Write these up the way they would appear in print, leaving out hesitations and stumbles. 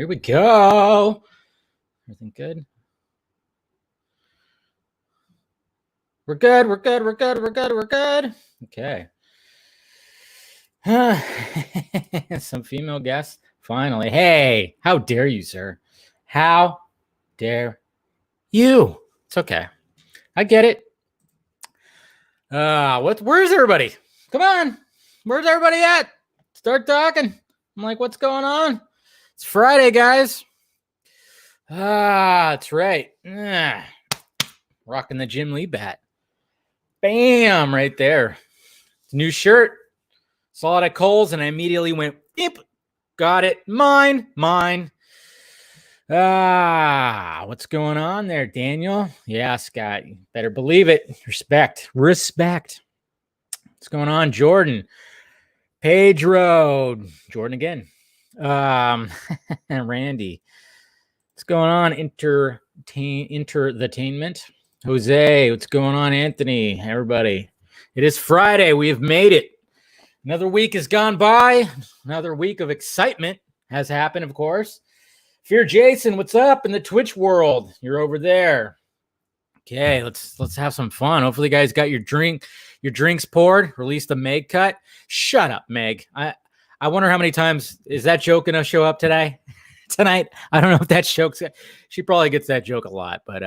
Here we go. Everything good? We're good. We're good. We're good. We're good. We're good. Okay. Some female guests. Finally. Hey, how dare you, sir? How dare you? It's okay. I get it. Where's everybody? Come on. Where's everybody at? Start talking. I'm like, what's going on? It's Friday, guys. That's right. Rocking the Jim Lee bat. Bam, right there. New shirt. Saw it at Kohl's and I immediately went, beep. Got it. Mine. What's going on there, Daniel? Yeah, Scott. You better believe it. Respect. What's going on, Jordan? Page Road. Jordan again. Randy. What's going on? Entertainment. Jose, what's going on, Anthony? Everybody. It is Friday. We have made it. Another week has gone by. Another week of excitement has happened, of course. Fear Jason, what's up in the Twitch world? You're over there. Okay, let's have some fun. Hopefully, you guys got your drinks poured. Release the Meg cut. Shut up, Meg. I wonder how many times is that joke gonna show up tonight? I don't know if that joke's. She probably gets that joke a lot. But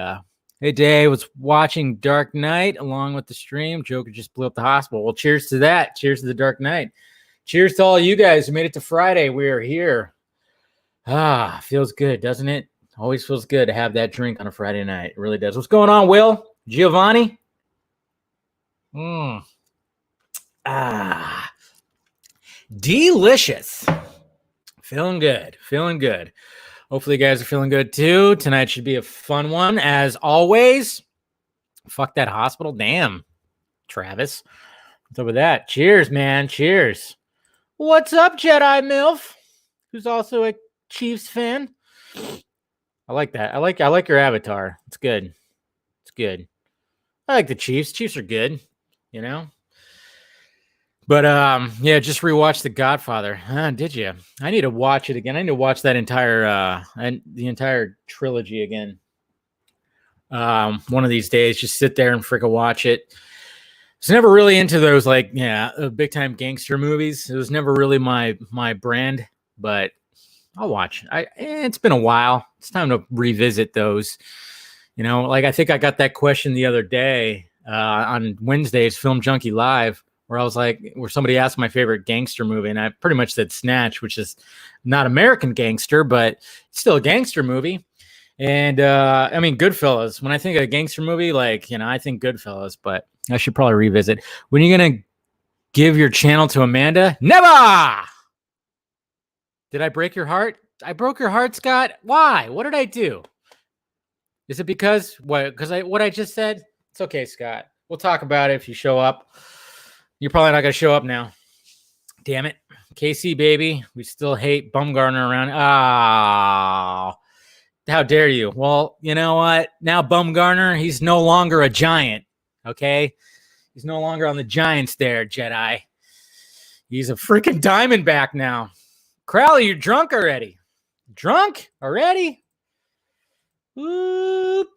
hey, Dave was watching Dark Knight along with the stream. Joker just blew up the hospital. Well, cheers to that. Cheers to the Dark Knight. Cheers to all you guys who made it to Friday. We are here. Feels good, doesn't it? Always feels good to have that drink on a Friday night. It really does. What's going on, Will? Giovanni? Delicious. Feeling good. Hopefully you guys are feeling good too. Tonight should be a fun one as always. Fuck that hospital. Damn, Travis. What's up with that? Cheers, man. Cheers. What's up, Jedi MILF? Who's also a Chiefs fan. I like that. I like your avatar. It's good. I like the Chiefs. Chiefs are good, you know. But yeah, just rewatched The Godfather. Did you? I need to watch it again. I need to watch that the entire trilogy again. One of these days, just sit there and freaking watch it. I was never really into those big time gangster movies. It was never really my brand, but I'll watch. It's been a while. It's time to revisit those. You know, like I think I got that question the other day on Wednesday's Film Junkee Live. Where somebody asked my favorite gangster movie, and I pretty much said Snatch, which is not American gangster, but it's still a gangster movie. And I mean, Goodfellas. When I think of a gangster movie, I think Goodfellas, but I should probably revisit. When are you gonna give your channel to Amanda? Never. Did I break your heart? I broke your heart, Scott. Why? What did I do? Is it because what? Because what I just said? It's okay, Scott. We'll talk about it if you show up. You're probably not going to show up now. Damn it. KC, baby. We still hate Bumgarner around. How dare you? Well, you know what? Now Bumgarner, he's no longer a Giant, okay? He's no longer on the Giants there, Jedi. He's a freaking Diamondback now. Crowley, you're drunk already. Drunk already? Whoop.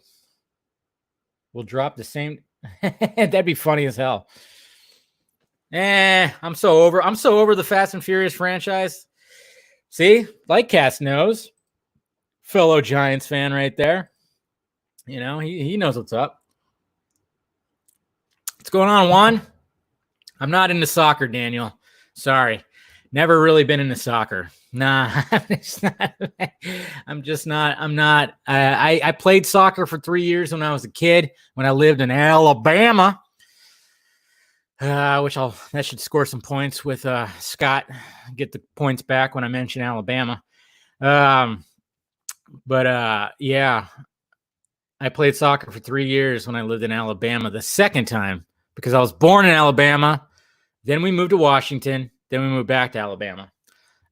We'll drop the same. That'd be funny as hell. I'm so over the Fast and Furious franchise. See, Lightcast knows. Fellow Giants fan right there. You know, he knows what's up. What's going on, Juan? I'm not into soccer, Daniel. Sorry. Never really been into soccer. Nah, I'm just not. I'm not. I played soccer for 3 years when I was a kid, when I lived in Alabama. That should score some points with Scott. Get the points back when I mention Alabama. Yeah, I played soccer for 3 years when I lived in Alabama. The second time, because I was born in Alabama, then we moved to Washington, then we moved back to Alabama.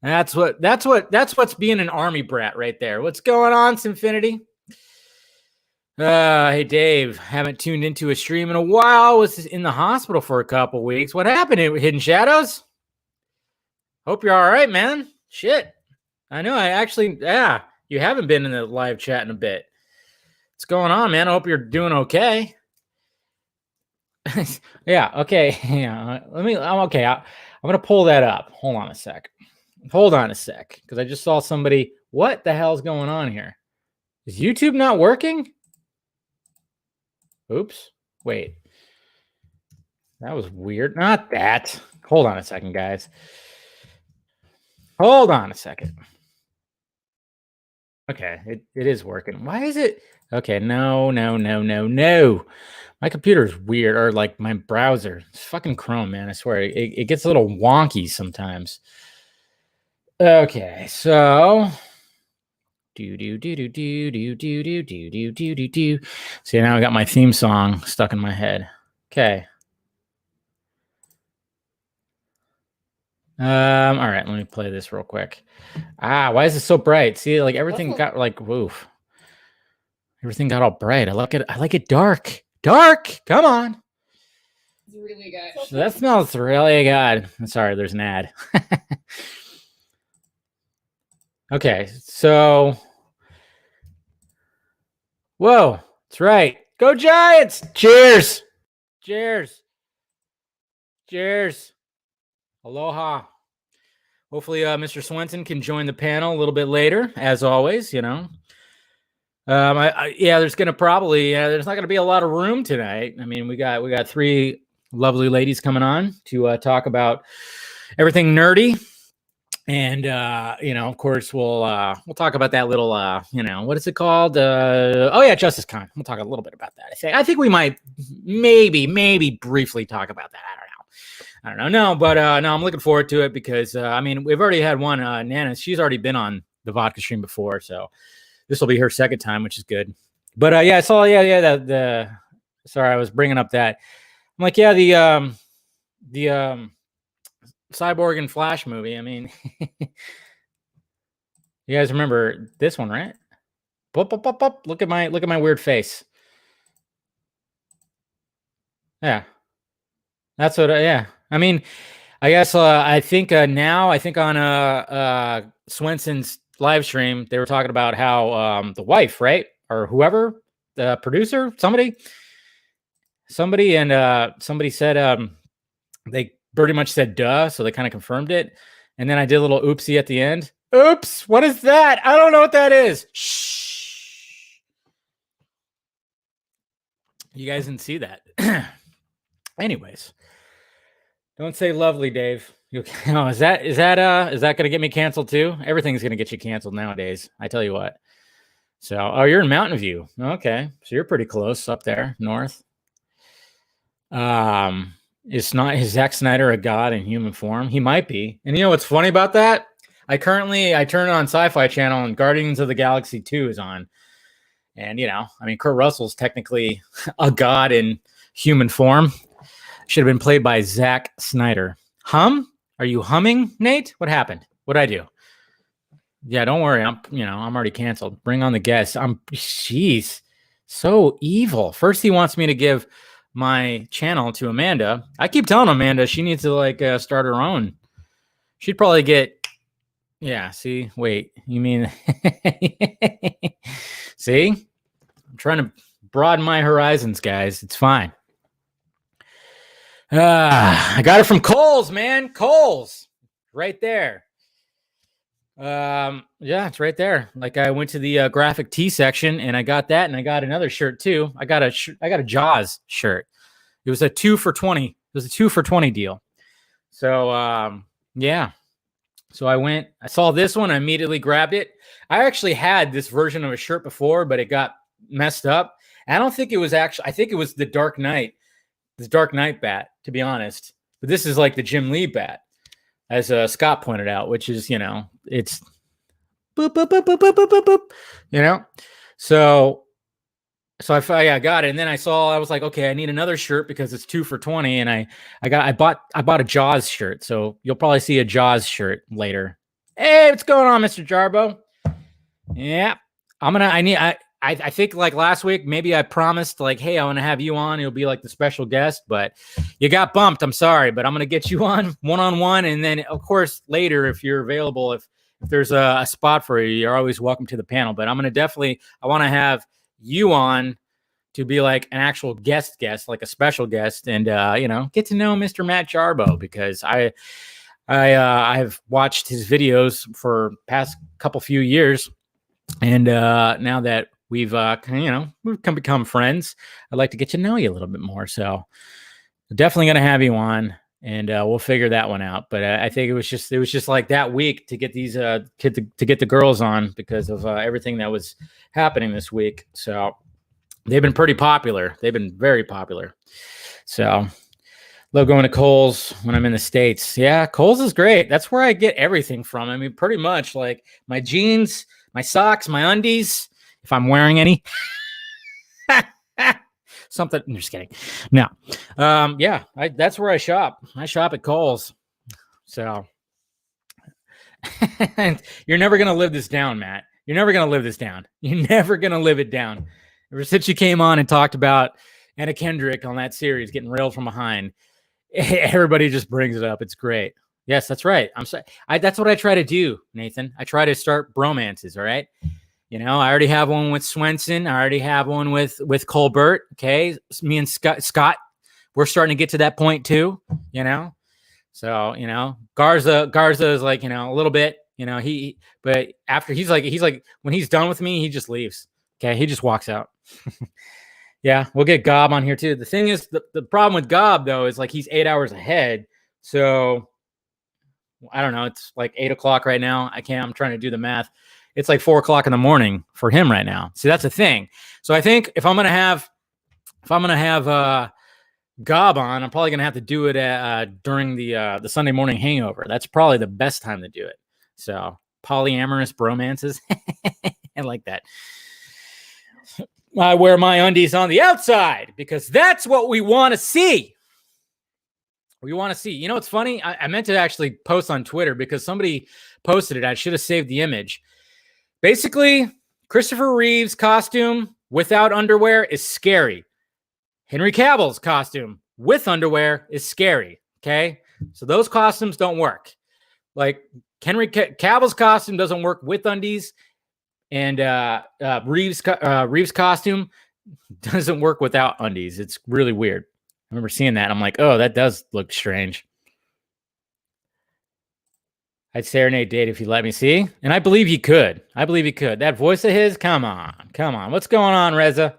And that's what's being an Army brat right there. What's going on, Sinfinity? Hey, Dave, haven't tuned into a stream in a while. Was in the hospital for a couple weeks. What happened, Hidden Shadows? Hope you're all right, man. Shit. I know. Yeah, you haven't been in the live chat in a bit. What's going on, man? I hope you're doing okay. Yeah. Okay. Yeah. I'm okay. I'm going to pull that up. Hold on a sec. Because I just saw somebody. What the hell's going on here? Is YouTube not working? Oops. Wait. That was weird. Not that. Hold on a second, guys. Hold on a second. Okay, it is working. Why is it? Okay, no. My computer's weird, or like my browser. It's fucking Chrome, man. I swear, it gets a little wonky sometimes. Okay, so do. See, now I got my theme song stuck in my head. Okay. All right, let me play this real quick. Why is it so bright? See, like everything got like woof. Everything got all bright. I like it dark. Dark. Come on. It's really good. So that smells really good. I'm sorry, there's an ad. Okay, so whoa, that's right. Go Giants! Cheers! Cheers! Cheers! Aloha. Hopefully, Mr. Swenson can join the panel a little bit later, as always. You know, there's gonna probably there's not gonna be a lot of room tonight. I mean, we got three lovely ladies coming on to talk about everything nerdy, and of course, we'll talk about that little what is it called? Justice Con. We'll talk a little bit about that. I think we might maybe briefly talk about that. I don't know. No, but no, I'm looking forward to it because we've already had one. Nana, she's already been on the Vodka stream before, so this will be her second time, which is good. But I saw sorry, I was bringing up that. I'm like, yeah, the Cyborg and Flash movie. I mean, you guys remember this one, right? Look at my weird face. Yeah, that's what. Yeah. I mean, I guess I think on Swenson's live stream they were talking about how the wife, right, or whoever, the producer, somebody and somebody said they pretty much said duh, so they kind of confirmed it, and then I did a little oopsie at the end. Oops, what is that? I don't know what that is. Shh. You guys didn't see that. Anyways. Don't say lovely, Dave. Oh, is that going to get me canceled too? Everything's going to get you canceled nowadays. I tell you what. So, you're in Mountain View. Okay. So you're pretty close up there, north. Is Zack Snyder a god in human form? He might be. And you know what's funny about that? I turn on Sci-Fi Channel and Guardians of the Galaxy 2 is on. And, Kurt Russell's technically a god in human form. Should have been played by Zack Snyder. Hum? Are you humming, Nate? What happened? What'd I do? Yeah, don't worry. I'm already canceled. Bring on the guests. Jeez, so evil. First, he wants me to give my channel to Amanda. I keep telling Amanda she needs to start her own. She'd probably get. Yeah. See. Wait. You mean? See? I'm trying to broaden my horizons, guys. It's fine. I got it from Kohl's, man. Kohl's, right there. Yeah, it's right there. Like I went to the graphic tee section and I got that, and I got another shirt too. I got a Jaws shirt. It was a 2 for $20. It was a 2 for $20 deal. So yeah. So I saw this one, I immediately grabbed it. I actually had this version of a shirt before, but it got messed up. I don't think it was I think it was the Dark Knight. This Dark Knight bat, to be honest. But this is like the Jim Lee bat, as Scott pointed out, which is, it's boop, boop, boop, boop, boop, boop, boop, So I got it. And then I was like, okay, I need another shirt because it's 2 for $20. And I bought a Jaws shirt. So you'll probably see a Jaws shirt later. Hey, what's going on, Mr. Jarbo? Yeah. I think like last week, maybe I promised like, hey, I want to have you on. You'll be like the special guest, but you got bumped. I'm sorry, but I'm going to get you on one-on-one. And then of course, later, if you're available, if if there's a spot for you, you're always welcome to the panel. But I'm gonna I want to have you on to be like an actual guest, like a special guest, and get to know Mr. Matt Jarbo, because I've watched his videos for past few years, and now that we've become friends, I'd like to get to know you a little bit more. So definitely gonna have you on, and we'll figure that one out. But I think it was just like that week to get these to get the girls on, because of everything that was happening this week. So they've been pretty popular. They've been very popular. So love going to Kohl's when I'm in the States. Yeah, Kohl's is great. That's where I get everything from. I mean, pretty much like my jeans, my socks, my undies, if I'm wearing any. Something. I'm just kidding. No. Yeah, that's where I shop. I shop at Kohl's. So you're never going to live this down, Matt. You're never going to live this down. You're never going to live it down. Ever since you came on and talked about Anna Kendrick on that series getting railed from behind, everybody just brings it up. It's great. Yes, that's right. I'm sorry. That's what I try to do, Nathan. I try to start bromances. All right. I already have one with Swenson. I already have one with Colbert. Okay. Me and Scott, we're starting to get to that point too, So, Garza is like, a little bit, but after he's like, when he's done with me, he just leaves. Okay. He just walks out. Yeah. We'll get Gob on here too. The thing is, the problem with Gob though, is like, he's 8 hours ahead. So I don't know. It's like 8 o'clock right now. I'm trying to do the math. It's like 4 o'clock in the morning for him right now. See, that's the thing. So I think if I'm going to have Gob on, I'm probably going to have to do it during the Sunday morning hangover. That's probably the best time to do it. So polyamorous bromances. I like that. I wear my undies on the outside because that's what we want to see. We want to see. It's funny. I meant to actually post on Twitter because somebody posted it. I should have saved the image. Basically, Christopher Reeve's costume without underwear is scary. Henry Cavill's costume with underwear is scary. Okay? So those costumes don't work. Like Henry Cavill's costume doesn't work with undies, and Reeve's costume doesn't work without undies. It's really weird. I remember seeing that. I'm like, oh, that does look strange. I'd serenade Dave if you let me see. And I believe he could. That voice of his, come on. What's going on, Reza?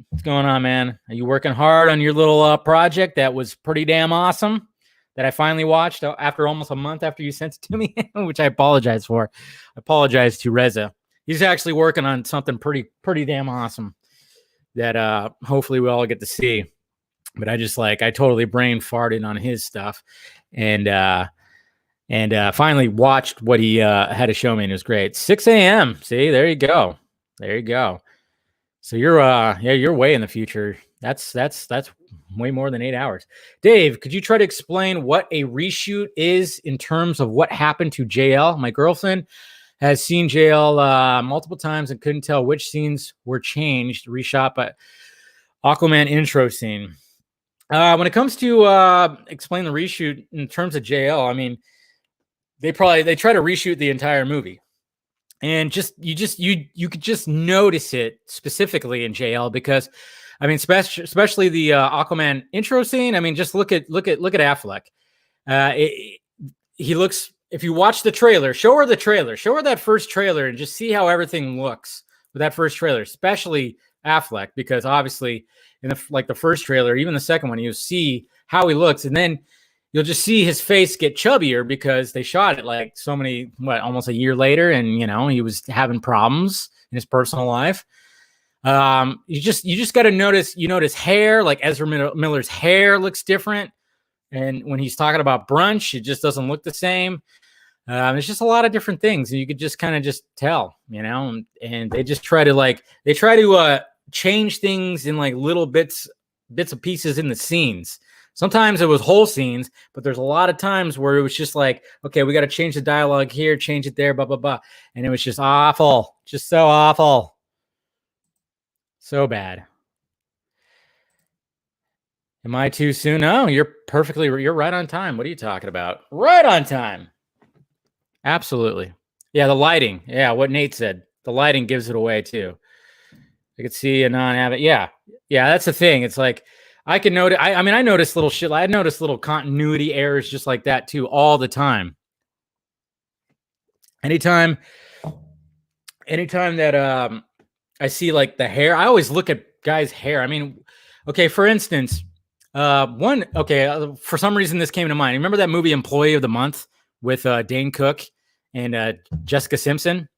What's going on, man? Are you working hard on your little project that was pretty damn awesome that I finally watched after almost a month after you sent it to me, which I apologize for. I apologize to Reza. He's actually working on something pretty damn awesome that hopefully we all get to see. But I totally brain farted on his stuff, and finally watched what he had to show me, and it was great. 6 a.m. See, there you go. So you're way in the future. That's way more than 8 hours. Dave, could you try to explain what a reshoot is in terms of what happened to JL? My girlfriend has seen JL multiple times and couldn't tell which scenes were changed, reshot, but Aquaman intro scene. When it comes to explain the reshoot in terms of JL, I mean, they try to reshoot the entire movie, and you could just notice it specifically in JL because, I mean, especially the Aquaman intro scene. I mean, just look at Affleck. He looks. If you watch the trailer, show her that first trailer, and just see how everything looks with that first trailer, especially Affleck, because obviously in the first trailer, even the second one, you'll see how he looks, and then you'll just see his face get chubbier because they shot it like almost a year later, and he was having problems in his personal life. You just got to notice. You notice hair, like Ezra Miller's hair looks different, and when he's talking about brunch, it just doesn't look the same. It's just a lot of different things, and you could just kind of just tell, and they just try to change things in like little bits of pieces in the scenes. Sometimes it was whole scenes, but there's a lot of times where it was just like, okay, we got to change the dialogue here, change it there, blah, blah, blah. And it was just awful. Just so awful. So bad. Am I too soon? No, you're right on time. What are you talking about? Right on time. Absolutely. Yeah, the lighting. Yeah, what Nate said. The lighting gives it away too. I could see a non-habit. Yeah. Yeah, that's the thing. It's like I can notice I mean I notice little shit. I notice little continuity errors just like that too all the time. Anytime that I see like the hair, I always look at guys' hair. I mean, okay, for instance, for some reason this came to mind. Remember that movie Employee of the Month with Dane Cook and Jessica Simpson?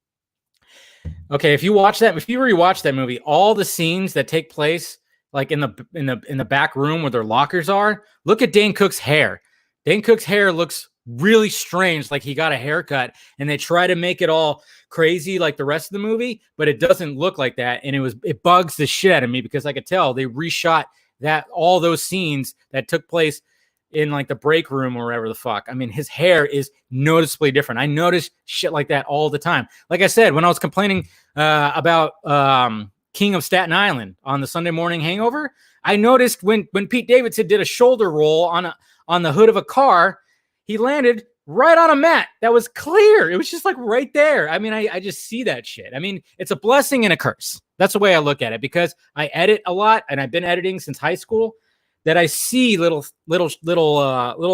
Okay, if you rewatch that movie, all the scenes that take place like in the back room where their lockers are, look at Dane Cook's hair. Dane Cook's hair looks really strange, like he got a haircut, and they try to make it all crazy like the rest of the movie, but it doesn't look like that, and it bugs the shit out of me because I could tell they reshot that all those scenes that took place in like the break room or whatever the fuck. I mean, his hair is noticeably different. I notice shit like that all the time. Like I said, when I was complaining about King of Staten Island on the Sunday Morning Hangover, I noticed when Pete Davidson did a shoulder roll on the hood of a car, he landed right on a mat that was clear. It was just like right there. I mean, I just see that shit. I mean, it's a blessing and a curse. That's the way I look at it because I edit a lot and I've been editing since high school. That I see little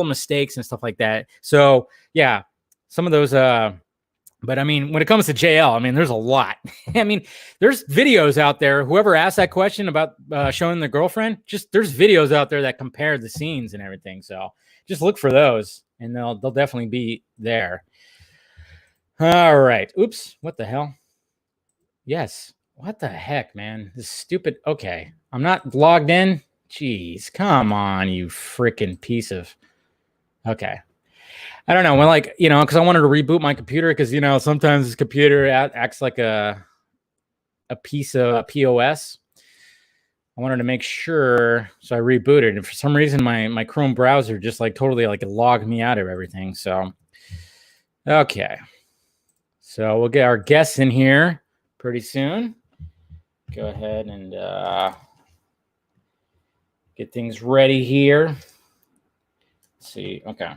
mistakes and stuff like that. So yeah, some of those. But I mean, when it comes to JL, I mean, there's a lot. I mean, there's videos out there. Whoever asked that question about showing their girlfriend, there's videos out there that compare the scenes and everything. So just look for those, and they'll definitely be there. All right. Oops. What the hell? Yes. What the heck, man? This stupid. Okay, I'm not logged in. Jeez, come on, you freaking piece of. Okay. I don't know. When because I wanted to reboot my computer because, sometimes this computer acts like a piece of POS. I wanted to make sure. So I rebooted. And for some reason, my Chrome browser just totally logged me out of everything. So, okay. So we'll get our guests in here pretty soon. Go ahead and get things ready here. Let's see. Okay.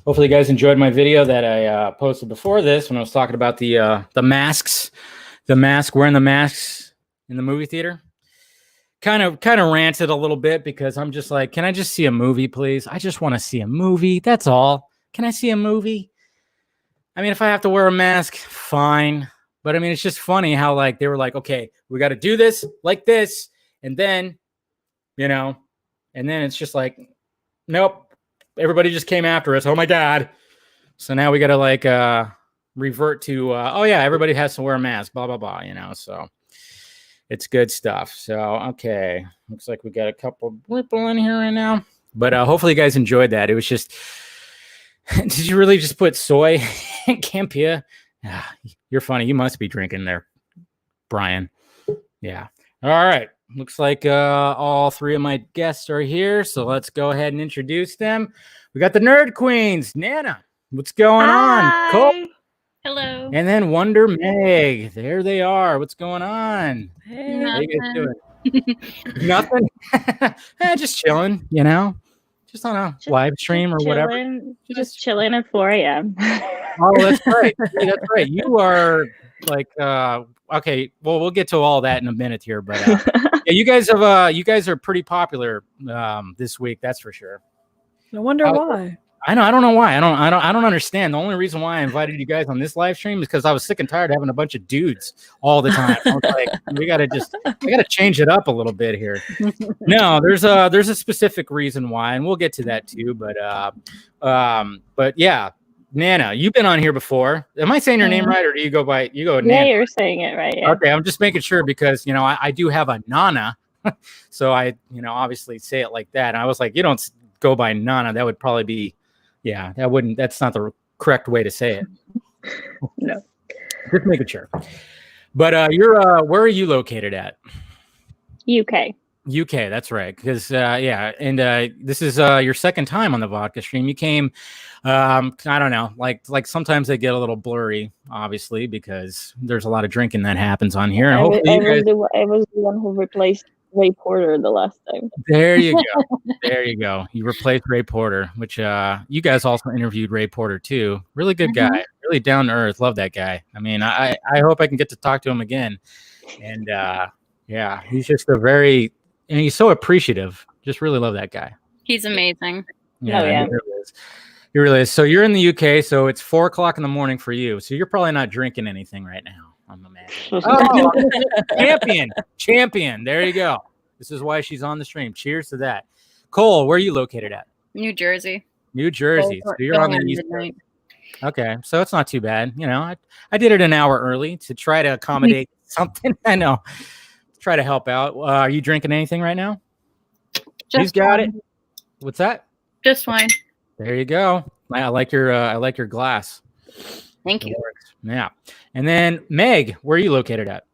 Hopefully you guys enjoyed my video that I posted before this when I was talking about the masks, wearing the masks in the movie theater. Kind of ranted a little bit because I'm just like, can I just see a movie, please? I just want to see a movie. That's all. Can I see a movie? I mean, if I have to wear a mask, fine. But I mean, it's just funny how they were like, okay, we got to do this like this. And then, and then it's just like, nope, everybody just came after us. Oh my God. So now we got to revert to, oh yeah, everybody has to wear a mask, blah, blah, blah, so. It's good stuff. So, okay. Looks like we got a couple people in here right now. But hopefully you guys enjoyed that. It was just, did you really just put soy in Campia? You're funny. You must be drinking there, Brian. Yeah. All right. Looks like all three of my guests are here. So let's go ahead and introduce them. We got the Nerd Queens. Nana, what's going on? Cole. Hello. And then Wonder Meg. There they are. What's going on? Hey, how you guys doing? Nothing. Just chilling, just on a live stream or whatever. Just chilling at 4 a.m. Oh, that's right. That's right. You are okay. Well, we'll get to all that in a minute here, but yeah, you guys are pretty popular this week. That's for sure. I wonder why. I know. I don't know why. I don't understand. The only reason why I invited you guys on this live stream is because I was sick and tired of having a bunch of dudes all the time. I was like, we gotta change it up a little bit here. No, there's a specific reason why, and we'll get to that too. But yeah, Nana, you've been on here before. Am I saying your name right, or do you go Nana? Yeah, you're saying it right. Yeah. Okay, I'm just making sure because I do have a Nana, so I obviously say it like that. And I was like, you don't go by Nana. That would probably be. Yeah, that's not the correct way to say it. No. Just making sure. But you're where are you located at? UK. UK, that's right. Because yeah, and this is your second time on the Vodka stream. You came, I don't know, like sometimes they get a little blurry, obviously, because there's a lot of drinking that happens on here. And hopefully, I was the one who replaced Ray Porter the last time. there you go, there you go. You replaced Ray Porter, which you guys also interviewed Ray Porter too. Really good guy, really down to earth. Love that guy. I mean, I hope I can get to talk to him again. And yeah, he's just and he's so appreciative. Just really love that guy. He's amazing. Yeah, He really is. He really is. So you're in the UK, so it's 4:00 in the morning for you. So you're probably not drinking anything right now. I'm imagining. Oh, champion. There you go. This is why she's on the stream. Cheers to that. Cole, where are you located at? New Jersey. New Jersey. So you're on the East Coast. Okay, so it's not too bad. You know, I did it an hour early to try to accommodate something. I know. Try to help out. Are you drinking anything right now? He's got it. What's that? Just wine. There you go. I like your glass. Thank you. Yeah. And then Meg, where are you located at?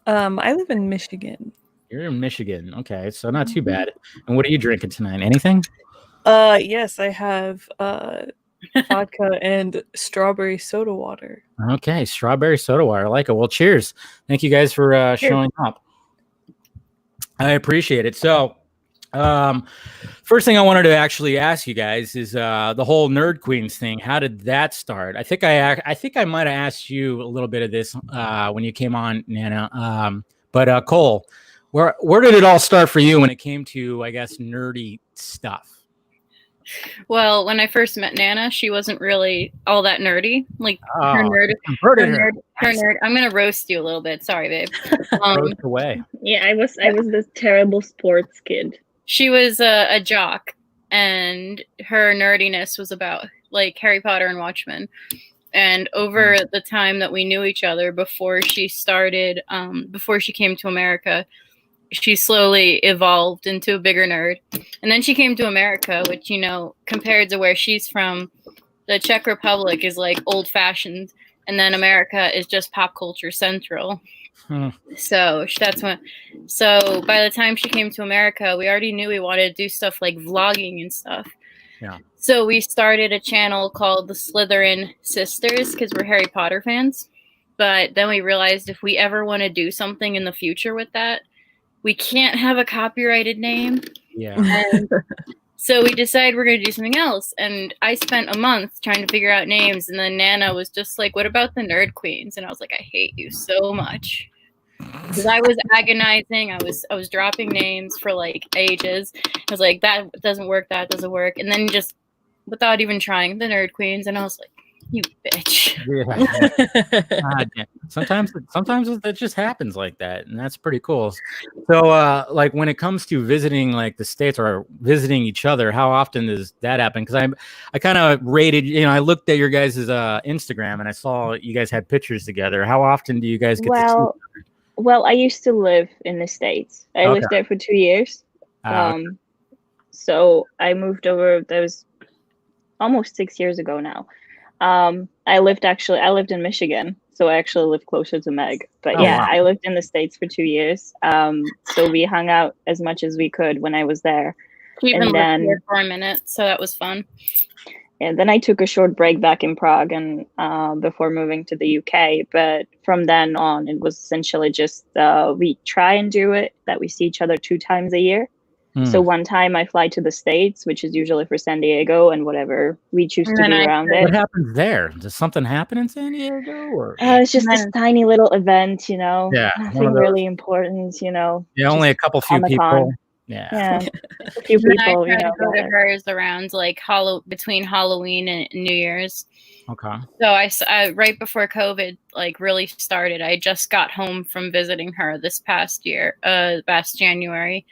I live in Michigan. You're in Michigan. Okay, so not too bad. And what are you drinking tonight? Anything? Yes, I have vodka and strawberry soda water. Okay, strawberry soda water. I like it. Well, cheers. Thank you guys for showing up. I appreciate it. So, first thing I wanted to actually ask you guys is the whole Nerd Queens thing. How did that start? I think I might have asked you a little bit of this when you came on, Nana. But Cole, where did it all start for you when it came to, I guess, nerdy stuff? Well, when I first met Nana, she wasn't really all that nerdy. Like her nerd. I'm gonna roast you a little bit. Sorry, babe. Roast away. Yeah, I was this terrible sports kid. She was a jock, and her nerdiness was about like Harry Potter and Watchmen. And over the time that we knew each other, before she came to America, she slowly evolved into a bigger nerd. And then she came to America, which, you know, compared to where she's from, the Czech Republic is like old fashioned. And then America is just pop culture central. So so by the time she came to America, we already knew we wanted to do stuff like vlogging and stuff. Yeah. So we started a channel called the Slytherin Sisters because we're Harry Potter fans. But then we realized if we ever want to do something in the future with that, we can't have a copyrighted name. Yeah. And so we decided we're going to do something else. And I spent a month trying to figure out names. And then Nana was just like, what about the Nerd Queens? And I was like, I hate you so much. Because I was agonizing. I was dropping names for like ages. I was like, that doesn't work. That doesn't work. And then just without even trying, the Nerd Queens. And I was like, you bitch. Yeah. God, yeah. Sometimes it just happens like that, and that's pretty cool. So, like when it comes to visiting like the States or visiting each other, how often does that happen? Because I kind of rated, you know, I looked at your guys' Instagram and I saw you guys had pictures together. How often do you guys get to see each other? Well, I used to live in the States. I lived there for 2 years. So I moved over. That was almost 6 years ago now. I lived in Michigan, so I actually lived closer to Meg. But wow. I lived in the States for 2 years. So we hung out as much as we could when I was there. We even lived there for a minute, so that was fun. And then I took a short break back in Prague and before moving to the UK. But from then on, it was essentially just we try and do it that we see each other 2 times a year. So one time I fly to the States, which is usually for San Diego and whatever we choose to do around it. What happens there? Does something happen in San Diego? Or? It's just this tiny little event, you know. Yeah, nothing really important, you know. Yeah, only a few people. Yeah. A few people, you know. Go to hers around like between Halloween and New Year's. Okay. So I right before COVID like really started, I just got home from visiting her this past January.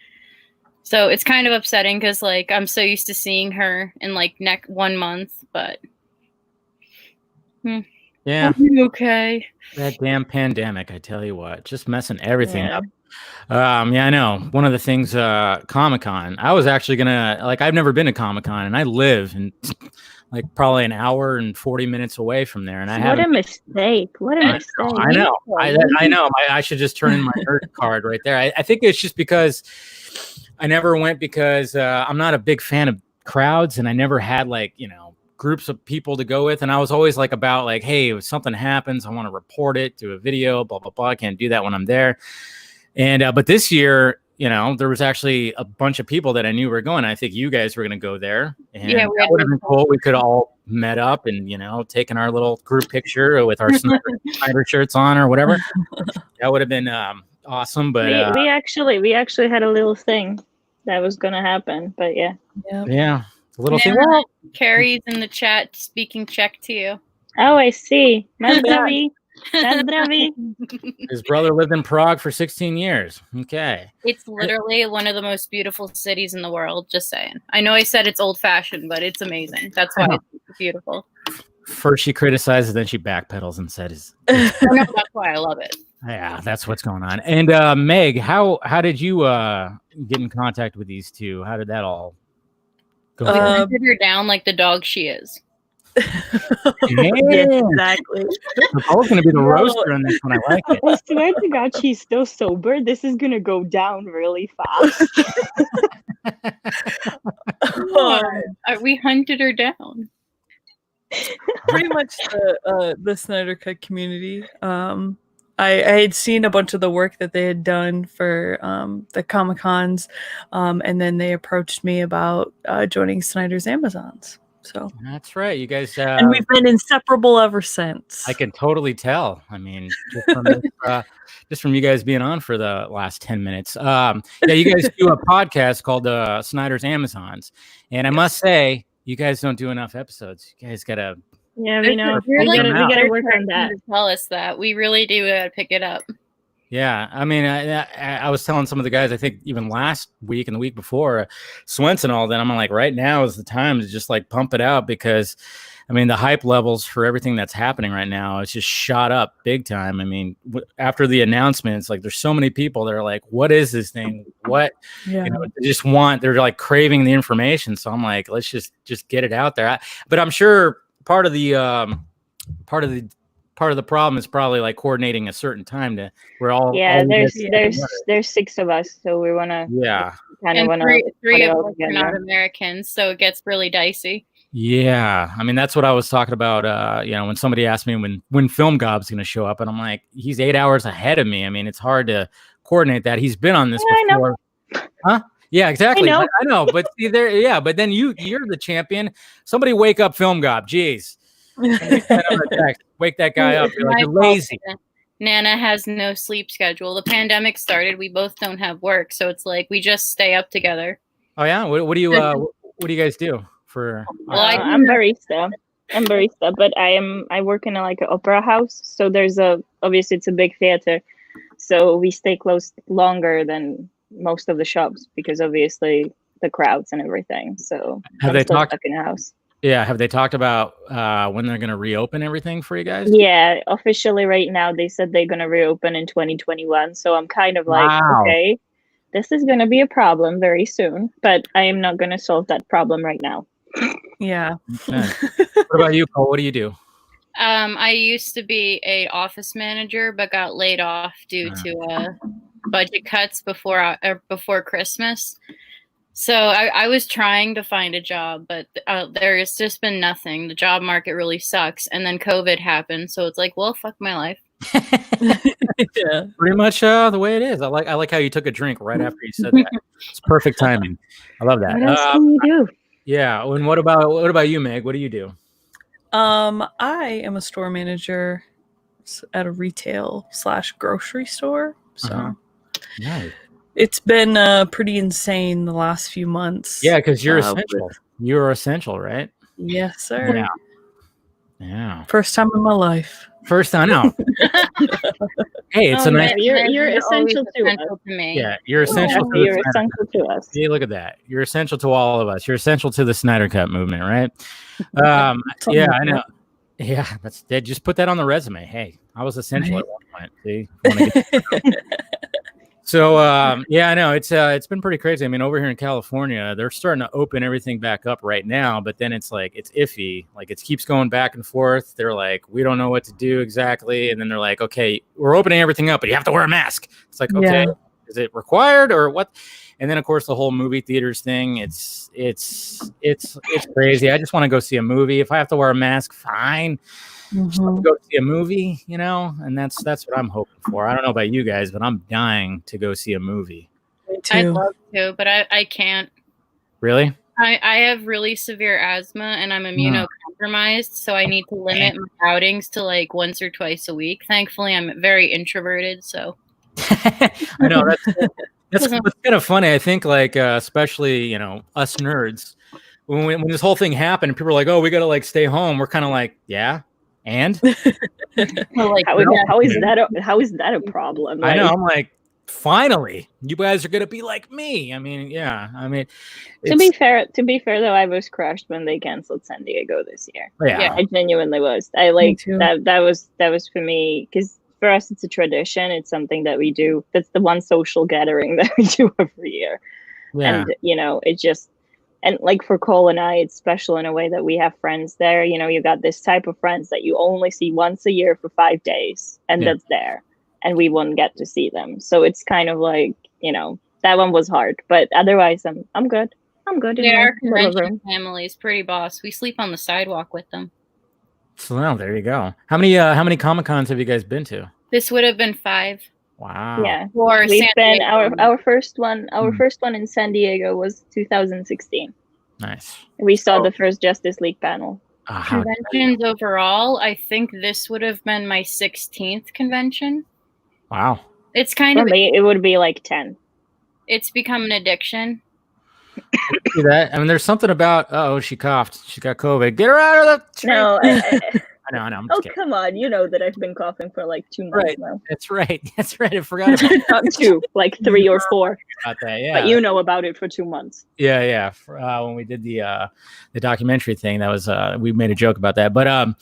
So it's kind of upsetting because like I'm so used to seeing her in like 1 month, but yeah, okay. That damn pandemic, I tell you what, just messing everything up. Yeah, I know. One of the things, Comic-Con, I was actually gonna I've never been to Comic-Con, and I live in like probably an hour and 40 minutes away from there, and I What haven't. a mistake! What a mistake! I know. I know. I should just turn in my nerd card right there. I think it's just because I never went because I'm not a big fan of crowds, and I never had like groups of people to go with, and I was always like about like, hey, if something happens, I want to report it, do a video, blah blah blah. I can't do that when I'm there, and but this year, there was actually a bunch of people that I knew were going. I think you guys were going to go there, and Yeah, that would have been cool. We could all met up and taken our little group picture with our Snyder shirts on or whatever. That would have been awesome. But we actually had a little thing that was gonna happen, but yeah. Yeah. A little thing. Now, Carrie's in the chat speaking Czech to you. Oh, I see. Nazdraví. Nazdraví. His brother lived in Prague for 16 years. Okay. It's literally one of the most beautiful cities in the world. Just saying. I know I said it's old-fashioned, but it's amazing. That's why it's beautiful. First she criticizes, then she backpedals and says, No, that's why I love it. yeah, that's what's going on. And Meg, how did you get in contact with these two? How did that all go? We hunted her down like the dog she is. Yes, exactly. We're both going to be the roaster on this one. I like it. I swear to God, she's still sober. This is gonna go down really fast. We hunted her down. Pretty much the Snyder Cut community. I had seen a bunch of the work that they had done for the Comic-Cons, and then they approached me about joining Snyder's Amazons. So That's right. You guys, and we've been inseparable ever since. I can totally tell. I mean, just from you guys being on for the last 10 minutes. Yeah, you guys do a podcast called Snyder's Amazons. And I must say, you guys don't do enough episodes. You guys got to. Yeah, we know. We're We like- gotta work on that. Tell us that. We really do gotta pick it up. Yeah, I mean, I was telling some of the guys, I think even last week and the week before, Swenson, all that, I'm like, right now is the time to just like pump it out because, I mean, the hype levels for everything that's happening right now, it's just shot up big time. I mean, after the announcements, like there's so many people that are like, what is this thing? What, Yeah. they're like craving the information. So I'm like, let's just get it out there. But I'm sure part of the problem is probably like coordinating a certain time to where all. Yeah, all there's 6 of us, so we wanna kind of And wanna three put it of all us are not together. Americans, so it gets really dicey. Yeah, I mean that's what I was talking about. When somebody asked me when Film Gob's going to show up, and I'm like, he's 8 hours ahead of me. I mean, it's hard to coordinate that. He's been on this Yeah, I know. before, huh? Yeah, exactly. I know, but see there. Yeah, but then you're the champion. Somebody wake up Film Gob. Jeez, wake that guy up. You're like, you're lazy. Nana has no sleep schedule. The pandemic started. We both don't have work, so it's like we just stay up together. Oh yeah, what do you guys do for? Well, I'm barista. But I work in like an opera house. So there's obviously it's a big theater, so we stay closed longer than most of the shops because obviously the crowds and everything. So Have I'm they still talked- stuck in the house? Yeah, have they talked about when they're going to reopen everything for you guys? Yeah, officially right now they said they're gonna reopen in 2021. So I'm kind of like, Wow. okay, this is gonna be a problem very soon, but I am not gonna solve that problem right now. Yeah. Okay. What about you, Cole? What do you do? I used to be a office manager, but got laid off due to budget cuts before Christmas. So I was trying to find a job, but there has just been nothing. The job market really sucks, and then COVID happened, so it's like, well, fuck my life. Yeah. Pretty much the way it is. I like how you took a drink right after you said that. It's perfect timing. I love that. What else can you do? Yeah. And what about you, Meg? What do you do? I am a store manager at a retail/grocery store. So Uh-huh. Nice. it's been pretty insane the last few months. Yeah, because you're with- essential. You're essential, right? Yes, sir. Yeah. Yeah. First time in my life. First, I know. Hey, it's Oh, a nice. man. You're always essential to us. essential to me. Yeah, you're essential. Yeah, to you're the Snyder essential to us. See, look at that. You're essential to all of us. You're essential to the Snyder Cut movement, right? Something Yeah, like I know. that. Yeah, just put that on the resume. Hey, I was essential at one point. See, Wanna get- So yeah, I know it's been pretty crazy. I mean, over here in California, they're starting to open everything back up right now, but then it's like it's iffy. Like it keeps going back and forth. They're like, we don't know what to do exactly, and then they're like, okay, we're opening everything up, but you have to wear a mask. It's like, okay, is it required or what? And then of course the whole movie theaters thing. It's crazy. I just want to go see a movie. If I have to wear a mask, fine. Just want to go see a movie, you know, and that's what I'm hoping for. I don't know about you guys, but I'm dying to go see a movie. I'd love to, but I can't. Really? I have really severe asthma and I'm immunocompromised, so I need to limit my outings to like once or twice a week. Thankfully, I'm very introverted, so. I know that's kind of funny. I think like especially, you know, us nerds, when this whole thing happened, people are like, oh, we got to like stay home. We're kind of like, yeah. And like, how is that a problem? I know. I'm like, finally, you guys are gonna be like me. I mean, yeah. I mean, to be fair though, I was crushed when they canceled San Diego this year. Yeah, I genuinely was. I like that. That was for me, because for us it's a tradition. It's something that we do. That's the one social gathering that we do every year. Yeah. And you know, it just. And like for Cole and I, it's special in a way that we have friends there. You know, you got this type of friends that you only see once a year for 5 days, and that's there. And we won't get to see them. So it's kind of like, you know, that one was hard. But otherwise, I'm good. I'm good. Yeah, our convention family is pretty boss. We sleep on the sidewalk with them. So well, there you go. How many Comic-Cons have you guys been to? This would have been 5. Wow. Yeah. We've been our first one. Our first one in San Diego was 2016. Nice. We saw the first Justice League panel. Conventions overall, I think this would have been my 16th convention. Wow. It's kind For me, it would be like 10. It's become an addiction. See that? I mean, there's something about. Oh, she coughed. She got COVID. Get her out of the. No. I know. I'm just kidding. Come on! You know that I've been coughing for like 2 months now. That's right. I forgot about that. Not 2, like 3 or 4. About that, yeah. But you know about it for 2 months. Yeah. When we did the documentary thing, that was we made a joke about that. But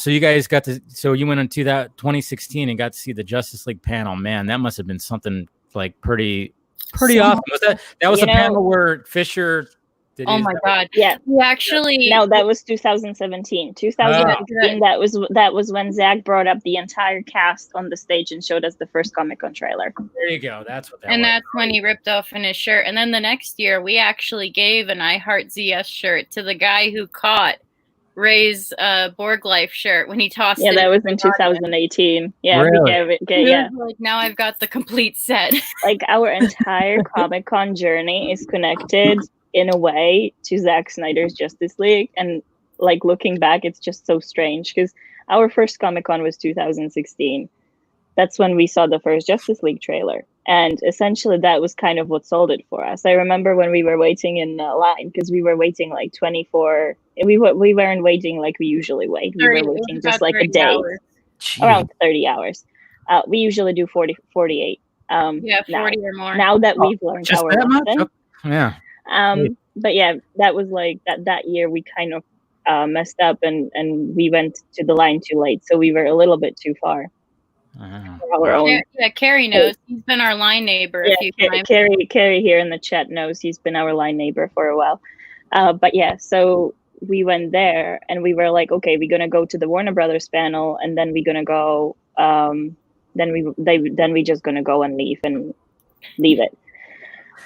so you guys got to. So you went into that 2016 and got to see the Justice League panel. Man, that must have been something like pretty awesome. Was that was a panel where Fisher. Oh my God! Yeah, we actually. No, that was 2017. 2016. That was when Zach brought up the entire cast on the stage and showed us the first Comic-Con trailer. There you go. That's what. That's when he ripped off in his shirt. And then the next year, we actually gave an I Heart ZS shirt to the guy who caught Ray's Borg Life shirt when he tossed it. Yeah, that was in 2018. Yeah, really? We gave it. Yeah. Like, now I've got the complete set. Like our entire Comic-Con journey is connected in a way to Zack Snyder's Justice League, and like looking back, it's just so strange because our first Comic-Con was 2016. That's when we saw the first Justice League trailer, and essentially that was kind of what sold it for us. I remember when we were waiting in line, because we were waiting like 24. We weren't waiting like we usually wait. We were waiting just like a day, around 30 hours. We usually do 48. Yeah, 40 or more. Now that we've learned our lesson. Okay. Yeah. But yeah, that was like that year we kind of messed up and we went to the line too late, so we were a little bit too far. For our own. Yeah, Carrie knows. He's been our line neighbor a few times. Carrie here in the chat knows he's been our line neighbor for a while. But yeah, so we went there and we were like, okay, we're gonna go to the Warner Brothers panel, and then we're gonna go. Then we just gonna go and leave it.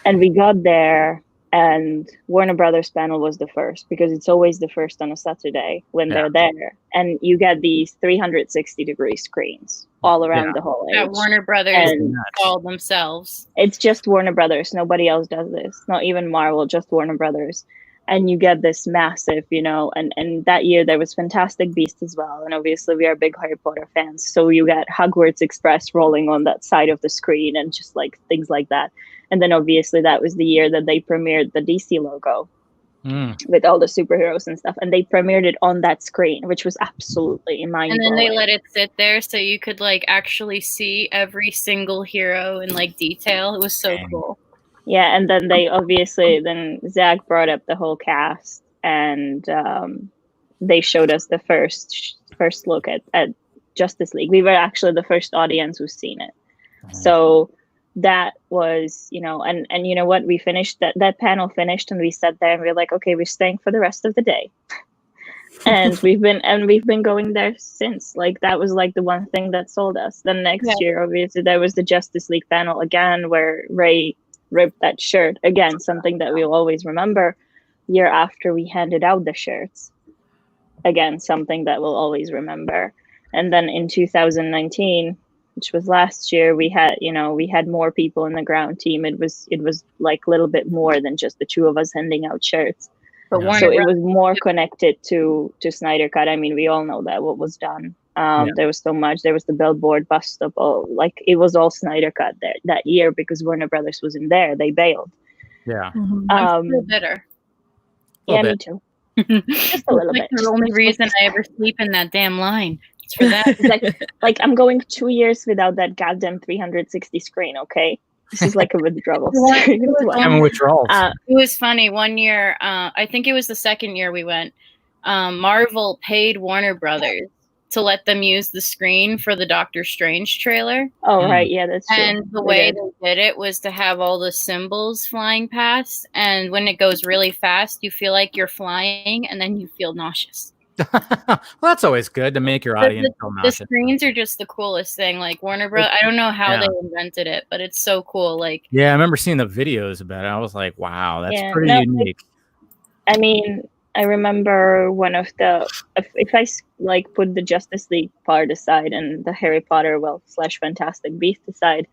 And we got there. And Warner Brothers panel was the first, because it's always the first on a Saturday when they're there. And you get these 360-degree screens all around the whole That Warner Brothers call themselves. It's just Warner Brothers. Nobody else does this. Not even Marvel, just Warner Brothers. And you get this massive, you know, and that year there was Fantastic Beasts as well. And obviously we are big Harry Potter fans. So you got Hogwarts Express rolling on that side of the screen and just like things like that. And then obviously that was the year that they premiered the DC logo with all the superheroes and stuff. And they premiered it on that screen, which was absolutely mind-blowing. And then they let it sit there so you could like actually see every single hero in like detail. It was so cool. Yeah, and then then Zach brought up the whole cast, and they showed us the first look at Justice League. We were actually the first audience who's seen it. So that was, and you know what, we finished that panel finished, and we sat there and we were like, okay, we're staying for the rest of the day. And we've been going there since. Like, that was like the one thing that sold us. Then next year, obviously, there was the Justice League panel again, where Ray ripped that shirt. Again, something that we'll always remember. Year after, we handed out the shirts. Again, something that we'll always remember. And then in 2019, which was last year, we had more people in the ground team. It was like a little bit more than just the two of us handing out shirts. But So it was more connected to Snyder Cut. I mean, we all know that what was done. There was so much. There was the billboard bust up. Like, it was all Snyder Cut that year, because Warner Brothers wasn't there. They bailed. Yeah. I'm still bitter. Yeah, me too. Just a little bit. The only reason I ever sleep in that damn line. It's for that. It's like I'm going 2 years without that goddamn 360 screen. Okay, this is like a withdrawal. I'm a withdrawal. It was funny. One year, I think it was the second year we went. Marvel paid Warner Brothers to let them use the screen for the Doctor Strange trailer. Oh, right. Yeah, that's true. And the way they did it was to have all the symbols flying past. And when it goes really fast, you feel like you're flying, and then you feel nauseous. Well, that's always good to make your audience feel nauseous. The screens are just the coolest thing. Like, Warner Bros. I don't know how they invented it, but it's so cool. Like, yeah, I remember seeing the videos about it. I was like, wow, that's pretty unique. I mean, I remember one of the, if I like put the Justice League part aside and the Harry Potter, / Fantastic Beasts aside,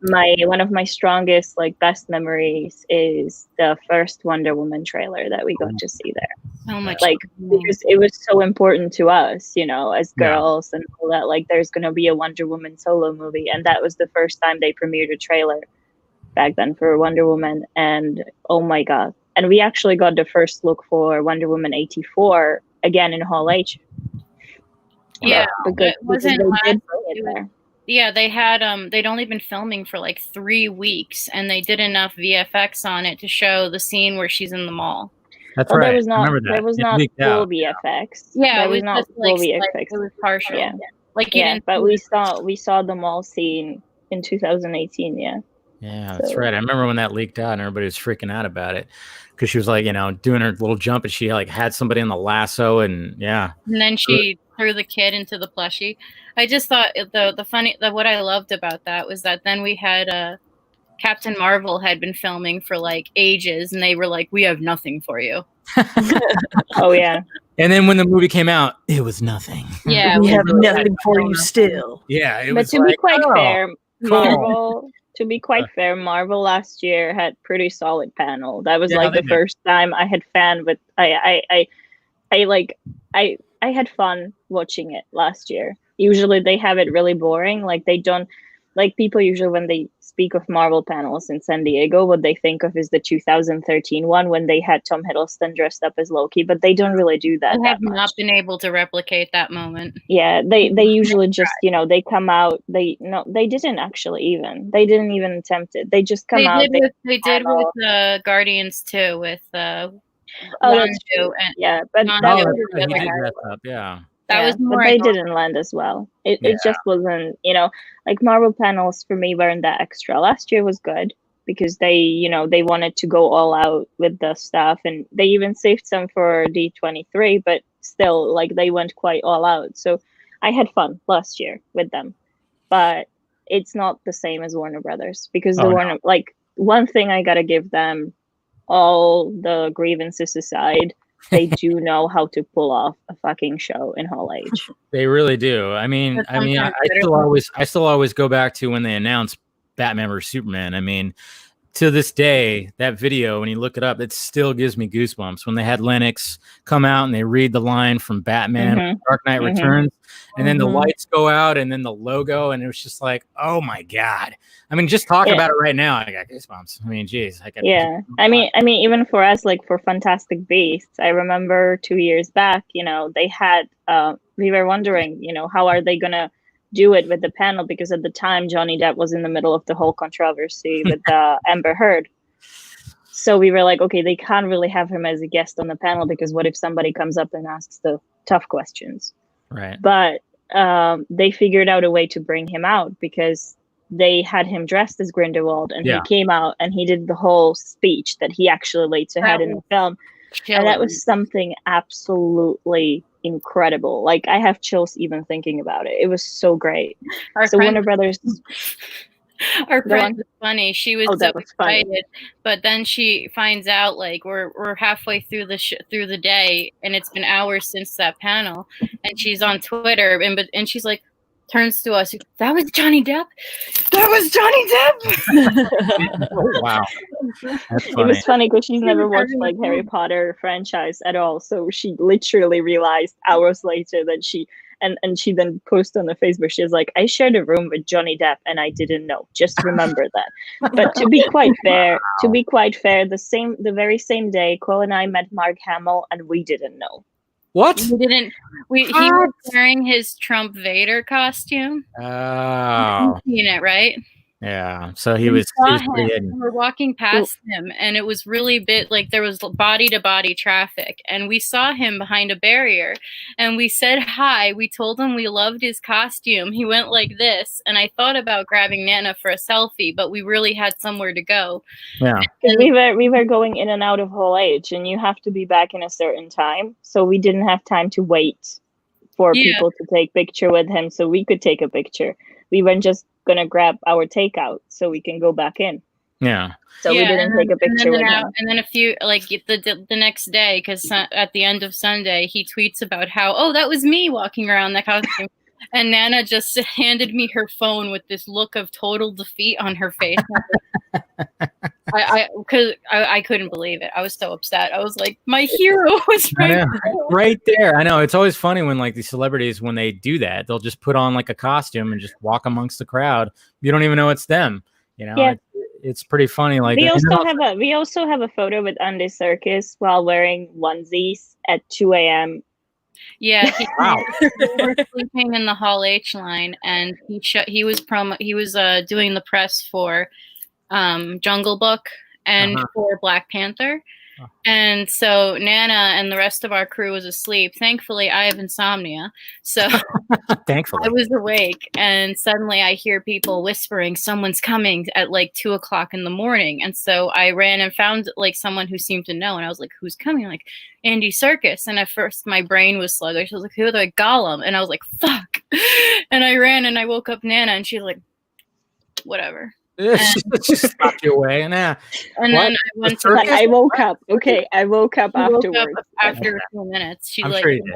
one of my strongest, like, best memories is the first Wonder Woman trailer that we got to see there. Oh my God. Because it was so important to us, as girls and all that. Like, there's gonna be a Wonder Woman solo movie, and that was the first time they premiered a trailer back then for Wonder Woman, and oh my God. And we actually got the first look for Wonder Woman 84 again in Hall H. Yeah, because it wasn't they did bring it there. Yeah, they had they'd only been filming for like 3 weeks, and they did enough VFX on it to show the scene where she's in the mall. That's right. There was not full VFX. Yeah, there was not full VFX. It was partial. Yeah, like but we saw the mall scene in 2018. Yeah. Yeah, that's right. I remember when that leaked out and everybody was freaking out about it, because she was like, doing her little jump, and she like had somebody in the lasso, and and then she threw the kid into the plushie. I just thought what I loved about that was that then we had Captain Marvel had been filming for like ages, and they were like, we have nothing for you. Oh yeah. And then when the movie came out, it was nothing. Yeah, we have nothing for you still. Yeah, it but was. To be quite fair, cool. Marvel last year had pretty solid panel. That was like the first time I had I had fun watching it last year. Usually they have it really boring. Like, they don't, like, people usually when they speak of Marvel panels in San Diego, what they think of is the 2013 one when they had Tom Hiddleston dressed up as Loki, but they don't really do that. I have not been able to replicate that moment. Yeah, they usually just, they come out, they didn't actually even. They didn't even attempt it. They just come out. They did with Guardians 2 with that's true. Yeah, but that was more. But they didn't land as well. It just wasn't, like, Marvel panels for me weren't that extra. Last year was good because they wanted to go all out with the stuff, and they even saved some for D23, but still, like, they went quite all out. So I had fun last year with them, but it's not the same as Warner Brothers, because like, one thing I gotta give them, all the grievances aside, they do know how to pull off a fucking show in Hall H. They really do. I still always go back to when they announced Batman vs Superman. I mean, to this day, that video, when you look it up, it still gives me goosebumps. When they had Lennox come out and they read the line from Batman, Dark Knight Returns, and then the lights go out and then the logo, and it was just like, oh my God. I mean, just talking about it right now, I got goosebumps. I mean, geez. I mean, even for us, like, for Fantastic Beasts, I remember 2 years back, they had, we were wondering, how are they going to do it with the panel, because at the time Johnny Depp was in the middle of the whole controversy with Amber Heard. So we were like, okay, they can't really have him as a guest on the panel, because what if somebody comes up and asks the tough questions? Right. But they figured out a way to bring him out, because they had him dressed as Grindelwald, and Yeah. he came out and he did the whole speech that he actually later had in the film. And that was something absolutely incredible. Like, I have chills even thinking about it. It was so great. So Warner Brothers. Our Go friend on. was funny. She was Oh, so that was funny. excited, but then she finds out like we're halfway through through the day, and it's been hours since that panel, and she's on Twitter, and she's like, turns to us, that was Johnny Depp. That was Johnny Depp. Oh, wow. That's It funny. was funny because she's never watched having a like Harry moment. Potter franchise at all. So she literally realized hours later that she and she then posted on the Facebook, she was like, I shared a room with Johnny Depp and I didn't know. Just remember that. But to be quite fair, the very same day, Cole and I met Mark Hamill and we didn't know. What? We didn't. He was wearing his Trump Vader costume. Oh, You've seen it, right? yeah. So he We was saw pretty him. hidden. We were walking past him, and it was really bit like there was body to body traffic, and we saw him behind a barrier, and we said hi. We told him we loved his costume. He went like this, and I thought about grabbing Nana for a selfie, but we really had somewhere to go. Yeah. Because we were going in and out of Hall H, and you have to be back in a certain time, so we didn't have time to wait for people to take picture with him, so we could take a picture. We weren't just gonna grab our takeout so we can go back in. Yeah. So we didn't take a picture with him. And then a few, like the next day, because at the end of Sunday, he tweets about how, oh, that was me walking around that costume. And Nana just handed me her phone with this look of total defeat on her face. I couldn't believe it. I was so upset. I was like, my hero was right there. I know. It's always funny when like these celebrities, when they do that, they'll just put on like a costume and just walk amongst the crowd. You don't even know it's them. You know, Yeah. It's pretty funny. Like we also have a photo with Andy Serkis while wearing onesies at 2 a.m. Yeah, Wow. we were sleeping in the Hall H line, and he was doing the press for Jungle Book and for Black Panther. And so Nana and the rest of our crew was asleep. Thankfully, I have insomnia, so thankfully I was awake. And suddenly, I hear people whispering, "Someone's coming" at like 2:00 in the morning. And so I ran and found like someone who seemed to know. And I was like, "Who's coming?" I'm like, Andy Serkis. And at first, my brain was sluggish. I was like, "Who?" They're like, Gollum. And I was like, "Fuck!" And I ran and I woke up Nana, and she was like, "Whatever." just knocked you away. And then I went to I woke up. Okay, I woke up afterwards. After a few minutes, she's I'm like, sure you did.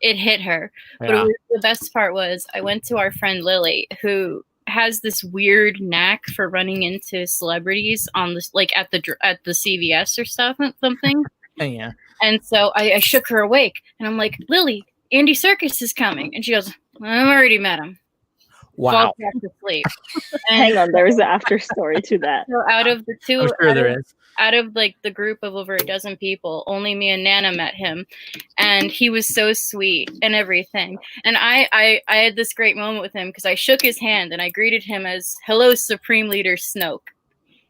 It hit her. Yeah. But the best part was I went to our friend Lily, who has this weird knack for running into celebrities on this, like at the CVS or something. Yeah. And so I shook her awake, and I'm like, Lily, Andy Serkis is coming, and she goes, I've already met him. Wow. Falls back to sleep. Hang on, there's an after story to that. So out of the two, I'm sure there is. Out of like the group of over a dozen people, only me and Nana met him, and he was so sweet and everything. And I had this great moment with him because I shook his hand and I greeted him as "Hello, Supreme Leader Snoke."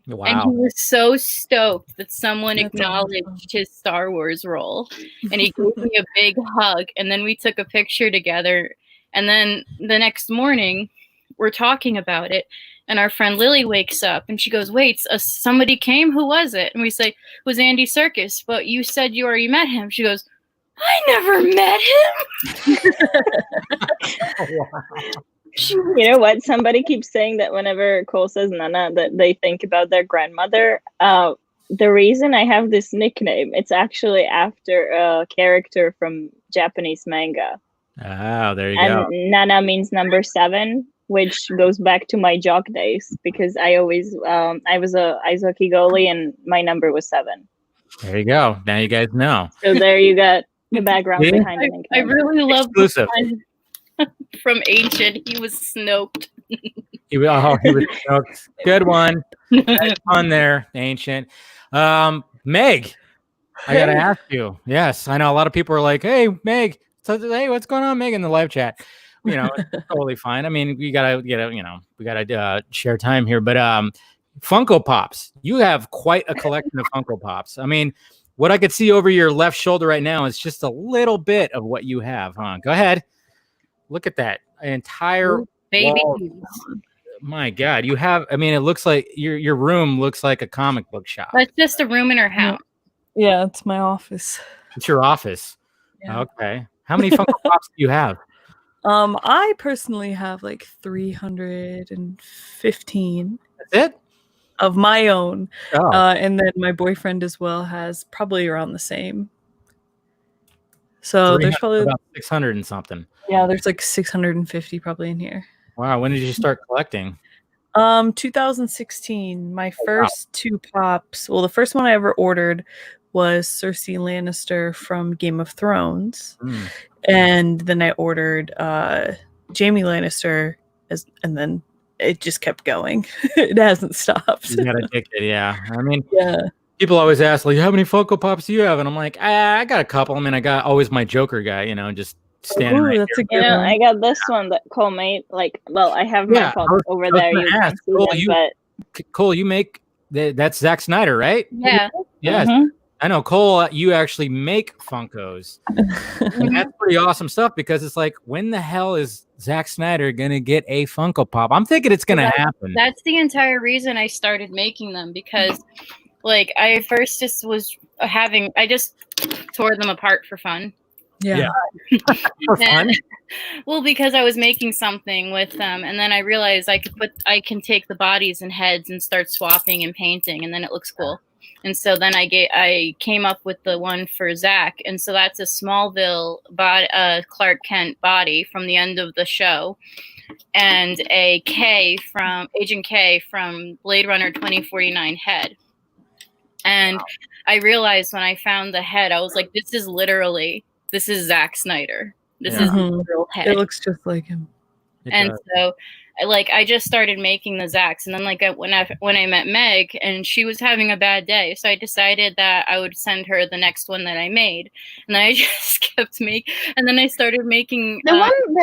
Wow. And he was so stoked that someone That's acknowledged awesome. his Star Wars role, and he gave me a big hug. And then we took a picture together. And then the next morning, we're talking about it. And our friend Lily wakes up and she goes, wait, somebody came? Who was it? And we say, it was Andy Serkis, but you said you already met him. She goes, I never met him. You know what? Somebody keeps saying that whenever Cole says Nana, that they think about their grandmother. The reason I have this nickname, it's actually after a character from Japanese manga. Oh, there you And go. Nana means number 7, which goes back to my jock days because I always I was a ice hockey goalie and my number was 7. There you go. Now you guys know. So there you got the background Yeah. behind the I nickname. really love Exclusive. from Ancient. He was Snoped. He was stoked. Good one. Nice on there, Ancient. Meg, I gotta ask you. Yes, I know a lot of people are like, "Hey, Meg, hey, what's going on, Meg?" in the live chat. You know, it's totally fine. I mean, we gotta share time here. But Funko Pops, you have quite a collection of Funko Pops. I mean, what I could see over your left shoulder right now is just a little bit of what you have, huh? Go ahead. Look at that. An entire Baby. wall. My God, you have. I mean, it looks like your room looks like a comic book shop. That's just a room in her house. Yeah, it's my office. It's your office. Yeah. Okay. How many Funko Pops do you have? I personally have like 315 That's it. of my own. Oh, And then my boyfriend as well has probably around the same. So there's probably about 600 and something. yeah, there's like 650 probably in here. Wow. When did you start collecting? 2016. My first two pops. Well, the first one I ever ordered was Cersei Lannister from Game of Thrones, and then I ordered Jaime Lannister, and then it just kept going. It hasn't stopped. You got addicted, yeah. I mean, Yeah. people always ask, like, how many Funko Pops do you have? And I'm like, I got a couple. I mean, I got always my Joker guy, just standing Ooh, right that's a You good know, one. I got this one that Cole made. Like, well, I have my phone over there. gonna You can ask, see Cole, them, you- but Cole, you make that's Zack Snyder, right? Yeah. Yes. Mhm. I know, Cole, you actually make Funkos. And that's pretty awesome stuff because it's like, when the hell is Zack Snyder going to get a Funko Pop? I'm thinking it's going to happen. That's the entire reason I started making them, because like I first just was I just tore them apart for fun. Yeah. For fun. Well, because I was making something with them, and then I realized I can take the bodies and heads and start swapping and painting, and then it looks cool. And so then I came up with the one for Zach, and so that's a Smallville Clark Kent body from the end of the show, and a K from Agent K from Blade Runner 2049 head. And I realized when I found the head, I was like, this is Zack Snyder. This is the real head. It looks just like him. And so I just started making the Zacks, and then when I met Meg, and she was having a bad day, so I decided that I would send her the next one that I made, and then I just kept making, and then I started making the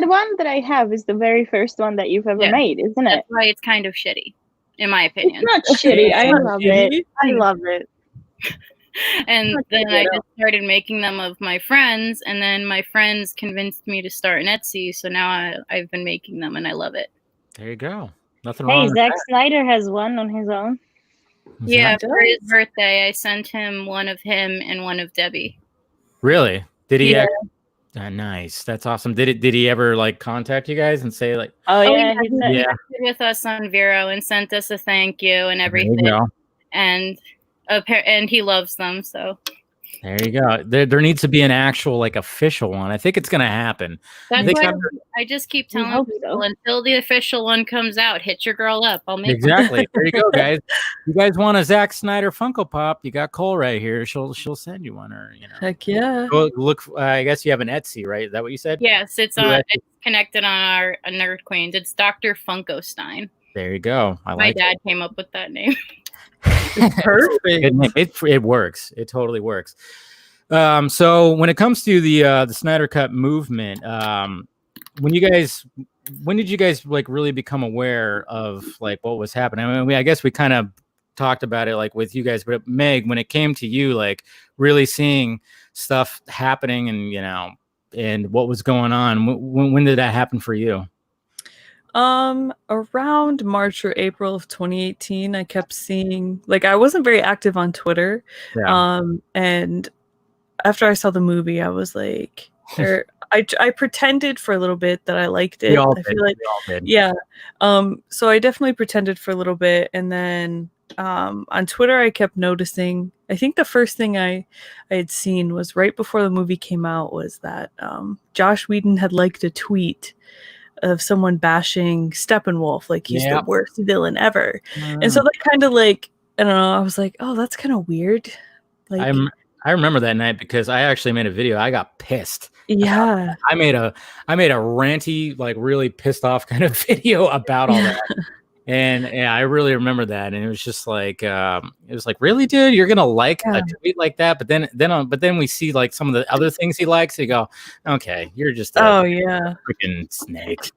one that I have is the very first one that you've ever made, isn't it? That's why it's kind of shitty, in my opinion. It's not shitty. I not love shitty. it. I love it. And then I just started making them of my friends, and then my friends convinced me to start an Etsy, so now I've been making them, and I love it. There you go. Nothing Hey, wrong with Zack that. Snyder has one on his own. Yeah, Zack for his birthday, I sent him one of him and one of Debbie. Really? Did he? Yeah. Nice. That's awesome. Did he ever contact you guys and say like? Oh yeah, he he's not- Yeah. connected with us on Vero and sent us a thank you and everything, There you go. and he loves them. So There you go. There needs to be an actual official one. I think it's gonna happen. that's They why got- I just keep We telling hope people so. until the official one comes out, hit your girl up. I'll make Exactly. There you go, guys. You guys want a Zack Snyder Funko Pop? You got Cole right here. She'll send you one, or Heck yeah. Go look. I guess you have an Etsy, right? Is that what you said? Yes, it's Do that. it's connected on our Nerd Queens. It's Dr. Funko Stein. There you go. I My like dad came up with that name. Perfect. it works. It totally works. So when it comes to the Snyder Cut movement, when did you guys really become aware of what was happening? I mean, I guess we kind of talked about it with you guys, but Meg, when it came to you, really seeing stuff happening and what was going on, when did that happen for you? Around March or April of 2018, I kept seeing I wasn't very active on Twitter. Yeah. And after I saw the movie, I was like, I pretended for a little bit that I liked it. We all I did. feel like, We all did. yeah. So I definitely pretended for a little bit, and then on Twitter, I kept noticing. I think the first thing I had seen was right before the movie came out was that Josh Whedon had liked a tweet of someone bashing Steppenwolf, he's the worst villain ever. And so that kind of I don't know, I was like, oh, that's kind of weird. I remember that night because I actually made a video. I got pissed. Yeah. I made a ranty, really pissed off kind of video about all that. And I really remember that. And it was just it was really, dude, you're gonna like a tweet like that. But then we see some of the other things he likes. You go, okay, you're just a freaking snake.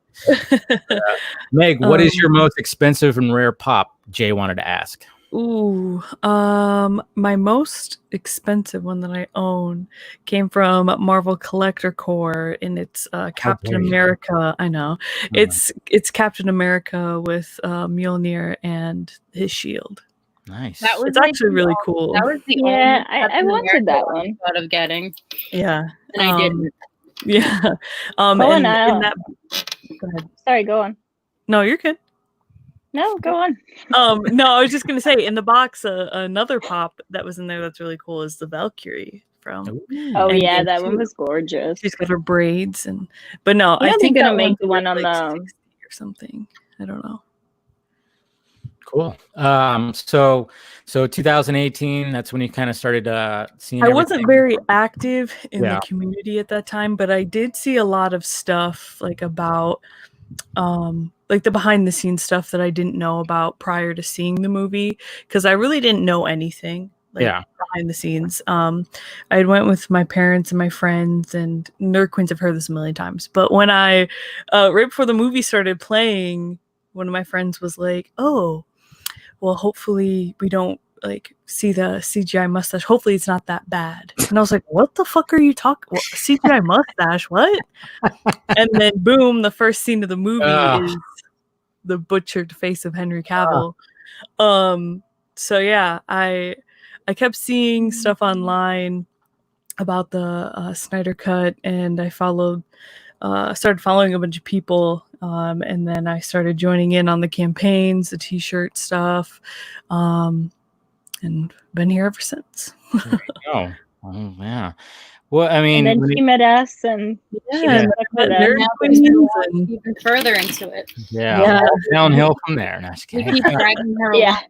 Meg, what is your most expensive and rare pop? Jay wanted to ask. Ooh, my most expensive one that I own came from Marvel Collector Corps, and it's Captain dare you. America. I know it's Captain America with Mjolnir and his shield. Nice. That was It's like actually the really only- cool. That was the Yeah, only I Captain wanted that America one. I thought of getting, Yeah, and I didn't. Yeah. Colin, And in that. Go ahead. Sorry, go on. No, you're good. No, go on. No, I was just gonna say in the box, another pop that was in there that's really cool is the Valkyrie from. Oh And yeah, then that one too, was gorgeous. She's got her braids but no, You know I think they're that gonna make one's the one worth, on like, the 60 or something. I don't know. Cool. So 2018, that's when you kind of started seeing I everything. wasn't very active in Yeah. the community at that time, but I did see a lot of stuff like about like the behind the scenes stuff that I didn't know about prior to seeing the movie, because I really didn't know anything like Yeah. behind the scenes. I went with my parents and my friends, and Nerd Queens have heard this a million times, but when I right before the movie started playing, one of my friends was like, "Oh, well, hopefully we don't like see the CGI mustache. Hopefully it's not that bad." And I was like, "What the fuck are you talking? Well, CGI mustache? What?" And then boom, the first scene of the movie is the butchered face of Henry Cavill. So yeah, I kept seeing stuff online about the Snyder Cut, and I started following a bunch of people, and then I started joining in on the campaigns, the t-shirt stuff, and been here ever since. Oh, yeah. Well, I mean, And then when she you- met us, and she Yeah, was stuck with us. Nerd Now Queens we're and- even further into it. yeah, all downhill from there. No, just We kidding. keep dragging her Yeah. along.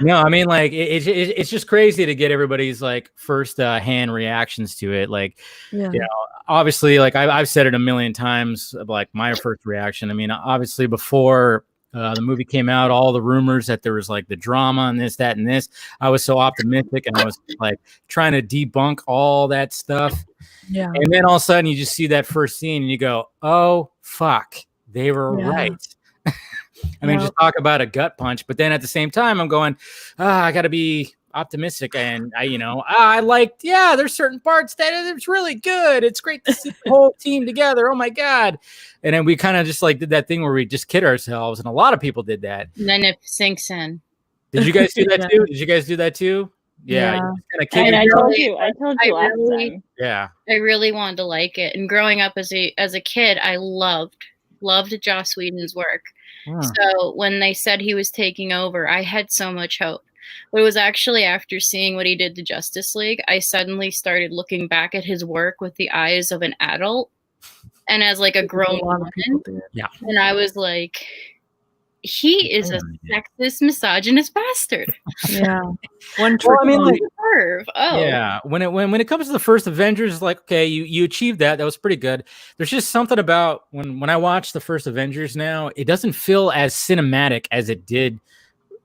No, I mean, like it's just crazy to get everybody's like first hand reactions to it. Like, yeah. you know, obviously, like I've said it a million times, like my first reaction. I mean, obviously before the movie came out, all the rumors that there was like the drama and this, that, and this, I was so optimistic, and I was like trying to debunk all that stuff. Yeah. And then all of a sudden, you just see that first scene, and you go, "Oh fuck, they were Yeah. right." I mean, Yeah. just talk about a gut punch. But then at the same time, I'm going, I got to be optimistic. And I liked, there's certain parts that it's really good. It's great to see the whole team together. Oh my God. And then we kind of just like did that thing where we just kid ourselves. And a lot of people did that. And then it sinks in. Did you guys do that Yeah. too? Did you guys do that too? Yeah. Yeah. You just And kinda I kid told yourself. you I last really- time. Yeah. I really wanted to like it. And growing up as a kid, I loved Joss Whedon's work. Huh. So when they said he was taking over, I had so much hope. But it was actually after seeing what he did to Justice League, I suddenly started looking back at his work with the eyes of an adult and as like a grown A lot of people woman. did. And I was like, he is a sexist, misogynist bastard. Yeah. One Well, I mean, trick like, Perv. Oh, yeah, when it comes to the first Avengers, it's like, okay, you achieved that. That was pretty good. There's just something about when I watch the first Avengers now, it doesn't feel as cinematic as it did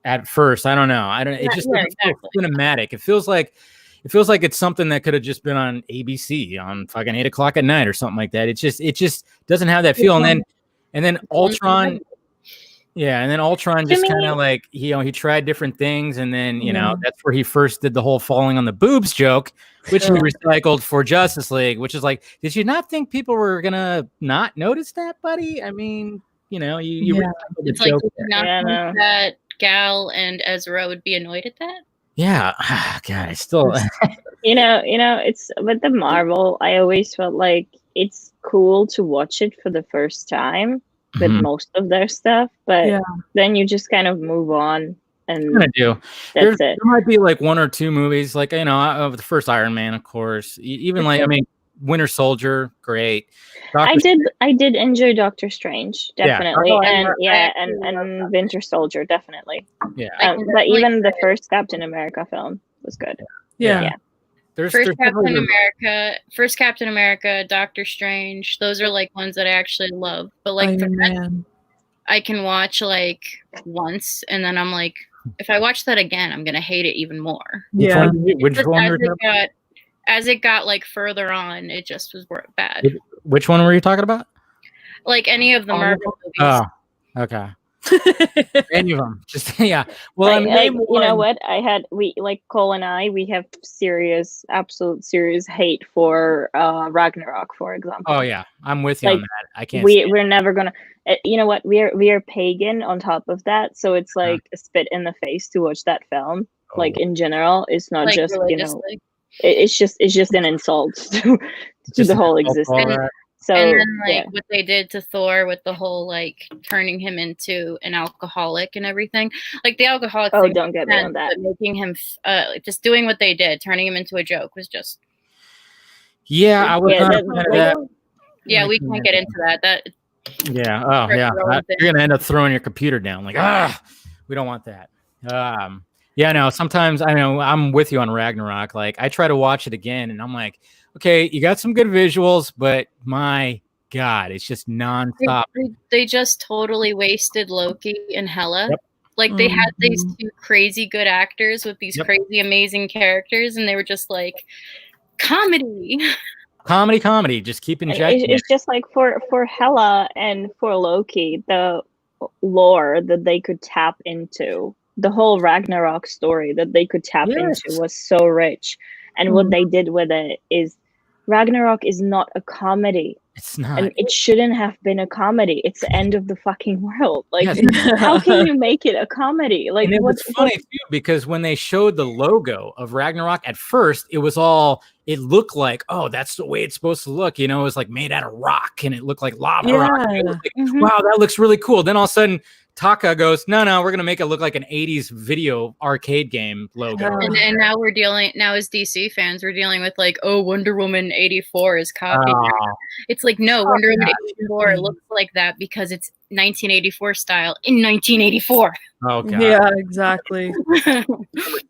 at first. I don't know. It just doesn't feel cinematic. It feels like it's something that could have just been on ABC on fucking 8 o'clock at night or something like that. It just doesn't have that feel. And then Ultron. Yeah, and then Ultron just kind of like he tried different things, and then that's where he first did the whole falling on the boobs joke, which he recycled for Justice League, which is like, did you not think people were gonna not notice that, buddy? I mean, you recycled the it's like, joke did you there. not think that Gal and Ezra would be annoyed at that? Yeah, God, I still, It's with the Marvel. I always felt like it's cool to watch it for the first time with Mhm. most of their stuff, but Yeah. then you just kind of move on, and kind of do. that's it. There might be like one or two movies, like the first Iron Man, of course. Even like Winter Soldier, great. I did enjoy Doctor Strange, definitely, and Winter Soldier, definitely. Yeah, but even the first Captain America film was good. Yeah. Yeah. There's First definitely- Captain America, Doctor Strange. Those are like ones that I actually love. But like the Iron rest, Man. I can watch like once, and then I'm like, if I watch that again, I'm gonna hate it even more. Yeah. Which Just one? as it got like further on, it just was bad. Which one were you talking about? Like any of the Marvel movies. Oh, okay. Any of them. Just yeah. Well, I mean, name you know one. what? We like Cole and I. We have absolute serious hate for Ragnarok, for example. Oh yeah, I'm with you Like, on that. I can't. stand it. We're never gonna. You know what? We are pagan on top of that, so it's like a spit in the face to watch that film. Like Oh. in general, it's not Like just religiously. it's just an insult to Just the whole an insult to all existence. that. So And then like yeah. what they did to Thor with the whole like turning him into an alcoholic and everything. Like the alcoholic Oh, thing don't get me makes on sense, that. but making him just doing what they did, turning him into a joke was just Yeah, I was Yeah, not a that- fan of like- that. yeah, we can't get into that. That Yeah. Oh, Start yeah. throwing things. You're gonna end up throwing your computer down. Like, we don't want that. Yeah. No. Sometimes I know I'm with you on Ragnarok. Like, I try to watch it again, and I'm like, okay, you got some good visuals, but my God, it's just nonstop. they just totally wasted Loki and Hela. Yep. Like they had these Mhm. two crazy good actors with these Yep. crazy amazing characters, and they were just like comedy. Comedy. Just keep And injecting it. it's just like for Hela and for Loki, the lore that they could tap into, the whole Ragnarok story that they could tap Yes. into was so rich. And what they did with it is Ragnarok is not a comedy. It's not. And it shouldn't have been a comedy. It's the end of the fucking world. Like, Yes. how can you make it a comedy? Like, And it was what- funny too, because when they showed the logo of Ragnarok at first, it looked like, oh, that's the way it's supposed to look. You know, it was like made out of rock and it looked like lava rock. It was like, Mhm. wow, that looks really cool. Then all of a sudden, Taka goes, no, we're gonna make it look like an 80s video arcade game logo. And now as DC fans, we're dealing with like, oh, Wonder Woman 84 is copied. Oh, It's like, no, Wonder Woman 84 looks like that because it's 1984 style in 1984. oh God. Yeah, exactly.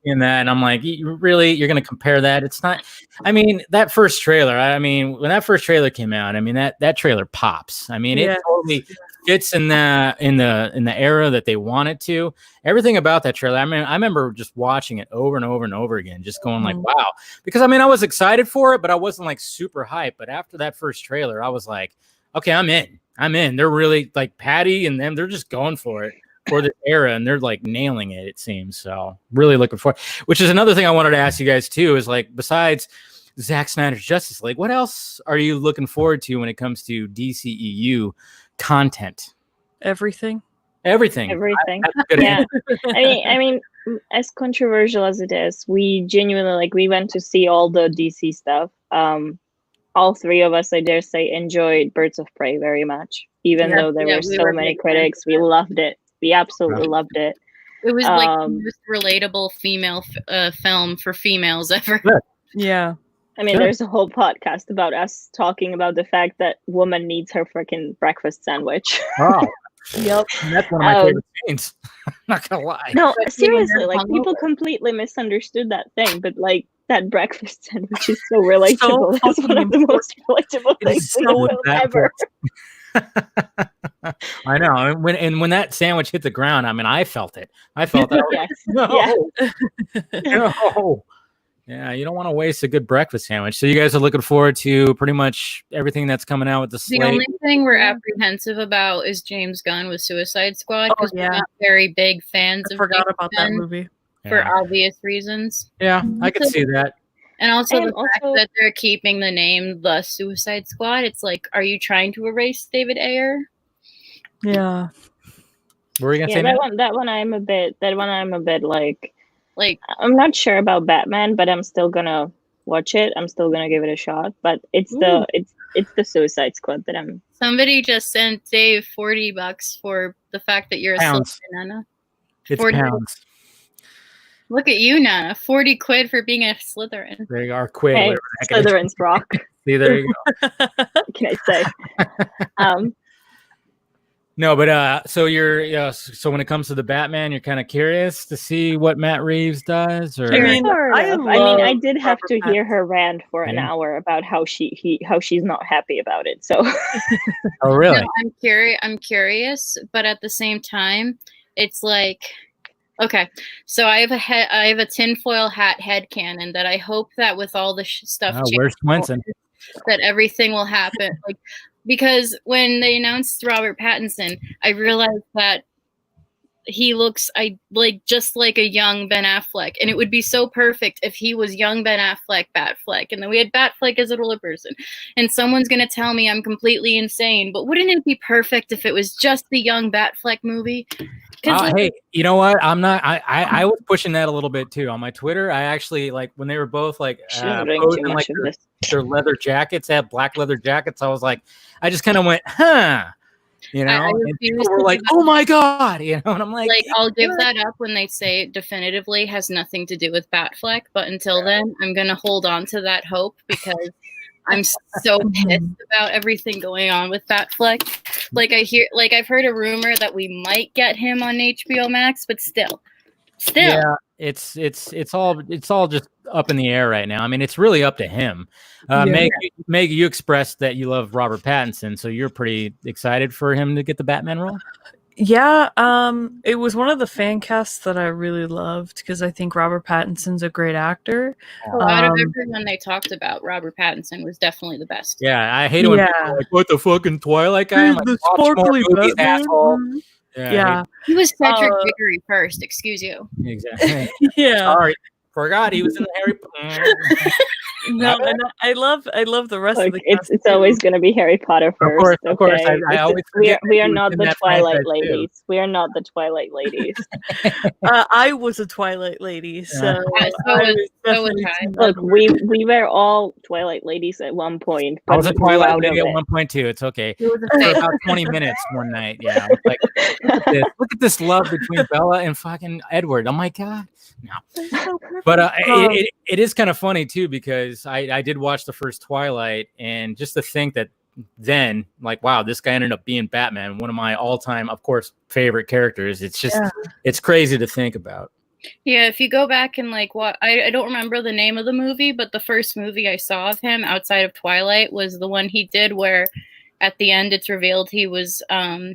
In that, and I'm like, you're gonna compare that? It's not. I mean, that first trailer. I mean, when that first trailer came out, I mean that trailer pops. I mean, Yeah. it totally fits in the era that they want it to. Everything about that trailer. I mean, I remember just watching it over and over and over again, just going like, wow. Because I mean, I was excited for it, but I wasn't like super hyped. But after that first trailer, I was like, okay, I'm in. They're really like Patty and them. They're just going for it. For this era, and they're like nailing it seems. So really looking for, which is another thing I wanted to ask you guys too, is like, besides Zack Snyder's Justice League, what else are you looking forward to when it comes to DCEU content? Everything. Everything. Everything. That's a good Yeah. answer. I mean, as controversial as it is, we genuinely we went to see all the DC stuff. All three of us, I dare say, enjoyed Birds of Prey very much, even though there were we so were many big critics. We loved it. We absolutely loved it. It was like the Um, most relatable female film for females ever. Yeah. I mean, Sure. there's a whole podcast about us talking about the fact that woman needs her freaking breakfast sandwich. Oh, Yep. that's one of my favorite scenes. I'm not gonna lie. No, But seriously, they're like people hungover. completely misunderstood that thing, but like that breakfast sandwich is so relatable. It's fucking one of the most relatable It things is in so the film that ever. I know. And when that sandwich hit the ground, I mean, I felt it. I was Yes. like, Yeah. no. Yeah, you don't want to waste a good breakfast sandwich. So you guys are looking forward to pretty much everything that's coming out with the slate. The only thing we're Yeah. apprehensive about is James Gunn with Suicide Squad Oh, because yeah. we're not very big fans I of forgot James about that Gunn movie. for Yeah. obvious reasons. Yeah, I could see that. And also And the fact also- that they're keeping the name The Suicide Squad. It's like, are you trying to erase David Ayer? Yeah. What were you gonna Yeah, say? that Matt? one I'm a bit like Like, I'm not sure about Batman, but I'm still gonna watch it. I'm still gonna give it a shot. But it's the Suicide Squad that I'm somebody just sent Dave $40 for the fact that you're a Pounds. Slytherin, Nana. It's 40 pounds. Look at you, Nana. 40 quid for being a Slytherin. There you are. Quid. hey, whatever the heck it is. Slytherin's rock. See, there you go. What can I say? No, but so so when it comes to the Batman, you're kind of curious to see what Matt Reeves does, or I mean, Sort I of. I did have love to Robert hear her rant for an Yeah. hour about how she's not happy about it. So oh really? No, I'm curious, but at the same time, it's like, okay, so I have a tinfoil hat headcanon that I hope that with all the stuff Oh, where's Swenson? that everything will happen. Like, because when they announced Robert Pattinson, I realized that he looks just like a young Ben Affleck, and it would be so perfect if he was young Ben Affleck, Batfleck, and then we had Batfleck as a older person. And someone's gonna tell me I'm completely insane, but wouldn't it be perfect if it was just the young Batfleck movie? Hey, you know what? I'm not. I was pushing that a little bit too on my Twitter. I actually like when they were both like posing like their leather jackets, black leather jackets. I was like, I just kind of went, huh. You know, and people were like, "Oh my god!" You know, and I'm like, I'll give that up when they say it definitively has nothing to do with Batfleck. But until then, I'm gonna hold on to that hope because I'm so pissed about everything going on with Batfleck. I've heard a rumor that we might get him on HBO Max, but still, yeah, it's all just up in the air right now. I mean, it's really up to him. Meg, you expressed that you love Robert Pattinson, so you're pretty excited for him to get the Batman role. Yeah, it was one of the fan casts that I really loved because I think Robert Pattinson's a great actor. Out of everyone they talked about, Robert Pattinson was definitely the best. Yeah, I hate it when people are like, "What the fucking Twilight guy?" I'm like, the sparkly movies, asshole. Yeah. He was Cedric Diggory first. Excuse you. Exactly. Yeah. Sorry, forgot he was in the Harry Potter. No, and I love the rest of the cast. It's always going to be Harry Potter first. Of course. I always we are not the Twilight ladies. Too. We are not the Twilight ladies. I was a Twilight lady, so look, we were all Twilight ladies at one point. I was a Twilight lady at 1.2. It's okay. For about 20 minutes one night. Yeah, I was like, look at this love between Bella and fucking Edward. Oh my god. No, but it is kind of funny too because I did watch the first Twilight, and just to think that then, like, wow, this guy ended up being Batman, one of my all-time, of course, favorite characters. It's just it's crazy to think about. Yeah, if you go back and like what I don't remember the name of the movie, but the first movie I saw of him outside of Twilight was the one he did where at the end it's revealed he was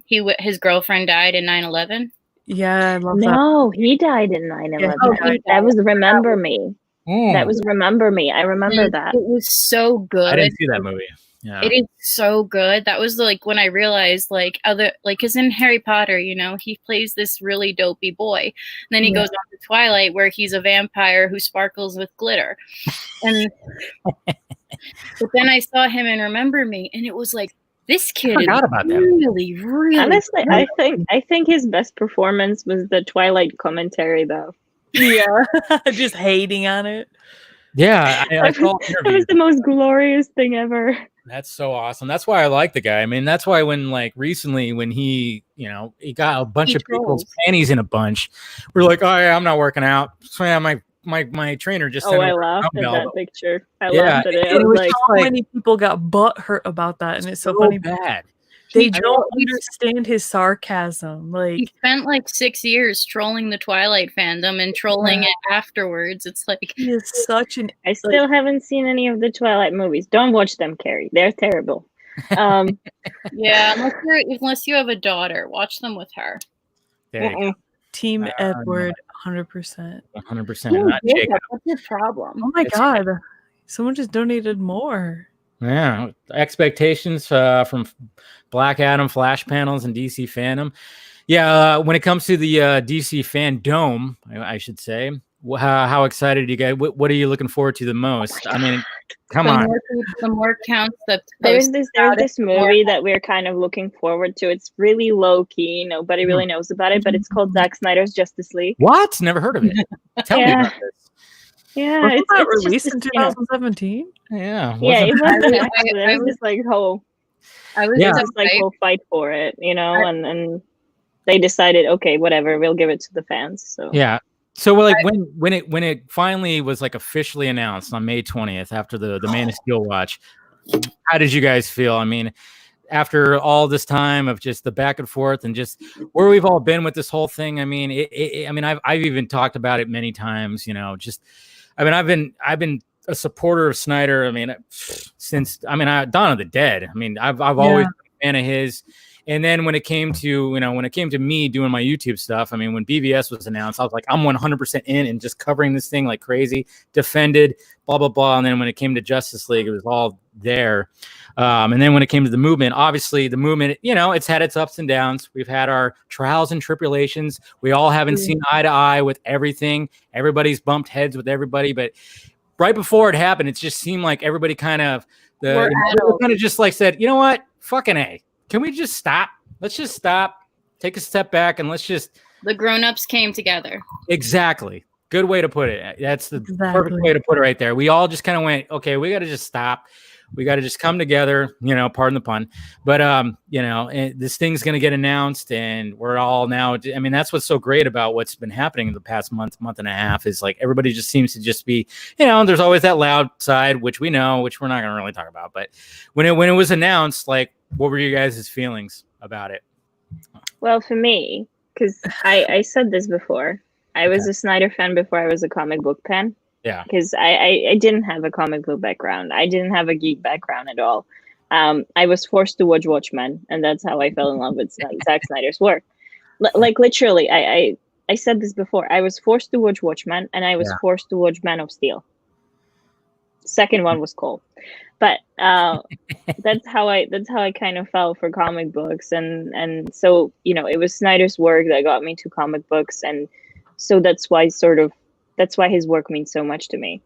his girlfriend died in 9/11. Yeah, I love that. No, he died in 9/11. That was Remember Me. That was Remember Me. I remember that. It was so good. I didn't see that movie. Yeah. It is so good. That was like when I realized because in Harry Potter, you know, he plays this really dopey boy. And then he goes on to Twilight where he's a vampire who sparkles with glitter. And but then I saw him in Remember Me, and it was like, this kid is really, really. Honestly, good. I think his best performance was the Twilight commentary, though. Yeah, just hating on it. Yeah, I saw it was the most glorious thing ever. That's so awesome. That's why I like the guy. I mean, that's why when like recently when he got a bunch of people's panties in a bunch, we're like, oh yeah, I'm not working out. So yeah, my trainer just sent I laughed at that picture. I laughed at it. It was like so many people got butt hurt about that, and it's so funny. Bad. They don't understand his sarcasm. Like he spent like 6 years trolling the Twilight fandom and trolling it afterwards. It's like he is such an. I still haven't seen any of the Twilight movies. Don't watch them, Carrie. They're terrible. Yeah, unless you have a daughter, watch them with her. Team Edward, 100%. 100%. Not Jacob. What's your problem? Oh my god! Someone just donated more. Yeah, expectations from Black Adam, Flash panels, and DC fandom. Yeah, when it comes to the DC fandom, I should say, how excited are you guys? What are you looking forward to the most? I mean, come on. The more counts that there's this movie that we're kind of looking forward to. It's really low key. Nobody really knows about it, but it's called Zack Snyder's Justice League. What? Never heard of it. Tell me about this. Yeah, it's released in 2017. Yeah, it was just like I was just like we'll fight for it, and they decided, okay, whatever, we'll give it to the fans. So yeah. So like when it finally was like officially announced on May 20th after the Man of Steel watch, how did you guys feel? I mean, after all this time of just the back and forth and just where we've all been with this whole thing. I mean, I've even talked about it many times. I've been a supporter of Snyder. I mean, since Dawn of the Dead. I mean, I've always been a fan of his. And then when it came to me doing my YouTube stuff, I mean, when BVS was announced, I was like, I'm 100% in and just covering this thing like crazy, defended, blah, blah, blah. And then when it came to Justice League, it was all there. And then when it came to the movement, obviously the movement, it's had its ups and downs. We've had our trials and tribulations. We all haven't seen eye to eye with everything. Everybody's bumped heads with everybody. But right before it happened, it just seemed like everybody kind of just like said, you know what? Fucking A. Can we just stop? Let's just stop, take a step back, and let's just... The grown-ups came together. Exactly. Good way to put it. That's the perfect way to put it right there. We all just kind of went, okay, we got to just stop. We got to just come together, pardon the pun. But, this thing's going to get announced, and we're all now... I mean, that's what's so great about what's been happening in the past month and a half is like everybody just seems to just be, there's always that loud side, which we know, which we're not going to really talk about. But when it was announced, like, what were you guys' feelings about it? Well, for me, because I said this before, I was a Snyder fan before I was a comic book fan. Yeah. Because I didn't have a comic book background. I didn't have a geek background at all. I was forced to watch Watchmen, and that's how I fell in love with Zack Snyder's work. Like literally, I said this before. I was forced to watch Watchmen, and I was forced to watch Man of Steel. Second one was cool, but that's how I kind of fell for comic books, and so it was Snyder's work that got me to comic books, and so that's why his work means so much to me,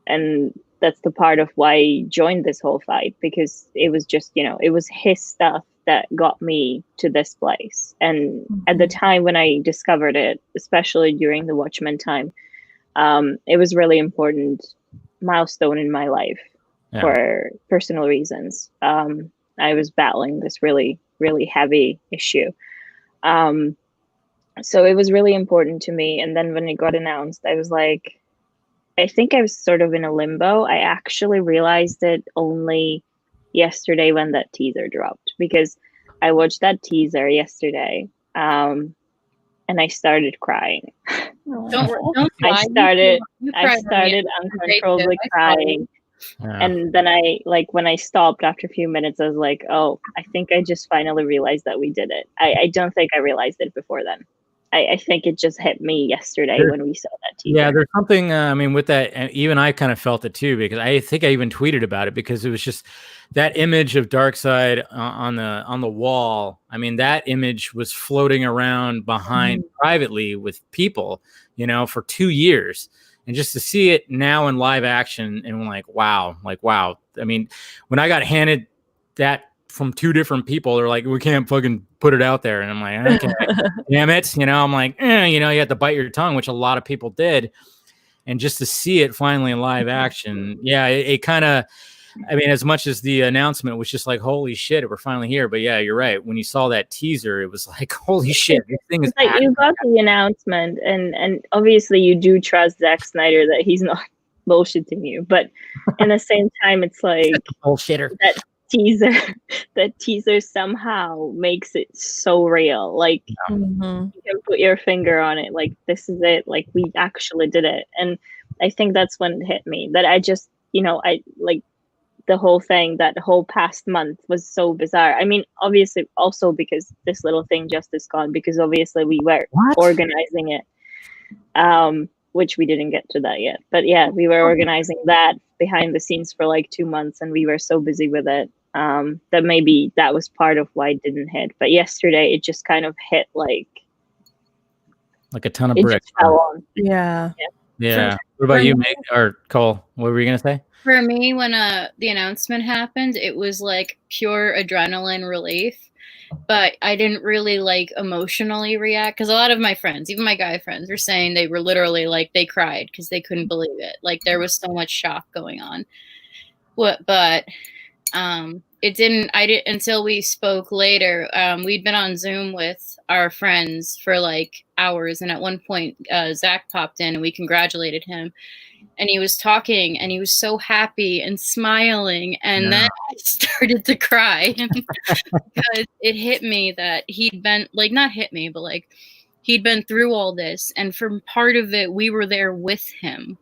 and that's the part of why I joined this whole fight, because it was just it was his stuff that got me to this place, and at the time when I discovered it, especially during the Watchmen time, it was really important milestone in my life for personal reasons. I was battling this really, really heavy issue. So it was really important to me. And then when it got announced, I was like, I think I was sort of in a limbo. I actually realized it only yesterday when that teaser dropped, because I watched that teaser yesterday, and I started crying. Don't I started uncontrollably crying. Yeah. And then when I stopped after a few minutes, I was like, oh, I think I just finally realized that we did it. I don't think I realized it before then. I think it just hit me yesterday when we saw that teaser. Yeah, there's something, with that, even I kind of felt it too, because I think I even tweeted about it, because it was just that image of Darkseid on the wall. I mean, that image was floating around behind privately with people, for 2 years. And just to see it now in live action, and wow. I mean, when I got handed that from 2 different people, they're like, we can't fucking put it out there. And I'm like, okay, damn it. I'm like, you have to bite your tongue, which a lot of people did. And just to see it finally in live action. Yeah. It kind of, I mean, as much as the announcement was just like, holy shit, we're finally here. But yeah, you're right. When you saw that teaser, it was like, holy shit, this thing is like you got the announcement, and obviously you do trust Zack Snyder that he's not bullshitting you. But in the same time, it's like bullshitter. That teaser somehow makes it so real. Like you can put your finger on it. Like, this is it. Like, we actually did it. And I think that's when it hit me, that I just, I like the whole thing, that whole past month was so bizarre. I mean, obviously also because this little thing Justice Con, because obviously we were organizing it, which we didn't get to that yet. But yeah, we were organizing that behind the scenes for like 2 months, and we were so busy with it that maybe that was part of why it didn't hit. But yesterday it just kind of hit like a ton of bricks. Fell on. Yeah. What about you, Meg or Cole? What were you gonna say? For me, when the announcement happened, it was like pure adrenaline relief. But I didn't really like emotionally react, because a lot of my friends, even my guy friends, were saying they were literally like, they cried because they couldn't believe it. Like, there was so much shock going on. But it didn't. I didn't until we spoke later. We'd been on Zoom with our friends for like hours, and at one point, Zach popped in, and we congratulated him. And he was talking, and he was so happy and smiling. And then I started to cry because it hit me that he'd been like, not hit me, but like he'd been through all this. And for part of it, we were there with him,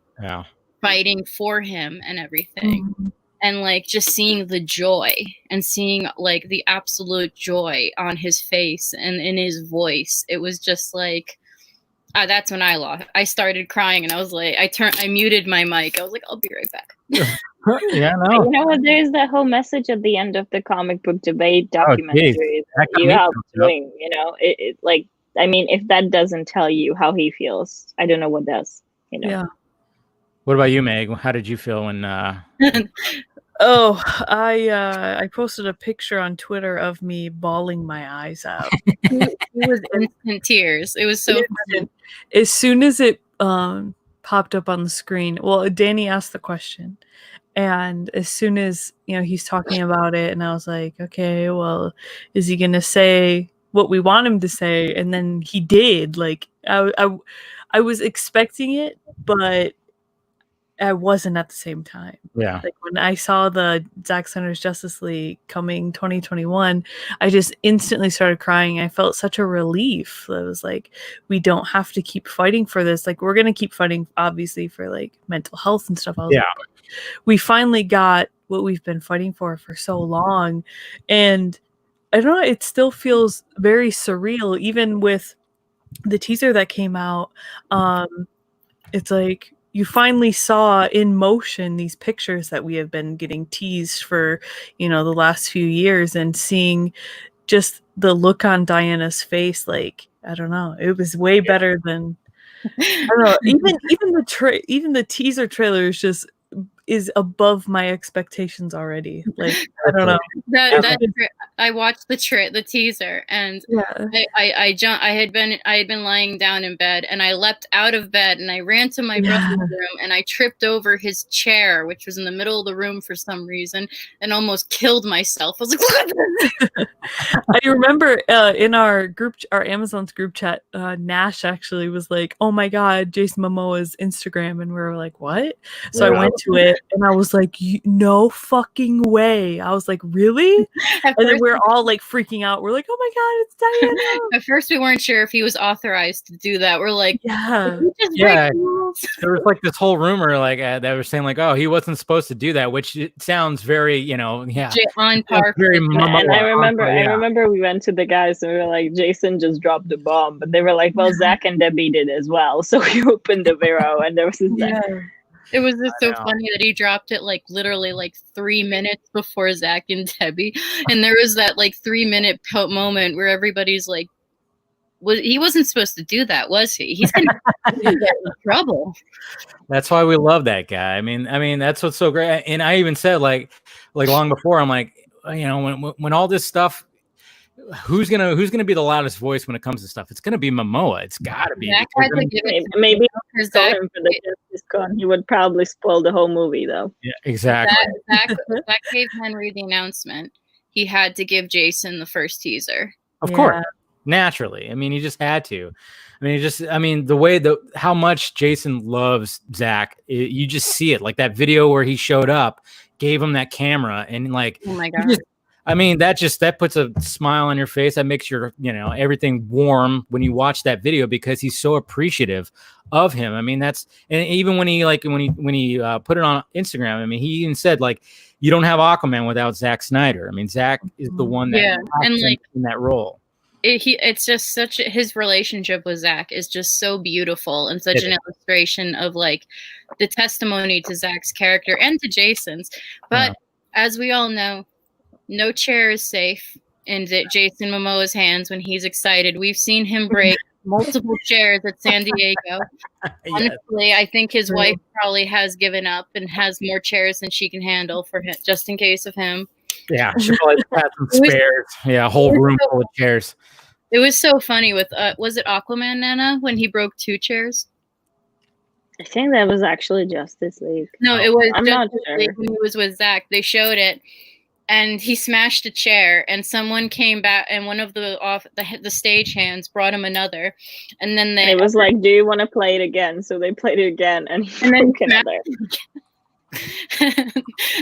fighting for him and everything. and like just seeing the joy and seeing like the absolute joy on his face and in his voice. It was just like, that's when I started crying, and I was like, I muted my mic. I was like, I'll be right back. Yeah, no. You know what? There's that whole message at the end of the comic book debate geez. documentary That got you me have pumped up. doing. You know, it like, I mean, if that doesn't tell you how he feels, I don't know what does. You know. Yeah. What about you, Meg? How did you feel when? Oh, I posted a picture on Twitter of me bawling my eyes out. It was instant tears. It was so funny. As soon as it popped up on the screen, well, Danny asked the question, and as soon as he's talking about it, and I was like, okay, well, is he gonna say what we want him to say? And then he did. Like I was expecting it, but I wasn't at the same time. Yeah. Like when I saw the Zack Snyder's Justice League coming 2021, I just instantly started crying. I felt such a relief. I was like, we don't have to keep fighting for this. Like, we're gonna keep fighting, obviously, for like mental health and stuff. I was like, we finally got what we've been fighting for so long. And I don't know, it still feels very surreal, even with the teaser that came out. It's like you finally saw in motion these pictures that we have been getting teased for, the last few years, and seeing just the look on Diana's face. Like, I don't know, it was way better than, I don't know, even the teaser trailer is above my expectations already. Like, I don't know. I watched the teaser, and I had been lying down in bed, and I leapt out of bed, and I ran to my brother's room, and I tripped over his chair, which was in the middle of the room for some reason, and almost killed myself. I was like, I remember in our Amazon's group chat, Nash actually was like, "Oh my God, Jason Momoa's Instagram," and we were like, "What?" So I went to it, and I was like, "No fucking way!" I was like, "Really?" And then we're all like freaking out. We're like, "Oh my God, it's Diana!" At first, we weren't sure if he was authorized to do that. We're like, There was like this whole rumor, like that were saying, like, "Oh, he wasn't supposed to do that," which it sounds very, on par. Very and I remember we went to the guys and we were like, Jason just dropped the bomb, but they were like, well, Zach and Debbie did as well, so we opened the Vero, and there was this. It was just so funny that he dropped it like literally like 3 minutes before Zach and Debbie, and there was that like 3-minute moment where everybody's like, he wasn't supposed to do that, was he? He's gonna get in trouble. That's why we love that guy. I mean, that's what's so great. And I even said like long before, I'm like, when all this stuff, who's gonna be the loudest voice when it comes to stuff? It's gonna be Momoa. It's gotta be. Maybe Zach for the Justice Con. He would probably spoil the whole movie, though. Yeah, exactly. Zach gave Henry the announcement. He had to give Jason the first teaser. Of course, naturally. I mean, he just had to. The way how much Jason loves Zach, you just see it. Like that video where he showed up, gave him that camera, and like, oh my God. That puts a smile on your face. That makes your, everything warm when you watch that video, because he's so appreciative of him. I mean, and even when he put it on Instagram, he even said, like, you don't have Aquaman without Zack Snyder. I mean, Zack is the one that and like in that role. It's just his relationship with Zach is just so beautiful, and such an illustration of like the testimony to Zach's character and to Jason's. But as we all know, no chair is safe in Jason Momoa's hands when he's excited. We've seen him break multiple chairs at San Diego. Honestly, I think his wife probably has given up and has more chairs than she can handle for him, just in case of him. Yeah, she probably had some spares. A whole room full of chairs. It was so funny with was it Aquaman, Nana, when he broke 2 chairs? I think that was actually Justice League. No, it was I'm not sure. League when he was with Zach. They showed it, and he smashed a chair, and someone came back, and one of the stage hands brought him another, and then it was like, do you want to play it again? So they played it again, and then another.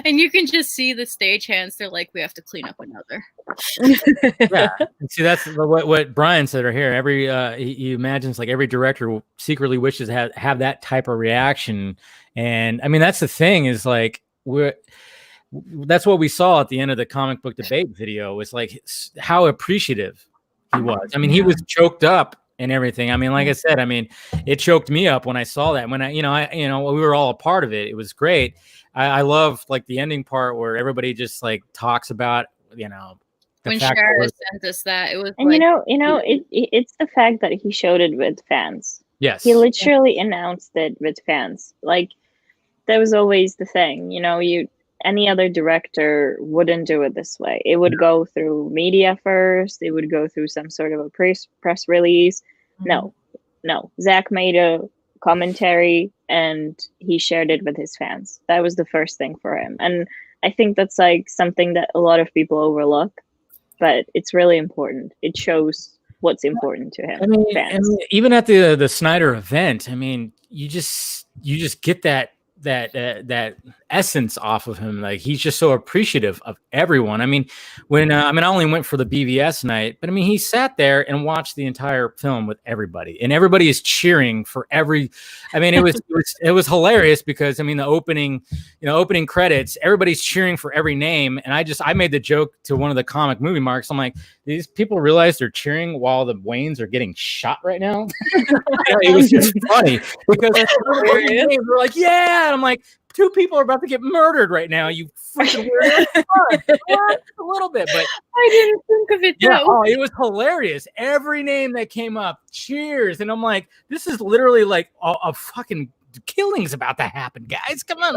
And you can just see the stage hands. They're like, we have to clean up another. And see, that's what Brian said right here. He imagines like every director secretly wishes to have that type of reaction. And I mean, that's the thing is like that's what we saw at the end of the comic book debate video, was like how appreciative he was. I mean, he was choked up and everything. I mean, like I said, I mean, it choked me up when I saw that. When we were all a part of it. It was great. I love like the ending part where everybody just like talks about, when Shara sent us that, it was, and like, it's the fact that he showed it with fans. Yes, he literally announced it with fans. Like, that was always the thing. Any other director wouldn't do it this way. It would go through media first. It would go through some sort of a press release. No. Zach made a commentary and he shared it with his fans. That was the first thing for him. And I think that's like something that a lot of people overlook, but it's really important. It shows what's important to him. I mean, even at the Snyder event, I mean, you just get that essence off of him. Like, he's just so appreciative of everyone. I mean, when I only went for the BVS night, but I mean, he sat there and watched the entire film with everybody, and everybody is cheering for every. I mean, it was hilarious because I mean, the opening credits, everybody's cheering for every name, and I made the joke to one of the comic movie marks. I'm like, these people realize they're cheering while the Waynes are getting shot right now. It was just funny because we're like, yeah. And I'm like, 2 people are about to get murdered right now. You freaking weirdo. A little bit, but I didn't think of it. Yeah, it was hilarious. Every name that came up, cheers, and I'm like, this is literally like a fucking killing's about to happen, guys. Come on,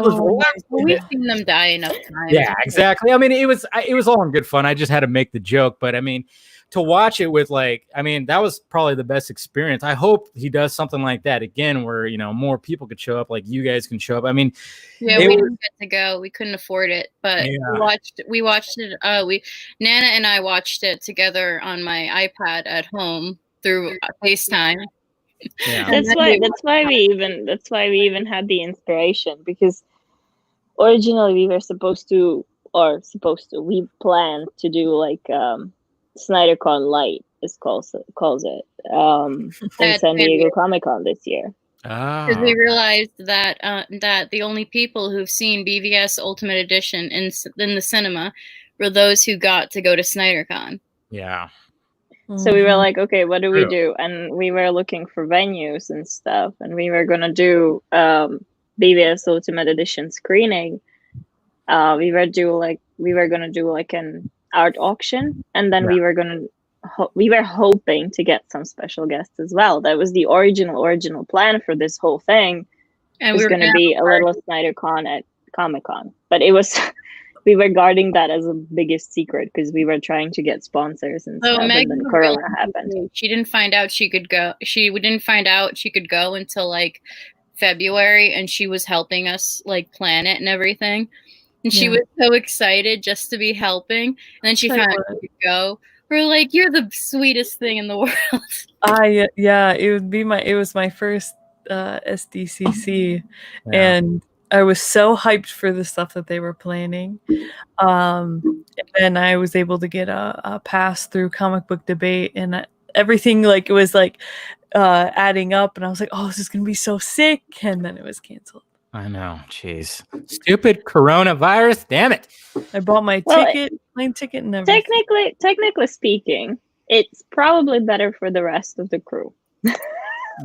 we've seen them die enough times. Yeah, exactly. I mean, it was all in good fun. I just had to make the joke, but I mean, to watch it with that was probably the best experience. I hope he does something like that again, where more people could show up, like you guys can show up. I mean, yeah, we didn't get to go. We couldn't afford it, but we watched it. Nana and I watched it together on my iPad at home through FaceTime. Yeah. That's why we even had the inspiration, because originally we planned to do like Snyder Con Light is calls it in San Diego Comic-Con this year. Because we realized that that the only people who've seen BVS Ultimate Edition in the cinema were those who got to go to Snyder Con. Yeah. So we were like, okay, what do we do? And we were looking for venues and stuff, and we were gonna do BVS Ultimate Edition screening. We were gonna do like an art auction, and then we were hoping to get some special guests as well. That was the original plan for this whole thing. And it was going to be a little Snyder Con at Comic-Con, but it was we were guarding that as a biggest secret because we were trying to get sponsors and stuff. Meg, and then Corona happened. She didn't find out she could go. She didn't find out she could go until like February, and she was helping us like plan it and everything. And she was so excited just to be helping. And then she found out she could go. We're like, you're the sweetest thing in the world. It was my first SDCC. And I was so hyped for the stuff that they were planning. And I was able to get a pass through comic book debate, and everything like it was like adding up, and I was like, oh, this is gonna be so sick. And then it was canceled. I know, jeez, stupid coronavirus, damn it! I bought my plane ticket, and everything. Technically speaking, it's probably better for the rest of the crew.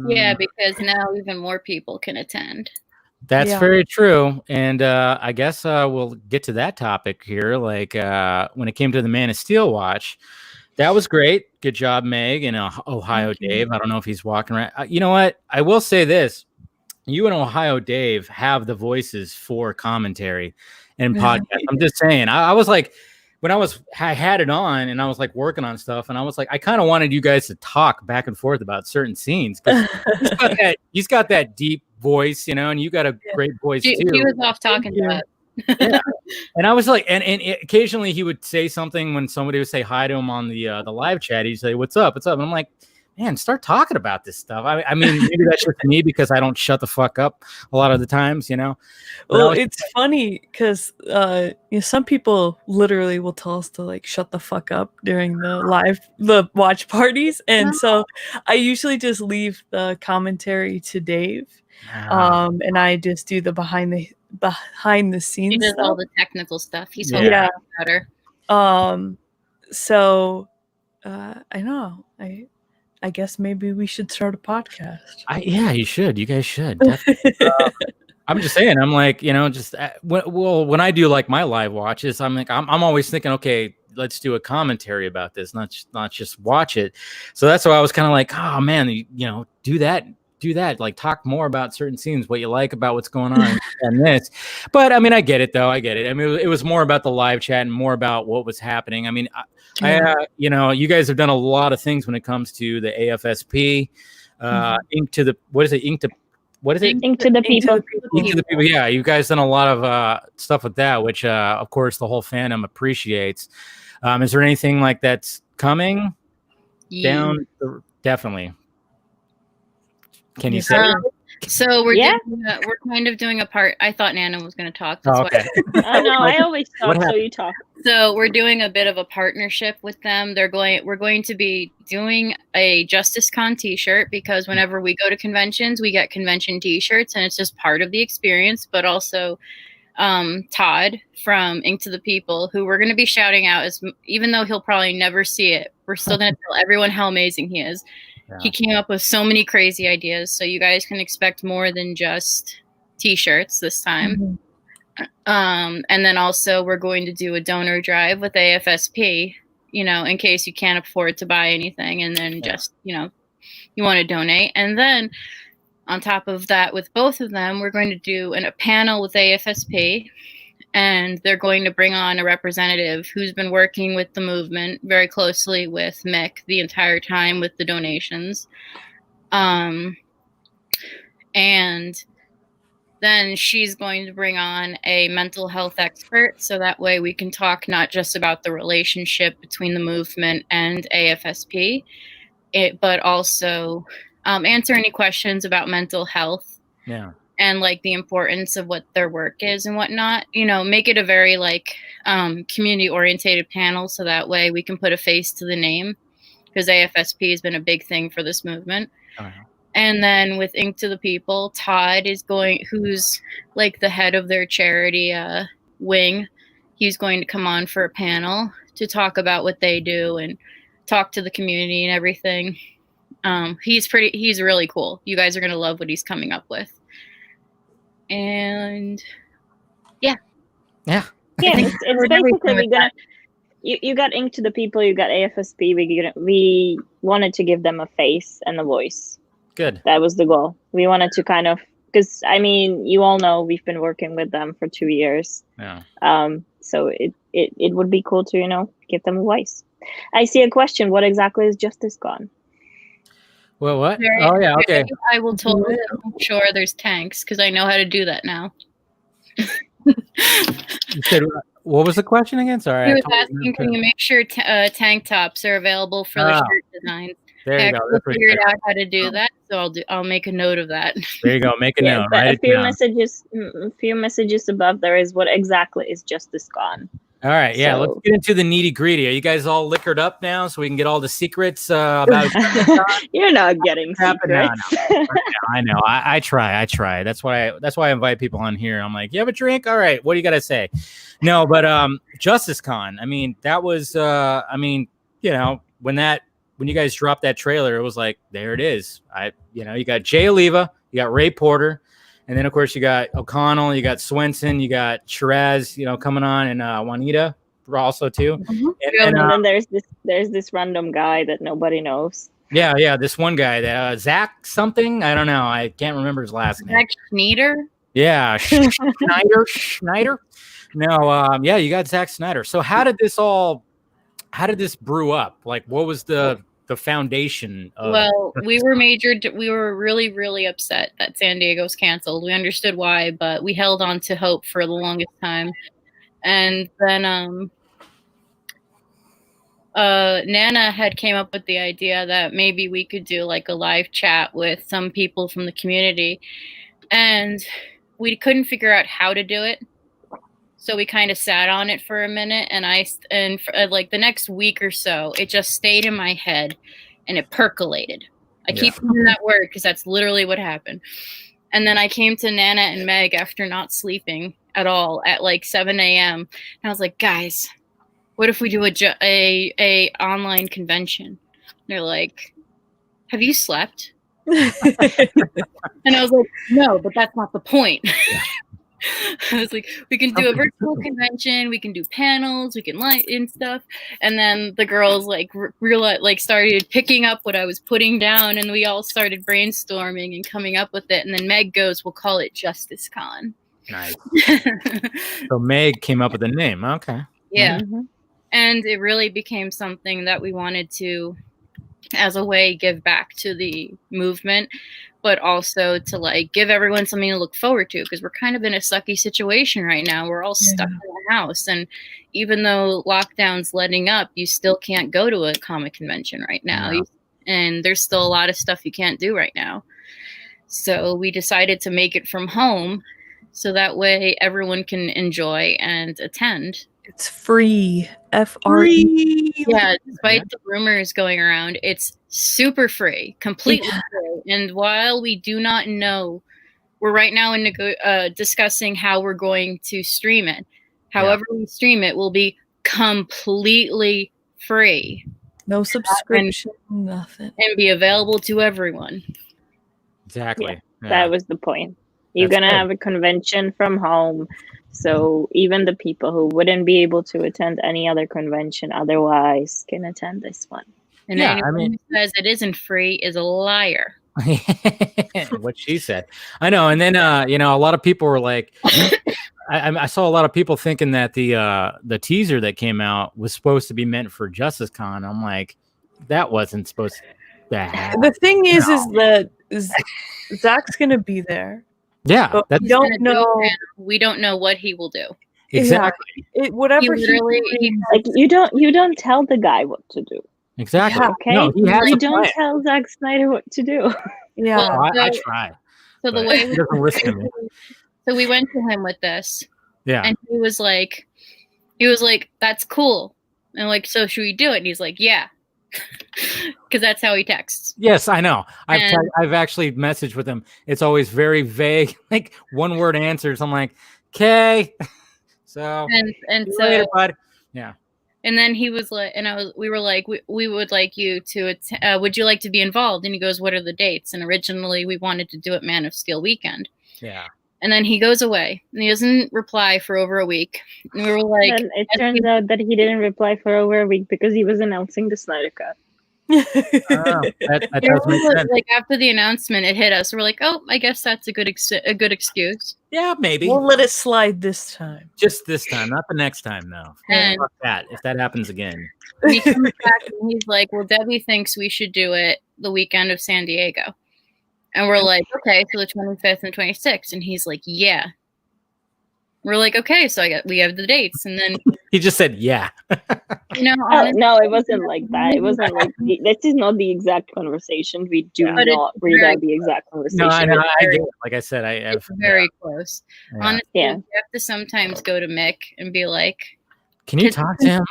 Yeah, because now even more people can attend. That's very true, and I guess we'll get to that topic here. Like when it came to the Man of Steel watch, that was great. Good job, Meg and Ohio Dave. I don't know if he's walking around. You know what? I will say this. You and Ohio Dave have the voices for commentary and podcast. I'm just saying. I was like, when I had it on and I was like working on stuff, and I was like, I kind of wanted you guys to talk back and forth about certain scenes. He's got that deep voice, and you got a great voice too. He was off talking to us. Yeah. And I was like, and occasionally he would say something when somebody would say hi to him on the live chat. He'd say, "What's up? What's up?" And I'm like, man, start talking about this stuff. I mean, maybe that's just me because I don't shut the fuck up a lot of the times, you know. But Well, it's funny because some people literally will tell us to like shut the fuck up during the watch parties, and so I usually just leave the commentary to Dave, and I just do the behind the scenes. He does stuff. all the technical stuff. He's better. So I know. I guess maybe we should start a podcast. Yeah, you should. You guys should. I'm just saying. I'm like, just when I do like my live watches, I'm like, I'm always thinking, okay, let's do a commentary about this, not just watch it. So that's why I was kind of like, oh man, do that, like talk more about certain scenes, what you like about what's going on and this. But I mean, I get it though. I get it. I mean, it was more about the live chat and more about what was happening. I mean, you guys have done a lot of things when it comes to the AFSP, Ink to the Ink to the people. Ink to the people. Yeah, you guys done a lot of stuff with that, which of course the whole fandom appreciates. Is there anything like that's coming down? Definitely. Can you say? So we're kind of doing a part. I thought Nana was going to talk. That's okay. I know. I always talk, so you talk. So we're doing a bit of a partnership with them. We're going to be doing a Justice Con T-shirt because whenever we go to conventions, we get convention T-shirts, and it's just part of the experience. But also, Todd from Ink to the People, who we're going to be shouting out, even though he'll probably never see it, we're still going to tell everyone how amazing he is. Yeah. He came up with so many crazy ideas, so you guys can expect more than just T-shirts this time. Mm-hmm. And then also we're going to do a donor drive with AFSP, in case you can't afford to buy anything, and then just, you want to donate. And then on top of that, with both of them, we're going to do a panel with AFSP, and they're going to bring on a representative who's been working with the movement very closely with Mick the entire time with the donations. And then she's going to bring on a mental health expert, so that way we can talk not just about the relationship between the movement and AFSP, but also answer any questions about mental health. Yeah. And like the importance of what their work is and whatnot, make it a very community orientated panel. So that way we can put a face to the name, because AFSP has been a big thing for this movement. And then with Ink to the People, Todd who's like the head of their charity wing. He's going to come on for a panel to talk about what they do and talk to the community and everything. He's really cool. You guys are going to love what he's coming up with. And it's basically you got Ink to the People, you got AFSP. We wanted to give them a face and a voice. Good. That was the goal. We wanted to kind of, because I mean, you all know we've been working with them for 2 years. Yeah. So it would be cool to give them a voice. I see a question. What exactly is Justice Con? Well, what? Oh, yeah, okay. I will totally make sure there's tanks, because I know how to do that now. You said, what was the question again? Sorry. He was asking, can you make sure tank tops are available for the shirt designs? There you go. I figured out how to do that, so I'll make a note of that. There you go. Make a note. But a few messages above there is what exactly is Justice Con. All right, yeah, let's get into the nitty gritty. Are you guys all liquored up now, so we can get all the secrets about? You're not getting secrets. No. I know. I try. That's why I invite people on here. I'm like, you have a drink? All right. What do you got to say? No, but Justice Con. I mean, that was. When you guys dropped that trailer, it was like, there it is. You got Jay Oliva, you got Ray Porter. And then, of course, you got O'Connell, you got Swenson, you got Shiraz, coming on, and Juanita also too. Mm-hmm. And then there's this random guy that nobody knows. Yeah, this one guy, that Zach something. I don't know. I can't remember his last name. Zach Snyder. Yeah, Snyder. No, you got Zack Snyder. So how did this brew up? Like, what was the foundation of? Well, we were really, really upset that San Diego's canceled. We understood why, but we held on to hope for the longest time. And then Nana had came up with the idea that maybe we could do like a live chat with some people from the community, and we couldn't figure out how to do it. So we kind of sat on it for a minute, and for, like the next week or so, it just stayed in my head, and it percolated. I keep using that word because that's literally what happened. And then I came to Nana and Meg after not sleeping at all at like 7 a.m. And I was like, guys, what if we do a online convention? And they're like, have you slept? And I was like, no, but that's not the point. I was like, we can do a virtual convention, we can do panels, we can light and stuff. And then the girls like started picking up what I was putting down, and we all started brainstorming and coming up with it. And then Meg goes, we'll call it Justice Con. Nice. So Meg came up with the name. Okay. Yeah. Mm-hmm. And it really became something that we wanted to, as a way, give back to the movement, but also to like give everyone something to look forward to, because we're kind of in a sucky situation right now. We're all stuck in the house, and even though lockdown's letting up, you still can't go to a comic convention right now. No. And there's still a lot of stuff you can't do right now. So we decided to make it from home, so that way everyone can enjoy and attend. It's free. Free. Yeah, despite the rumors going around, it's super free, completely free. And while we do not know, we're right now in discussing how we're going to stream it. However we stream it will be completely free. No subscription, nothing. And be available to everyone. Exactly. Yeah. That was the point. You're going to have a convention from home. So even the people who wouldn't be able to attend any other convention otherwise can attend this one. And anyone who says it isn't free is a liar. What she said. I know. And then, a lot of people were like, I saw a lot of people thinking that the teaser that came out was supposed to be meant for Justice Con. I'm like, that wasn't supposed to happen. The thing is that Zach's going to be there. Yeah, but we don't know what he will do. Exactly. Whatever you don't tell the guy what to do. Exactly. Yeah, okay. No, you don't tell Zack Snyder what to do. Yeah, well, I try. So the way he doesn't listen to me. So we went to him with this. Yeah, and he was like, "That's cool." And like, so should we do it? And he's like, "Yeah." Because that's how he texts. Yes, I know. I've actually messaged with him. It's always very vague, like one word answers. I'm like, okay. So and so later, bud. Yeah. And then he was like, we were like, we would like you to, would you like to be involved? And he goes, what are the dates? And originally we wanted to do it Man of Steel weekend. Yeah. And then he goes away and he doesn't reply for over a week. And we were like, and it turns out that he didn't reply for over a week because he was announcing the Snyder Cut. That does make sense. Like after the announcement, it hit us. We're like, oh, I guess that's a good excuse. Yeah, maybe we'll let it slide this time. Just this time, not the next time, though. And if that happens again. He comes back and he's like, well, Debbie thinks we should do it the weekend of San Diego. And we're like, okay, so the 25th and 26th. And he's like, yeah. We're like, okay, so we have the dates. And then he just said, yeah. Honestly, no, it wasn't like that. It wasn't like, this is not the exact conversation. We do not read out the exact conversation. No, I know. I get it. Like I said, it's very close. Yeah. Honestly, you have to sometimes go to Mick and be like, can you talk to him?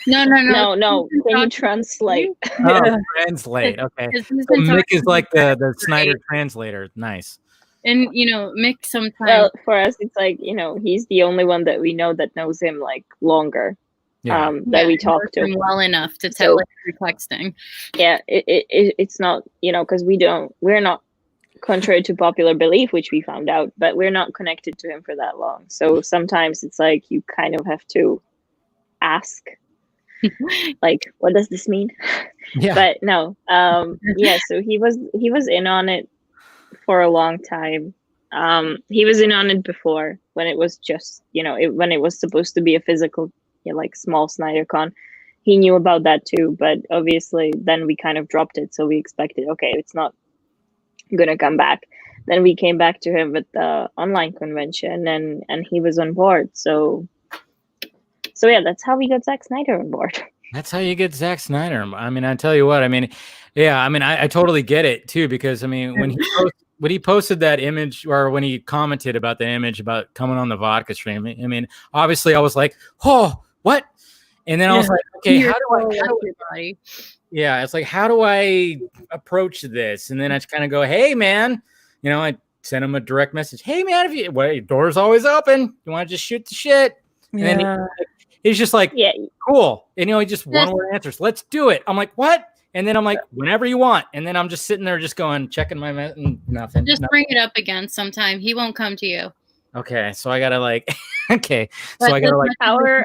No. Can you translate? Translate. Okay. So Mick is like the Snyder translator. Nice. And Mick sometimes. Well, for us, it's like he's the only one that we know that knows him like longer. Yeah. That we talk to well enough to tell through texting. Yeah, it's not because we're not, contrary to popular belief, which we found out, but we're not connected to him for that long. So sometimes it's like you kind of have to ask, like, what does this mean? Yeah. But no, so he was in on it for a long time. He was in on it before when it was just when it was supposed to be a physical like small Snyder Con. He knew about that too, but obviously then we kind of dropped it, so we expected it's not gonna come back. Then we came back to him with the online convention and he was on board, so yeah, that's how we got Zack Snyder on board. That's how you get Zack Snyder. I mean, I tell you what. I mean, yeah. I mean, I totally get it too, because I mean, when he posted that image, or when he commented about the image about coming on the Vodka stream, I mean, obviously, I was like, oh, what? And then I was like, okay, how do I? Yeah, it's like, how do I approach this? And then I just kind of go, hey, man, I sent him a direct message. Hey, man, if your door's always open. You want to just shoot the shit? And then he's just like, Yeah. Cool. And he just one word answers. Let's do it. I'm like, what? And then I'm like, whenever you want. And then I'm just sitting there just going, checking my nothing. Just bring it up again sometime. He won't come to you. Okay. So I gotta okay. So I gotta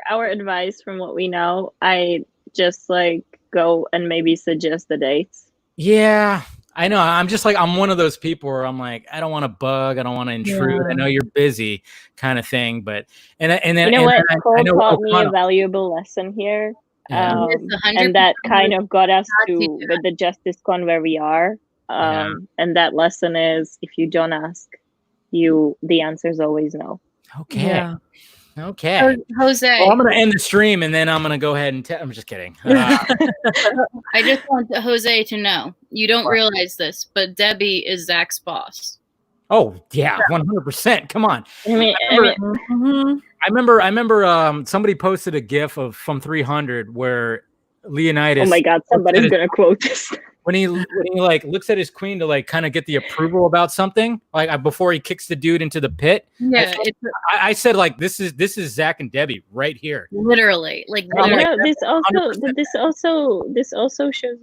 our advice from what we know, I just go and maybe suggest the dates. Yeah. I know. I'm just I'm one of those people where I'm like, I don't want to bug. I don't want to intrude. I know you're busy kind of thing. But, and then, Cole taught me a valuable lesson here. Yeah. And that kind of got us to with the Justice Con where we are. And that lesson is, if you don't ask, the answer is always no. Okay. Yeah. Okay. Jose. Well, I'm going to end the stream and then I'm going to go ahead and I'm just kidding. I just want Jose to know, you don't realize this, but Debbie is Zach's boss. Oh, yeah, 100%. Come on. I remember somebody posted a GIF from 300 where Leonidas. Oh my God, somebody's going to quote this. When he looks at his queen to kind of get the approval about something, before he kicks the dude into the pit. Yeah, I said this is Zach and Debbie right here. Literally, this also shows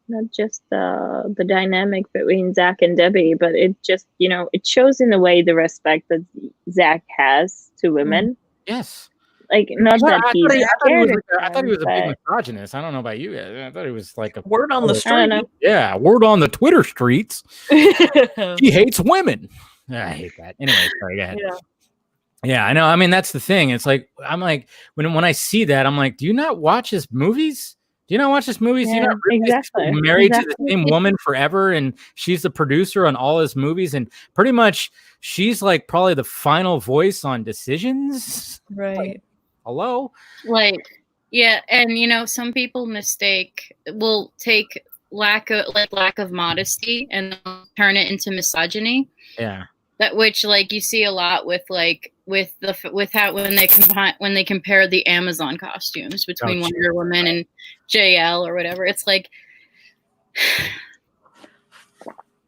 not just the dynamic between Zach and Debbie, but it just it shows in a way the respect that Zach has to women. Yes. Not that he's I thought he was a big misogynist. I don't know about you guys. I thought he was a word on the street. Yeah, word on the Twitter streets. He hates women. I hate that. Anyway, sorry, go ahead. Yeah, I know. I mean, that's the thing. It's I'm like, when I see that, I'm like, do you not watch his movies? Do you not watch his movies? Yeah, do you not realize he's married to the same woman forever, and she's the producer on all his movies, and pretty much she's probably the final voice on decisions. Right. Hello? Yeah, and some people will take lack of modesty and turn it into misogyny. Yeah. That which you see a lot with how when they compare the Amazon costumes between Wonder Woman and JL or whatever. It's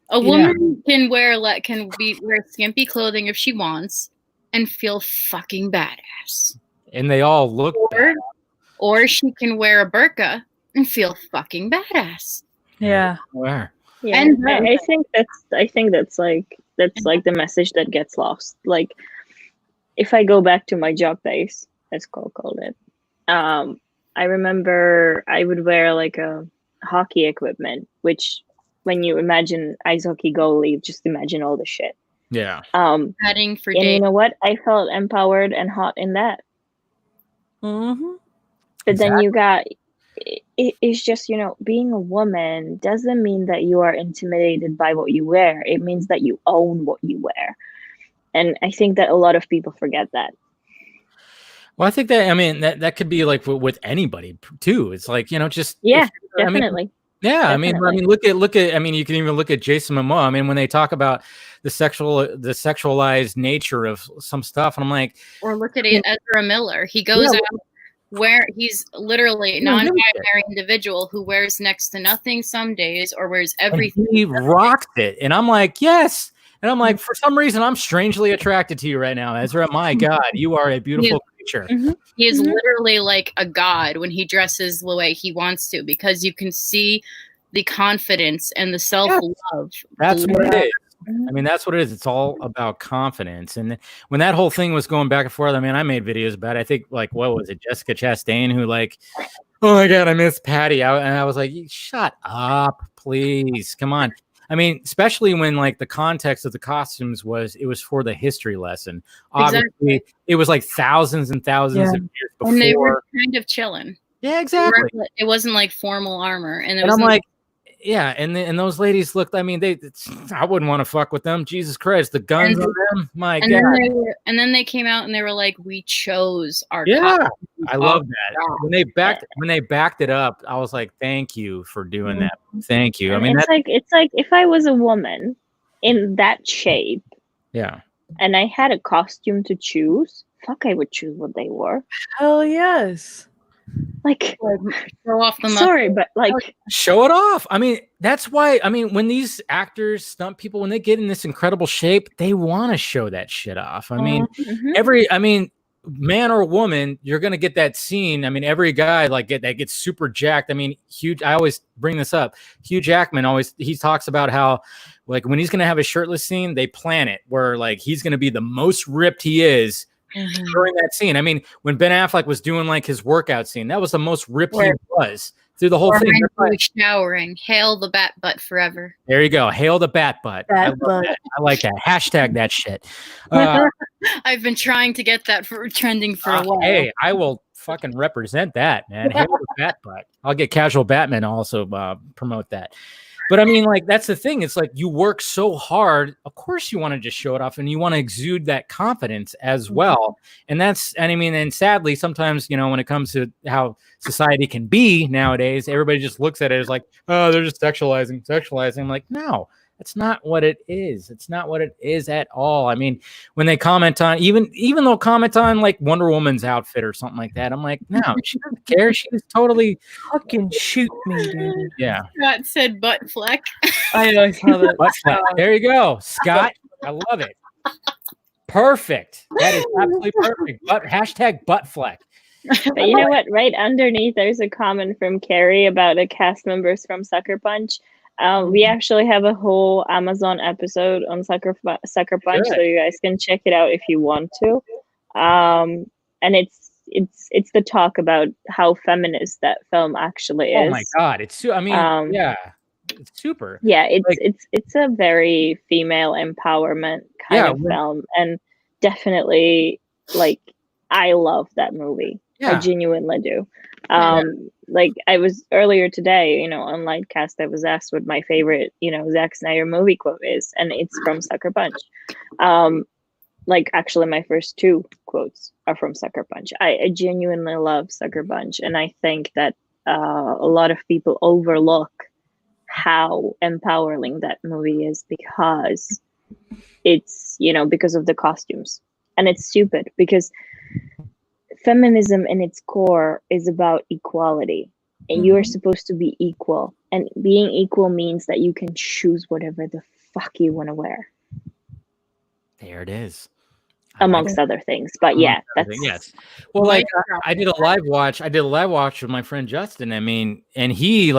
a woman can wear skimpy clothing if she wants and feel fucking badass. And they all look bad. Or she can wear a burqa and feel fucking badass. Yeah. Where? Yeah. And I think that's the message that gets lost. If I go back to my jock days, as Cole called it, I remember I would wear a hockey equipment, which when you imagine ice hockey goalie, just imagine all the shit. Yeah. Padding for days. You know what? I felt empowered and hot in that. Mm-hmm. But then you got, it's just, being a woman doesn't mean that you are intimidated by what you wear. It means that you own what you wear. And I think that a lot of people forget that. Well, I think that could be with anybody too. It's just. Yeah, definitely. Yeah, definitely. Look at you can even look at Jason Momoa. When they talk about the sexualized nature of some stuff, and I'm like, or look at Ezra Miller. He goes out where he's literally a non-binary individual who wears next to nothing some days or wears everything. And he rocks it, and I'm like, yes. And I'm like, for some reason, I'm strangely attracted to you right now, Ezra. My God, you are a beautiful creature. Mm-hmm. He is literally like a god when he dresses the way he wants to, because you can see the confidence and the self-love. That's what it is. That's what it is. It's all about confidence. And when that whole thing was going back and forth, I made videos about it. I think, what was it, Jessica Chastain, who oh my God, I miss Patty. And I was like, shut up, please. Come on. Especially when the context of the costumes was for the history lesson. Obviously, it was thousands and thousands of years before. And they were kind of chilling. Yeah, exactly. It wasn't formal armor. And I'm like, yeah, and those ladies looked. I mean, I wouldn't want to fuck with them. Jesus Christ, the guns on them. My and God. then they came out and they were like, "We chose our Yeah, costumes I off love the that. bat." When they backed it up, I was like, "Thank you for doing that. Thank you." I And mean, it's like if I was a woman in that shape yeah, and I had a costume to choose, fuck, I would choose what they wore. Hell yes. Like, Show off the sorry, but like, show it off. I mean, that's why. I mean, when these actors, stunt people, when they get in this incredible shape, they want to show that shit off. I mean, man or woman, you're gonna get that scene. I mean, every guy that gets super jacked. I mean, huge. I always bring this up. Hugh Jackman he talks about how like when he's gonna have a shirtless scene, they plan it where like he's gonna be the most ripped he is during that scene. I mean, when Ben Affleck was doing like his workout scene, that was the most ripped he was through the whole thing. Showering, hail the bat butt forever. There you go. Hail the bat butt. I like that. Hashtag that shit. I've been trying to get that trending for a while. Hey, I will fucking represent that, man. Hail the bat butt. I'll get Casual Batman also promote that. But I mean, like, that's the thing. It's like you work so hard. Of course, you want to just show it off and you want to exude that confidence as well. And and sadly, sometimes, when it comes to how society can be nowadays, everybody just looks at it as like, oh, they're just sexualizing. I'm like, no, that's not what it is. It's not what it is at all. I mean, when they comment on, even they'll comment on like Wonder Woman's outfit or something like that, I'm like, no, she doesn't care. She's totally fucking shoot me, dude. Yeah. Scott said butt fleck. I know, I saw that. Butt fleck. There you go, Scott. I love it. Perfect. That is absolutely perfect. Hashtag butt fleck. But you know what? Right underneath, there's a comment from Carrie about the cast members from Sucker Punch. We actually have a whole Amazon episode on Sucker Punch, so you guys can check it out if you want to. And it's the talk about how feminist that film actually is. Oh my God, it's yeah, it's super. Yeah, it's a very female empowerment kind of film, and definitely like I love that movie. I genuinely do. Like I was earlier today, on Lightcast, I was asked what my favorite, Zack Snyder movie quote is, and it's from Sucker Punch. Like actually my first two quotes are from Sucker Punch. I genuinely love Sucker Punch, and I think that a lot of people overlook how empowering that movie is because it's, because of the costumes. And it's stupid because feminism in its core is about equality, and you are supposed to be equal, and being equal means that you can choose whatever the fuck you want to wear. There it is, amongst other things. But yeah, that's yes. Well, like I did a live watch with my friend Justin. I mean, and he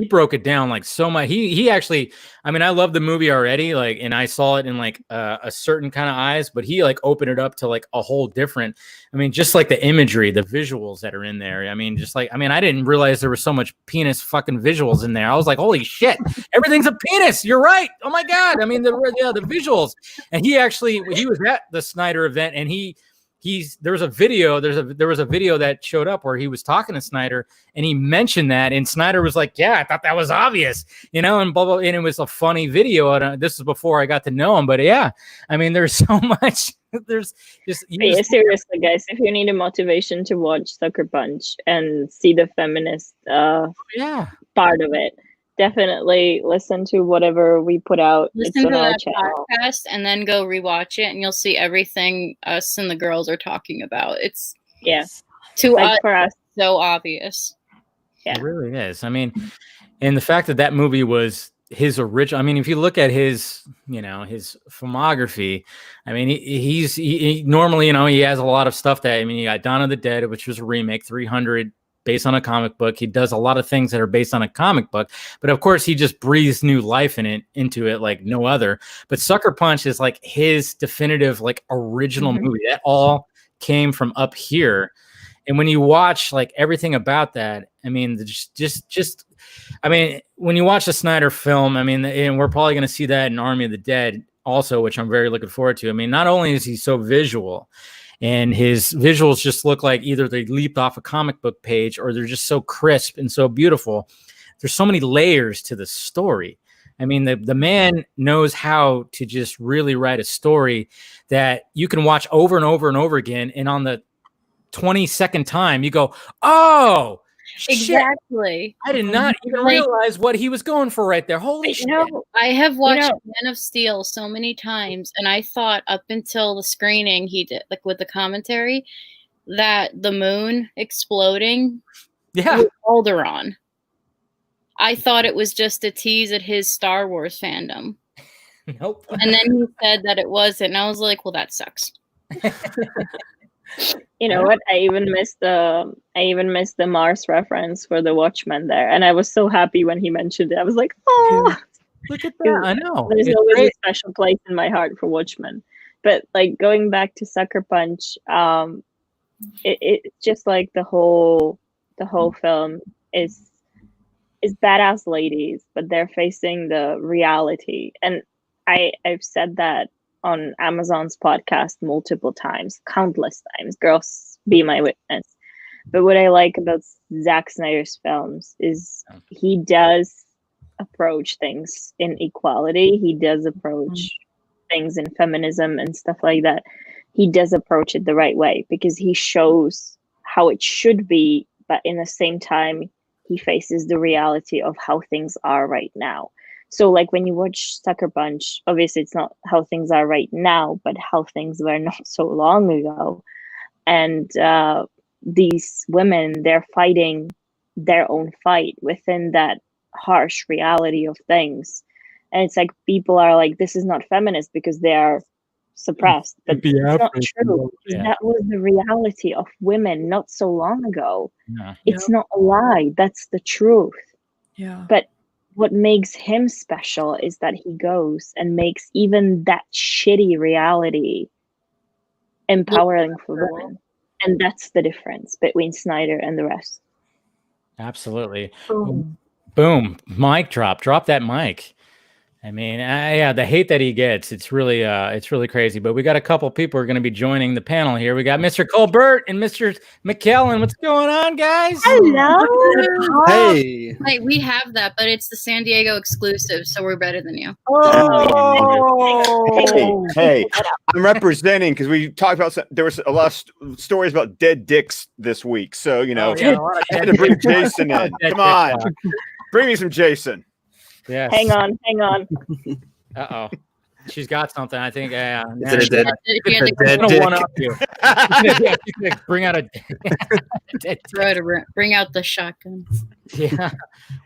broke it down like so much. He actually, I mean, I love the movie already, like, and I saw it in like a certain kind of eyes, but he like opened it up to like a whole different, I mean, just like the imagery, the visuals that are in there. I mean, I didn't realize there was so much penis fucking visuals in there. I was like, holy shit, everything's a penis. You're right. Oh my God. I mean, the visuals. And he was at the Snyder event, and there was a video that showed up where he was talking to Snyder, and he mentioned that, and Snyder was like, yeah, I thought that was obvious, and blah, blah, and it was a funny video. This is before I got to know him, but yeah, I mean, there's so much, there's just, seriously, guys, if you need a motivation to watch Sucker Punch and see the feminist part of it, definitely listen to whatever we put out. Listen to that podcast and then go rewatch it, and you'll see everything us and the girls are talking about. It's to us, for us, so obvious. Yeah, it really is. I mean, and the fact that movie was his original. I mean, if you look at his, his filmography, I mean, he normally, he has a lot of stuff that, I mean, you got Dawn of the Dead, which was a remake, 300. Based on a comic book. He does a lot of things that are based on a comic book, but of course he just breathes new life into it like no other. But Sucker Punch is like his definitive, like original movie that all came from up here. And when you watch like everything about that, I mean, I mean, when you watch the Snyder film, I mean, and we're probably going to see that in Army of the Dead also, which I'm very looking forward to. I mean, not only is he so visual, and his visuals just look like either they leaped off a comic book page or they're just so crisp and so beautiful. there's so many layers to the story. I mean, the man knows how to just really write a story that you can watch over and over and over again. And on the 22nd time, you go, oh, shit. Exactly. I did not even realize what he was going for right there. Holy shit. I have watched Man of Steel so many times, and I thought up until the screening he did, like with the commentary, that the moon exploding was Alderaan. I thought it was just a tease at his Star Wars fandom. Nope. And then he said that it wasn't, and I was like, well, that sucks. You know what? I even missed the Mars reference for the Watchmen there, and I was so happy when he mentioned it. I was like, oh, look at that! I know. There's always a special place in my heart for Watchmen. But like going back to Sucker Punch, it's just like the whole film is badass ladies, but they're facing the reality. And I've said that on Amazon's podcast multiple times, countless times. Girls, be my witness. But what I like about Zack Snyder's films is he does approach things in equality. He does approach things in feminism and stuff like that. He does approach it the right way because he shows how it should be, but in the same time, he faces the reality of how things are right now. So like when you watch Sucker Punch, obviously it's not how things are right now, but how things were not so long ago. And these women, they're fighting their own fight within that harsh reality of things. And it's like people are like, this is not feminist because they are suppressed. But it's not true. Yeah. That was the reality of women not so long ago. Yeah. It's not a lie. That's the truth. Yeah. But what makes him special is that he goes and makes even that shitty reality empowering for women. And that's the difference between Snyder and the rest. Absolutely. Boom. Mic drop. Drop that mic. I mean, yeah, the hate that he gets, it's really crazy. But we got a couple people who are going to be joining the panel here. We got Mr. Colbert and Mr. McKellen. What's going on, guys? Hello. Hey. Wait, we have that, but it's the San Diego exclusive, so we're better than you. Hey, I'm representing because we talked about there was a lot of stories about dead dicks this week. So, you know, I had to bring Jason in. Come on. Bring me some Jason. Yeah. Hang on. Uh-oh. She's got something. I think. Yeah. Is it a dead dick? Bring out a dead dick. Bring out the shotgun. Yeah.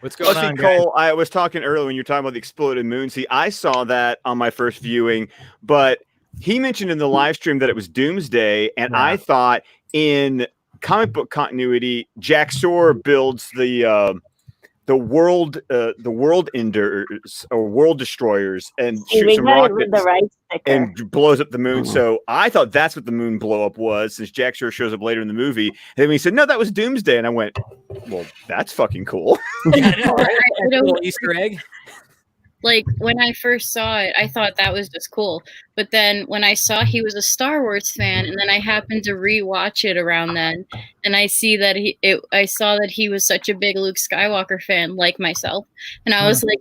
What's going on, Cole? I was talking earlier when you were talking about the exploded moon. See, I saw that on my first viewing, but he mentioned in the live stream that it was Doomsday, and I thought in comic book continuity, Jack Shore builds the world enders or world destroyers and shoots some rockets and blows up the moon. So I thought that's what the moon blow up was, since Jack Shore shows up later in the movie. And then he said, no, that was Doomsday. And I went, well, that's fucking cool. Yeah, I know, right? A little Easter egg. Like when I first saw it, I thought that was just cool. But then when I saw he was a Star Wars fan, and then I happened to rewatch it around then, and I saw that he was such a big Luke Skywalker fan, like myself, and I was like,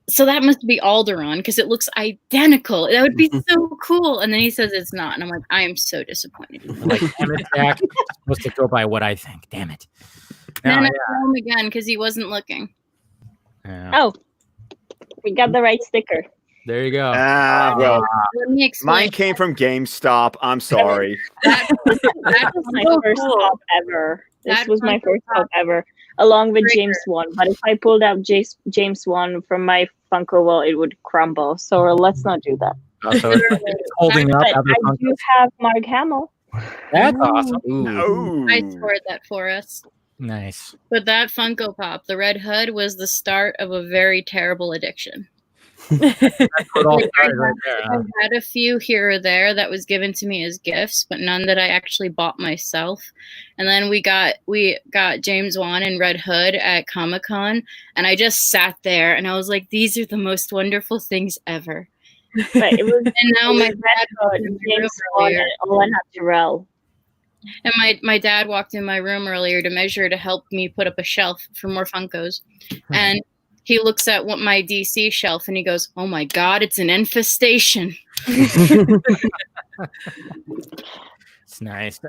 so that must be Alderaan because it looks identical. That would be so cool. And then he says it's not, and I'm like, I am so disappointed. Like, damn it, Jack. I'm supposed to go by what I think. Damn it. Then I saw him again because he wasn't looking. Yeah. Oh. We got the right sticker. There you go. Well, let me explain. Mine came from GameStop. I'm sorry. That was my first top ever. This was my first top ever, along with James Wan. But if I pulled out James Wan from my Funko wall, it would crumble. So let's not do that. So it's holding up. I do have Mark Hamill. That's awesome. Ooh. I scored that for us. Nice. But that Funko Pop, the red hood, was the start of a very terrible addiction. That's what all started right there. I've had a few here or there that was given to me as gifts, but none that I actually bought myself. And then we got James Wan and Red Hood at Comic-Con, and I just sat there and I was like, these are the most wonderful things ever. But it was, and now my Red Hood, James Wan, and Owen Terrell. And my dad walked in my room earlier to measure to help me put up a shelf for more Funkos. And he looks at what my DC shelf and he goes, "Oh my God, it's an infestation." It's nice.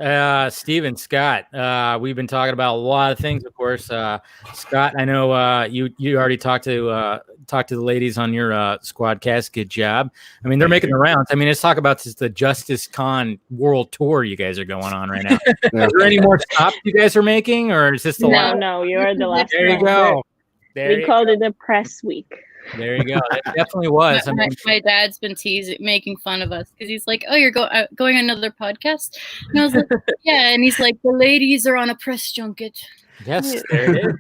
Steven, Scott, we've been talking about a lot of things, of course. Scott, I know you already talked to the ladies on your Squadcast. Good job. I mean, they're making the rounds. I mean, let's talk about the Justice Con World Tour you guys are going on right now. Is there any more stops you guys are making, or is this the last? No, you're the last There you one. go. We called it a press week. There you go. It definitely was. I mean, my dad's been making fun of us because he's like, "Oh, you're going on another podcast?" And I was like, "Yeah." And he's like, "The ladies are on a press junket." yes, there it is.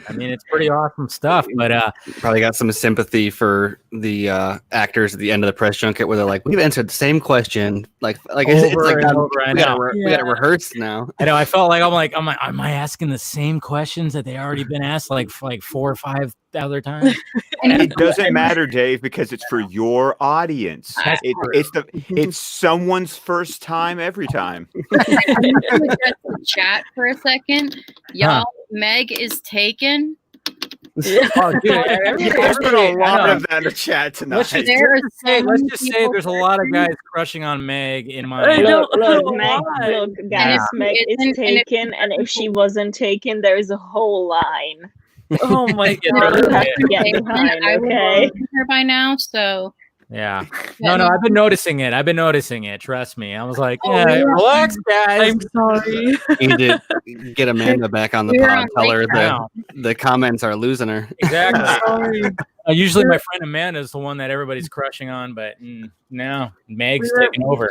I mean, it's pretty awesome stuff. But probably got some sympathy for the actors at the end of the press junket where they're like, "We've answered the same question." Like it's Over like and over, I know. we gotta rehearse now. I know. I felt like I'm like, am I asking the same questions that they already been asked like 4 or 5 other times? It doesn't matter, Dave, because it's for your audience. It's someone's first time every time. I'm going to address the chat for a second, y'all. Meg is taken. Oh, dude, There's been a lot of that in the chat tonight. Let's just say there's a lot of guys crushing on Meg in my. Look, guys, Meg is taken, and if she wasn't taken, there is a whole line. Oh my God! You have to get I behind, would okay? have her by now, so Yeah. No, I've been noticing it. Trust me. I was like, Oh, yeah, yeah. relax, guys. I'm sorry. You need to get Amanda back on the We were pod. on Tell her now. the comments are losing her. Exactly. Sorry. Usually my friend Amanda is the one that everybody's crushing on, but now Meg's taking over.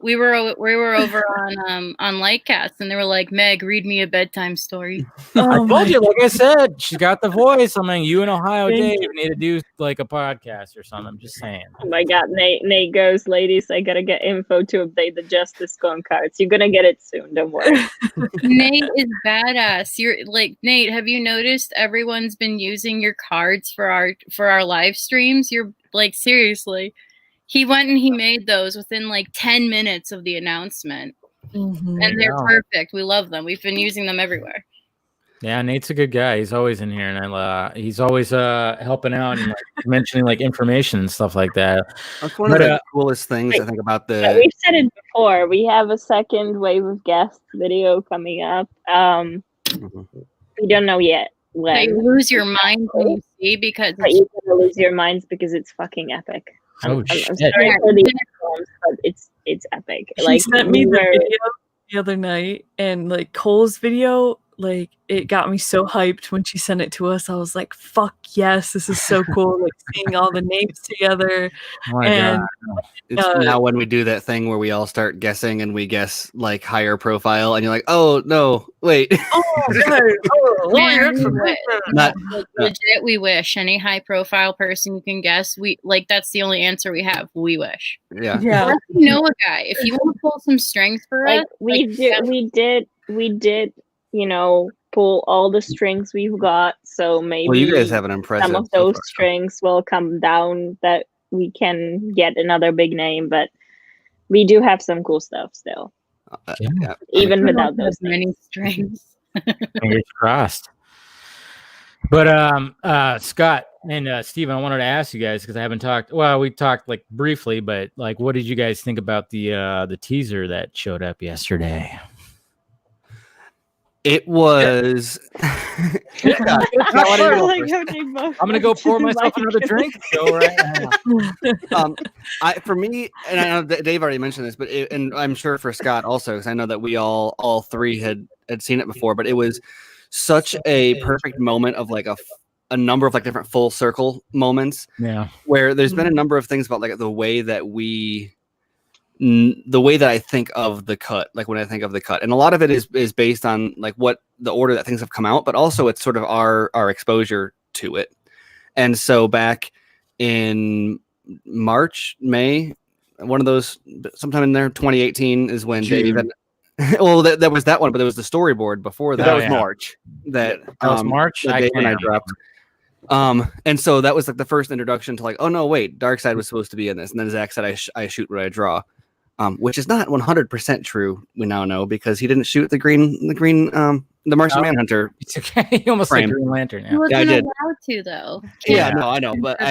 we were over on Lightcast, and they were like, "Meg, read me a bedtime story." I Oh told you, like I said, she's got the voice. I'm like, you and Ohio Dave need to do like a podcast or something. I'm just saying. Oh my God, Nate goes, ladies, I gotta get info to update the Justice Con cards. You're gonna get it soon, don't worry. Nate is badass. You're like, Nate, have you noticed everyone's been using your cards for our live streams? You're like, seriously. He went and he made those within like 10 minutes of the announcement. Mhm. And they're perfect. We love them. We've been using them everywhere. Yeah, Nate's a good guy. He's always in here, and he's always helping out and like, mentioning like information and stuff like that. That's one of the coolest things I think about Yeah, we've said it before. We have a second wave of guest video coming up. We don't know yet when. So you lose your mind when you see because But you're gonna lose your minds because it's fucking epic. I'm shit. sorry for the films, but it's epic. She Like sent me the video the other night, and like Cole's video, like it got me so hyped when she sent it to us. I was like, "Fuck yes, this is so cool!" Like seeing all the names together. Oh my And God. It's now when we do that thing where we all start guessing and we guess like higher profile, and you're like, "Oh no, wait." Man, we wish. Not- Like, legit, we wish. Any high profile person you can guess, we like that's the only answer we have. We wish. Yeah. Yeah. Unless you know a guy. If you want to pull some strings for like us, we did, you know, pull all the strings we've got. So maybe Well, you guys have an impressive. some of so those far. strings will come down that we can get another big name, but we do have some cool stuff still, Yeah. even we don't without have those many names. strings. Fingers crossed. But Scott and Steven, I wanted to ask you guys because I haven't talked. Well, we talked like briefly, but like, what did you guys think about the teaser that showed up yesterday? It was. I'm gonna go pour myself another drink. Go right now. For me, and I know that Dave already mentioned this, but and I'm sure for Scott also, because I know that we all three had seen it before, but it was such a perfect moment of like a number of like different full circle moments. Yeah. Where there's been a number of things about like the way that I think of the cut, like when I think of the cut, and a lot of it is based on like what the order that things have come out, but also it's sort of our exposure to it. And so back in May, one of those, sometime in there, 2018 is when Dave had, well, that was that one, but there was the storyboard before that. That was March. That was March. that Dave and I dropped. And so that was like the first introduction to like, oh no, wait, Darkseid was supposed to be in this, and then Zach said I shoot what I draw. which is not 100% true. We now know because he didn't shoot the Martian Manhunter. It's okay. You almost Frame. like Green Lantern. He Yeah. wasn't I did. allowed to though. Yeah, Yeah. no, I know, but For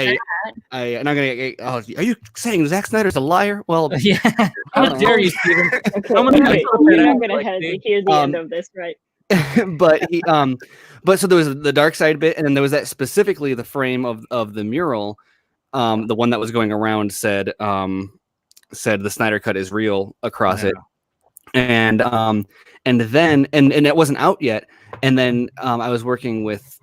I'm not gonna. Oh, are you saying Zack Snyder's a liar? Well, Yeah. How don't dare know. you, Steven? Okay, I'm gonna wait, put you're that not out, gonna like, hear the end um, of this, right? but he but so there was the dark side bit, and then there was that specifically the frame of the mural, the one that was going around said the Snyder Cut is real across it, and then it wasn't out yet, and then I was working with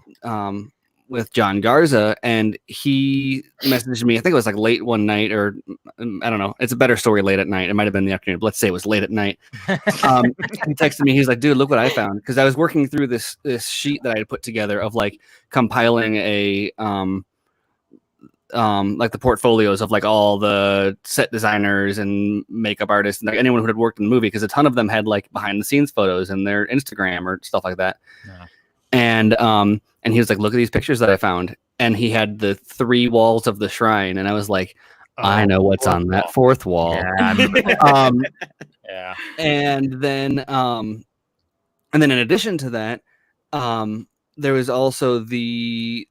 John Garza, and he messaged me. I think it was like late one night, or I don't know. It's a better story late at night. It might have been the afternoon. But let's say it was late at night. He texted me. He's like, "Dude, look what I found." Because I was working through this sheet that I had put together of like compiling a like the portfolios of like all the set designers and makeup artists and like anyone who had worked in the movie, because a ton of them had like behind the scenes photos in their Instagram or stuff like that. Yeah. And he was like, "Look at these pictures that I found," and he had the 3 walls of the shrine, and I was like, "I know what's on that 4th wall." Yeah. I remember that. Yeah. And then in addition to that, there was also the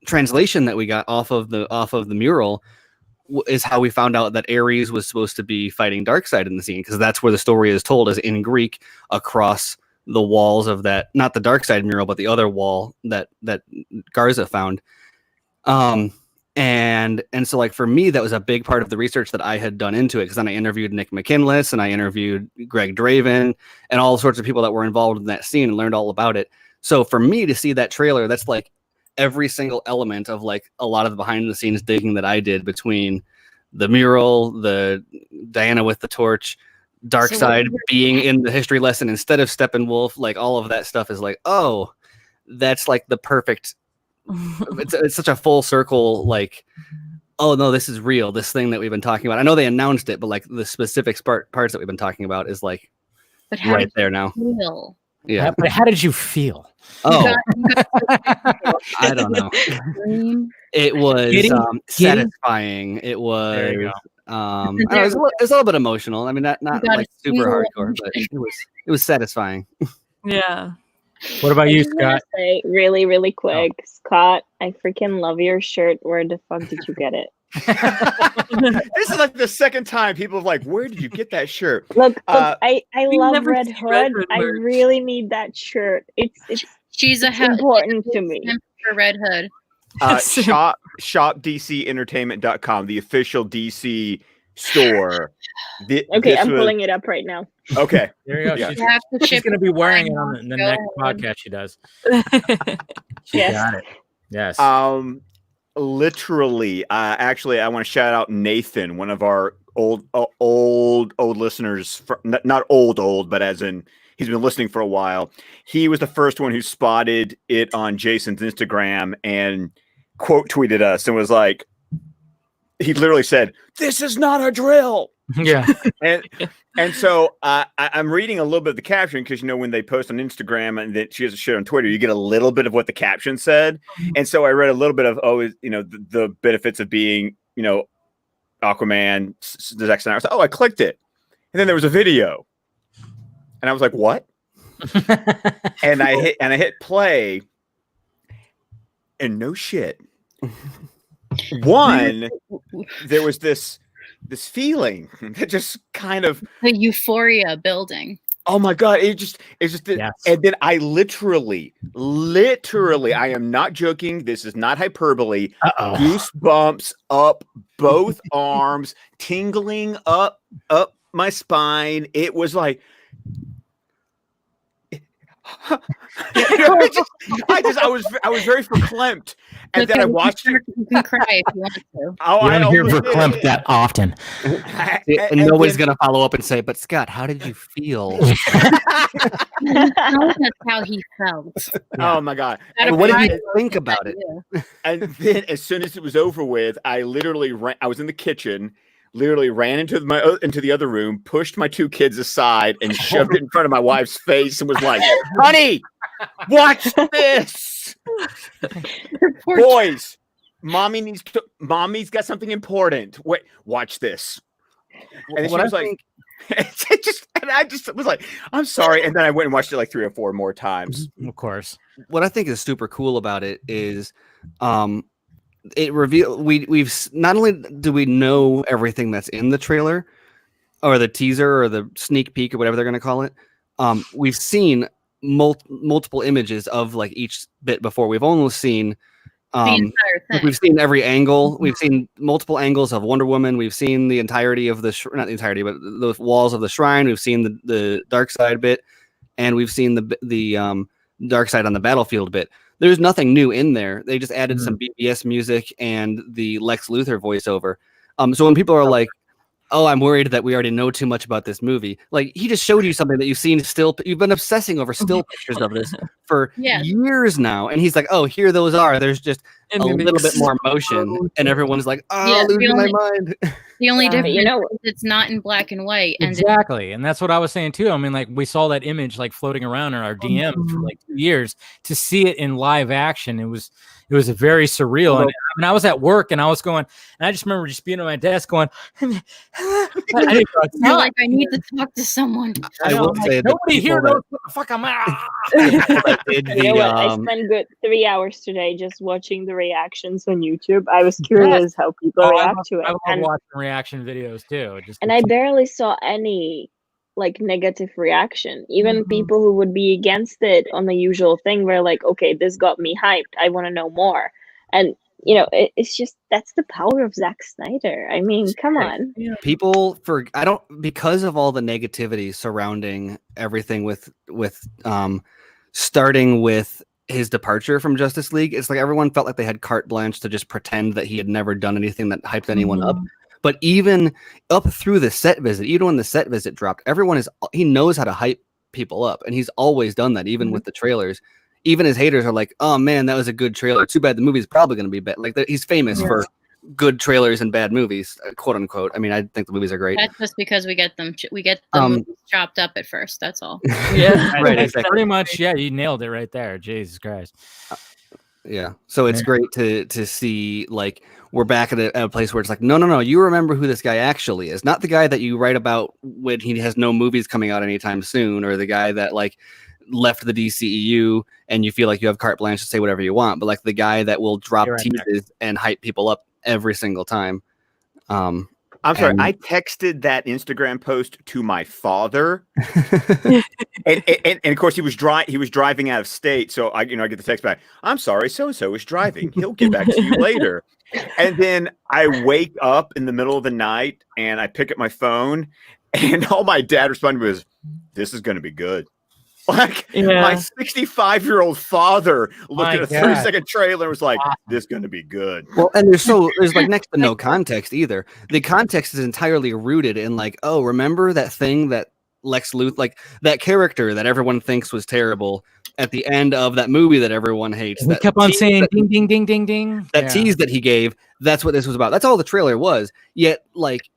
translation that we got off of the mural is how we found out that Ares was supposed to be fighting Darkseid in the scene, because that's where the story is told, is in Greek across the walls of that, not the Darkseid mural, but the other wall that Garza found. And so like for me, that was a big part of the research that I had done into it, because then I interviewed Nick McKinless and I interviewed Greg Draven and all sorts of people that were involved in that scene and learned all about it. So for me to see that trailer, that's like every single element of like a lot of the behind the scenes digging that I did between the mural, the Diana with the torch, Darkseid being in the history lesson instead of Steppenwolf, like all of that stuff is like, oh, that's like the perfect. It's such a full circle, like, oh no, this is real. This thing that we've been talking about. I know they announced it, but like the specific parts that we've been talking about is like right there now. Feel? Yeah. But how did you feel? Oh, I don't know. It was Giddy? satisfying. It was. There you go. I don't know, it was a little bit emotional. I mean, not like super hardcore, but it was satisfying. Yeah. What about you, I just wanna Scott? say really, really quick, Scott, I freaking love your shirt. Where the fuck did you get it? This is like the second time people have like, where did you get that shirt? Look, I we love never Red see Hood. Red Hood I merch. really need that shirt. It's She's a important to me. for Red Hood. Shopdcentertainment.com, the official DC store. Okay, I'm pulling it up right now. Okay. There you go. Yeah. You have to She's ship going to be wearing it it on the Go next ahead. podcast she does. She Yes. got it. Yes. Literally, actually, I want to shout out Nathan, one of our old listeners. Not old, but as in he's been listening for a while. He was the first one who spotted it on Jason's Instagram and quote tweeted us and was like, he literally said, "This is not a drill." Yeah. And so I'm reading a little bit of the caption because, you know, when they post on Instagram and then she has a shit on Twitter, you get a little bit of what the caption said. And so I read a little bit of, the benefits of being, Aquaman, the Zack Snyder. I was like, oh, I clicked it. And then there was a video. And I was like, what? and I hit play. And no shit. One, there was this feeling that just kind of The euphoria building. oh my god, it's just Yes. and then I literally I am not joking, this is not hyperbole, Uh-oh. goosebumps up both arms, tingling up my spine. It was like I was very verklempt, and Look, then I you watched can- it. You can cry if you want to. Oh, You I don't hear almost did. verklempt that often. And nobody's gonna follow up and say, "But Scott, how did you feel?" That's how he felt. Oh my god! Out And of what did pride, you think about it? yeah. And then, as soon as it was over with, I literally ran. I was in the kitchen, literally ran into the other room, pushed my 2 kids aside, and shoved it in front of my wife's face, and was like, "Honey, watch this, Poor boys. Mommy's got something important. Wait, watch this." And then she What I was like, think- and I just was like, I'm sorry. And then I went and watched it like 3 or 4 more times. Of course. what I think is super cool about it is, it we've not only do we know everything that's in the trailer or the teaser or the sneak peek or whatever they're going to call it. We've seen multiple images of like each bit before. We've almost seen The entire thing. we've seen every angle. We've seen multiple angles of Wonder Woman. We've seen the entirety of not the entirety, but the walls of the shrine. We've seen the dark side bit, and we've seen the dark side on the battlefield bit. There's nothing new in there. They just added some BBS music and the Lex Luthor voiceover. So when people are like, "Oh, I'm worried that we already know too much about this movie," like he just showed you something that you've seen you've been obsessing over still pictures of this for years now, and he's like, "Oh, here those are." There's just a little bit more emotion, and everyone's like, "Oh, losing my mind." The only difference you know, is it's not in black and white. And Exactly. And that's what I was saying too. I mean, like we saw that image like floating around in our DM for like 2 years. To see it in live action, it was very surreal. And I mean, I was at work and I was going, and I just remember just being at my desk going, you're like, I need to talk to someone. I will say that nobody here knows what the fuck I'm at. You know what? I spent good 3 hours today just watching the reactions on YouTube. I was curious how people react to it. I love watching reaction videos too. And I barely saw any like negative reaction. Even people who would be against it on the usual thing were like, okay, this got me hyped. I want to know more. And you know, it's just that's the power of Zack Snyder. I mean, come on. People because of all the negativity surrounding everything with starting with his departure from Justice League. It's like everyone felt like they had carte blanche to just pretend that he had never done anything that hyped anyone up. But even up through the set visit, even when the set visit dropped, he knows how to hype people up, and he's always done that, even with the trailers. Even his haters are like, "Oh man, that was a good trailer. Too bad the movie's probably going to be bad." Like he's famous for good trailers and bad movies, quote unquote. I mean, I think the movies are great. That's just because we get them chopped up at first. That's all. Yeah, right. Exactly. Pretty much. Yeah, you nailed it right there. Jesus Christ. Yeah. So it's great to see like we're back at a place where it's like, no, you remember who this guy actually is, not the guy that you write about when he has no movies coming out anytime soon, or the guy that like left the DCEU and you feel like you have carte blanche to say whatever you want, but like the guy that will drop teases and hype people up every single time. I'm sorry, I texted that Instagram post to my father, and of course he was driving out of state, so I get the text back. I'm sorry, so and so is driving. He'll get back to you later. And then I wake up in the middle of the night and I pick up my phone, and all my dad responded was, "This is going to be good." Like my 65-year-old father looked at a 30-second trailer and was like, "This is going to be good." Well, and there's like next to no context either. The context is entirely rooted in like, oh, remember that thing that Lex Luthor, like that character that everyone thinks was terrible at the end of that movie that everyone hates. He kept on saying ding, ding, ding, ding, ding. That tease that he gave, that's what this was about. That's all the trailer was. Yet, like,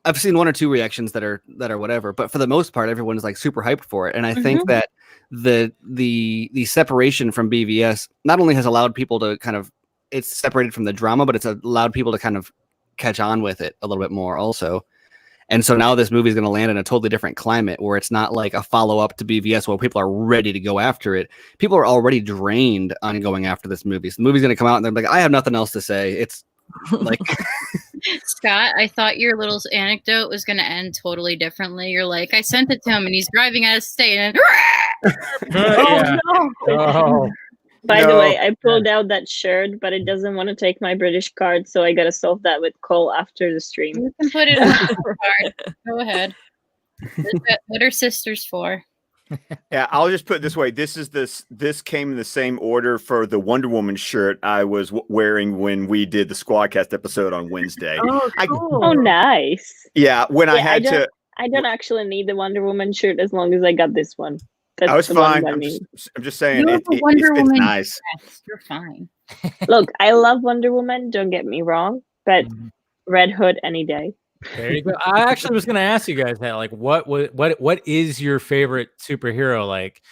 I've seen 1 or 2 reactions that are whatever, but for the most part, everyone is like super hyped for it. And I think that the separation from BVS not only has allowed people to kind of, it's separated from the drama, but it's allowed people to kind of catch on with it a little bit more also. And so now this movie is going to land in a totally different climate where it's not like a follow up to BVS where people are ready to go after it. People are already drained on going after this movie. So the movie's going to come out and they're like, I have nothing else to say. It's like Scott, I thought your little anecdote was going to end totally differently. You're like, I sent it to him and he's driving out of state. And By the way, I pulled out that shirt, but it doesn't want to take my British card, so I got to solve that with Cole after the stream. You can put it on the card. Go ahead. What are sisters for? Yeah, I'll just put it this way. This came in the same order for the Wonder Woman shirt I was wearing when we did the Squadcast episode on Wednesday. Oh, cool. Oh, nice. Yeah, when I had to. I don't actually need the Wonder Woman shirt as long as I got this one. I was fine. I'm just saying it's nice. You're fine. Look, I love Wonder Woman. Don't get me wrong, but Red Hood any day. There you go. I actually was going to ask you guys that. Like, what is your favorite superhero? Like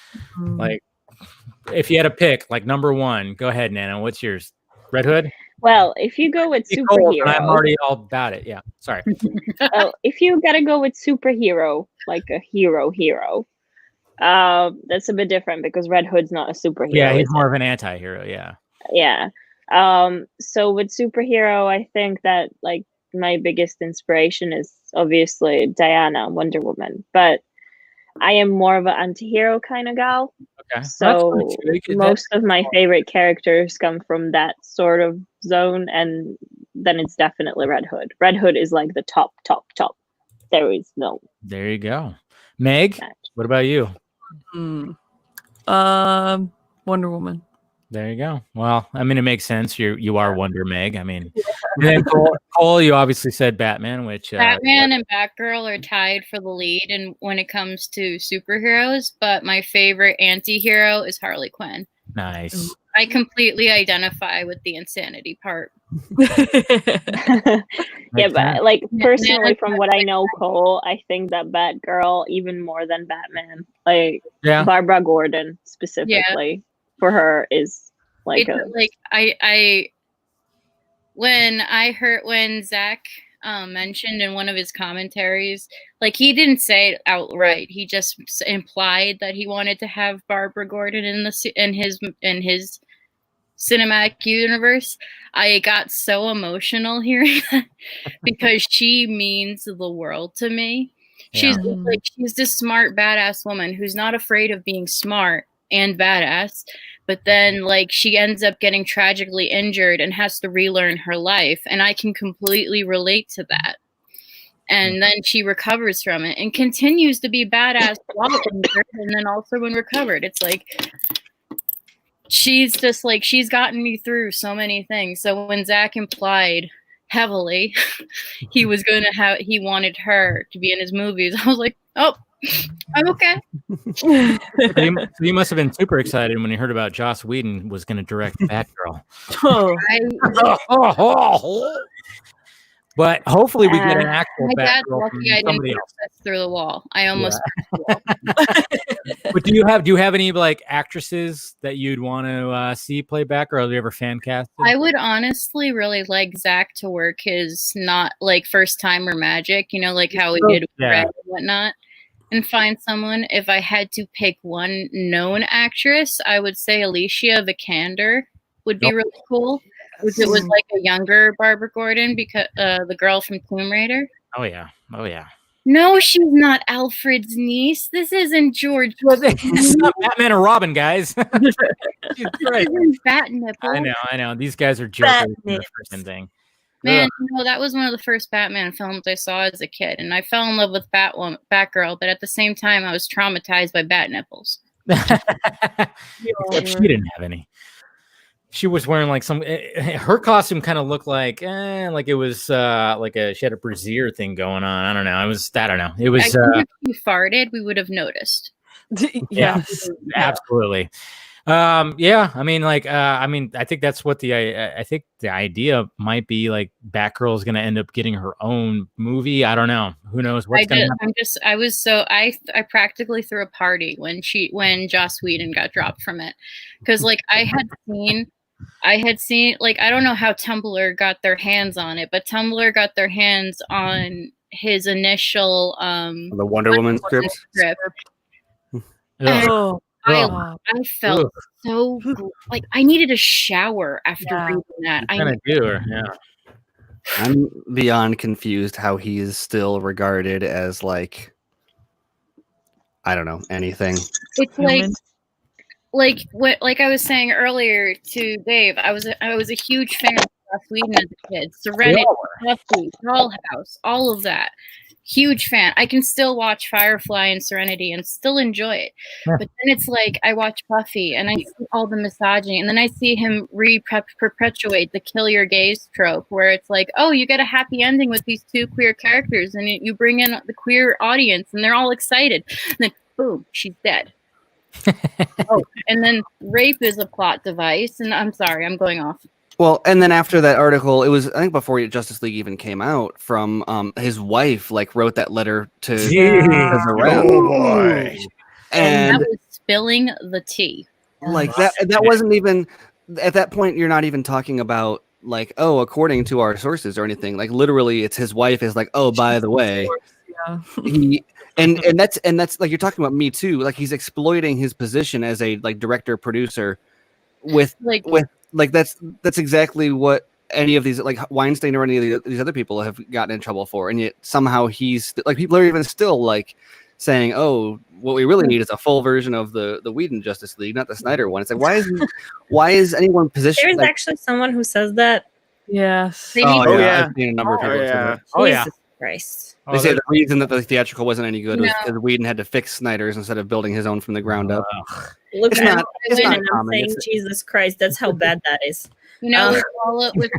if you had to pick, like number one, go ahead, Nana. What's yours? Red Hood. Well, if you go with Be cold, and I'm superhero, already all about it. Yeah, sorry. if you gotta go with superhero, like a hero, that's a bit different because Red Hood's not a superhero. Yeah, he's is more of an anti-hero. Yeah. it? Yeah. So with superhero, I think that like my biggest inspiration is obviously Diana, Wonder Woman, but I am more of an anti-hero kind of gal. Okay. So most of my favorite characters come from that sort of zone, and then it's definitely Red Hood. Red Hood is like the top. There is no There you go. Meg, match. what about you? Wonder Woman. There you go. Well, I mean, it makes sense. You are Wonder Meg. I mean, and then Cole, you obviously said Batman, which Batman and Batgirl are tied for the lead, and when it comes to superheroes, but my favorite anti-hero is Harley Quinn. nice. I completely identify with the insanity part. Yeah, but like personally, from what I know, Cole, I think that Batgirl even more than Batman, like Yeah. Barbara Gordon specifically for her is like It's like I when Zach mentioned in one of his commentaries, like he didn't say it outright. He just implied that he wanted to have Barbara Gordon in his cinematic universe. I got so emotional hearing that because she means the world to me. She's like she's this smart, badass woman who's not afraid of being smart and badass, but then like she ends up getting tragically injured and has to relearn her life, and I can completely relate to that. And then she recovers from it and continues to be badass while injured, and then also when recovered. It's like she's just like she's gotten me through so many things. So when Zach implied heavily he wanted her to be in his movies, I was like, oh, I'm okay. So you must have been super excited when you heard about Joss Whedon was going to direct Batgirl. But hopefully we get an actual My dad's Batgirl from lucky I didn't somebody else. press through the wall. I almost But do you have any like actresses that you'd want to see play Batgirl? Have you ever fan casted? I would honestly really like Zach to work his not like first timer magic, you know, like how he did with Red and whatnot, and find someone. If I had to pick one known actress, I would say Alicia Vikander would be really cool. If it was like a younger Barbara Gordon, because the girl from Tomb Raider. Oh yeah. No, she's not Alfred's niece. This isn't George. It's not Batman or Robin, guys. She's great. This isn't Fat Nipple. I know. These guys are jokers in the freaking thing. Man, that was one of the first Batman films I saw as a kid, and I fell in love with Batgirl, but at the same time, I was traumatized by bat nipples. Except she didn't have any. She was wearing like her costume kind of looked like it was like she had a brassiere thing going on. I don't know. It was if you farted, we would have noticed. Yes. Absolutely. Yeah, I mean, I think that's what I think the idea might be, like Batgirl is going to end up getting her own movie. I don't know. Who knows what's going to happen. I practically threw a party when Joss Whedon got dropped from it, because like I had seen like I don't know how Tumblr got their hands on it, but Tumblr got their hands on his initial the Wonder Woman script. Oh. I felt so like I needed a shower after reading that. I'm beyond confused how he is still regarded as like, I don't know, anything. It's like I was saying earlier to Dave, I was a huge fan of Joss Whedon as a kid. Serenity, Buffy, Dollhouse, all of that. Huge fan. I can still watch Firefly and Serenity and still enjoy it. But then it's like I watch Buffy and I see all the misogyny, and then I see him perpetuate the kill your gays trope, where it's like, oh, you get a happy ending with these two queer characters, and you bring in the queer audience, and they're all excited. And then boom, she's dead. And then rape is a plot device. And I'm sorry, I'm going off. Well, and then after that article, it was, I think before Justice League even came out, from his wife, like wrote that letter to Oh boy. And that was spilling the tea. Like that wasn't even, at that point, you're not even talking about like, oh, according to our sources or anything. Like literally, it's his wife is like, oh, by the way, Yeah. he and that's like you're talking about Me Too. Like he's exploiting his position as a like director producer with Like that's exactly what any of these like Weinstein or any of these other people have gotten in trouble for, and yet somehow he's like people are even still like saying, oh, what we really need is a full version of the Whedon Justice League, not the Snyder one. It's like why is anyone positioned? There's Like, actually someone who says that. Yes. They need Oh, yeah. I've seen a number of people say that. Oh yeah. Jesus Christ. They say the reason that the theatrical wasn't any good was No. because Whedon had to fix Snyder's instead of building his own from the ground up. Look It's at not- it it's not and I'm common. saying, It's- Jesus Christ, that's how bad that is. You know, Oh. with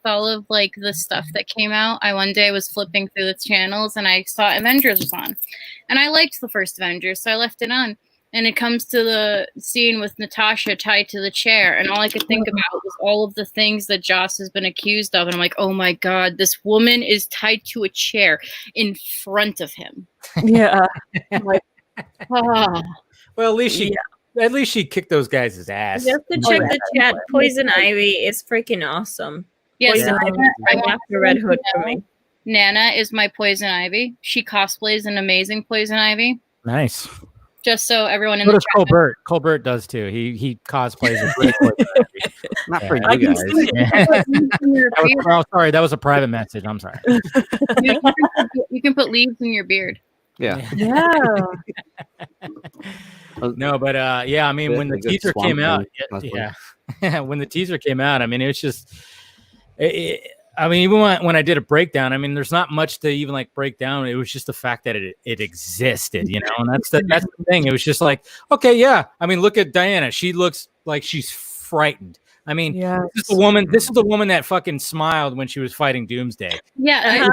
all of like the stuff that came out, I one day was flipping through the channels and I saw Avengers was on, and I liked the first Avengers, so I left it on. And it comes to the scene with Natasha tied to the chair, and all I could think about was all of the things that Joss has been accused of, and I'm like, oh my god, this woman is tied to a chair in front of him. Yeah. Ah. Well, at least she kicked those guys' ass. Just to check the chat, Poison Ivy is freaking awesome. Yes, Poison Ivy is I right want after Red Hood to for know me. Nana is my Poison Ivy. She cosplays an amazing Poison Ivy. Nice. Just so everyone in So the does chat. Colbert. Colbert does too. He cosplays a great Not Yeah. for I you can guys. see it. Oh, sorry, that was a private message. I'm sorry. You can put leaves in your beard. Yeah. Yeah. No, but yeah, I mean, when the A good teaser swamp came out, thing, yeah, when the teaser came out, I mean, it was just, I mean, even when I did a breakdown, I mean, there's not much to even like break down. It was just the fact that it existed, you know, and that's the thing. It was just like, okay, yeah. I mean, look at Diana. She looks like she's frightened. I mean, Yes. this is the woman that fucking smiled when she was fighting Doomsday. Yeah, This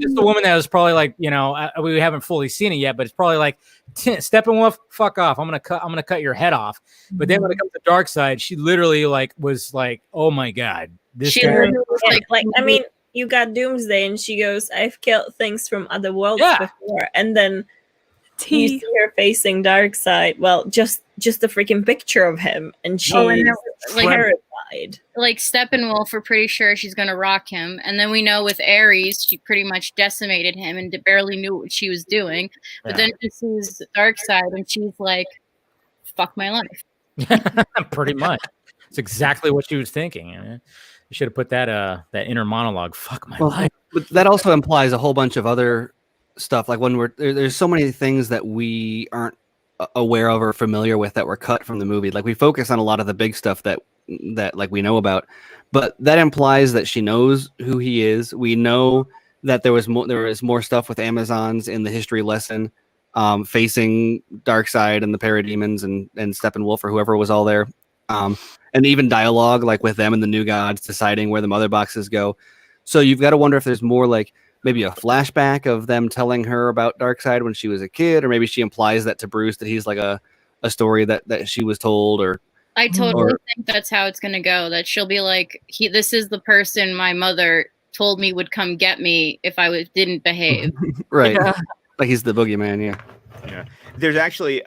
is the woman that was probably like, you know, we haven't fully seen it yet, but it's probably like, Steppenwolf, fuck off. I'm gonna cut your head off. But then when it comes to Darkseid, she literally like was like, oh my god, this She guy. literally was Yeah, like, I mean, you got Doomsday, and she goes, "I've killed things from other worlds Yeah. before," and then you T. see her facing Darkseid. Well, just the freaking picture of him, and she's Oh, and like- terrified. like Steppenwolf, we're pretty sure she's gonna rock him. And then we know with Ares, she pretty much decimated him and barely knew what she was doing. But then she sees Darkseid and she's like, fuck my life. Pretty much. It's exactly what she was thinking. You should have put that inner monologue. Fuck my life. But that also implies a whole bunch of other stuff. Like when there's so many things that we aren't aware of or familiar with that were cut from the movie. Like we focus on a lot of the big stuff that like we know about, but that implies that she knows who he is. We know that there was more stuff with Amazons in the history lesson, facing Darkseid and the Parademons and Steppenwolf or whoever was all there. And even dialogue like with them and the New Gods deciding where the mother boxes go. So you've got to wonder if there's more like maybe a flashback of them telling her about Darkseid when she was a kid, or maybe she implies that to Bruce that he's like a story that she was told. Or I totally think that's how it's gonna go. That she'll be like, this is the person my mother told me would come get me if I didn't behave. right, Yeah. like he's the boogeyman. Yeah. There's actually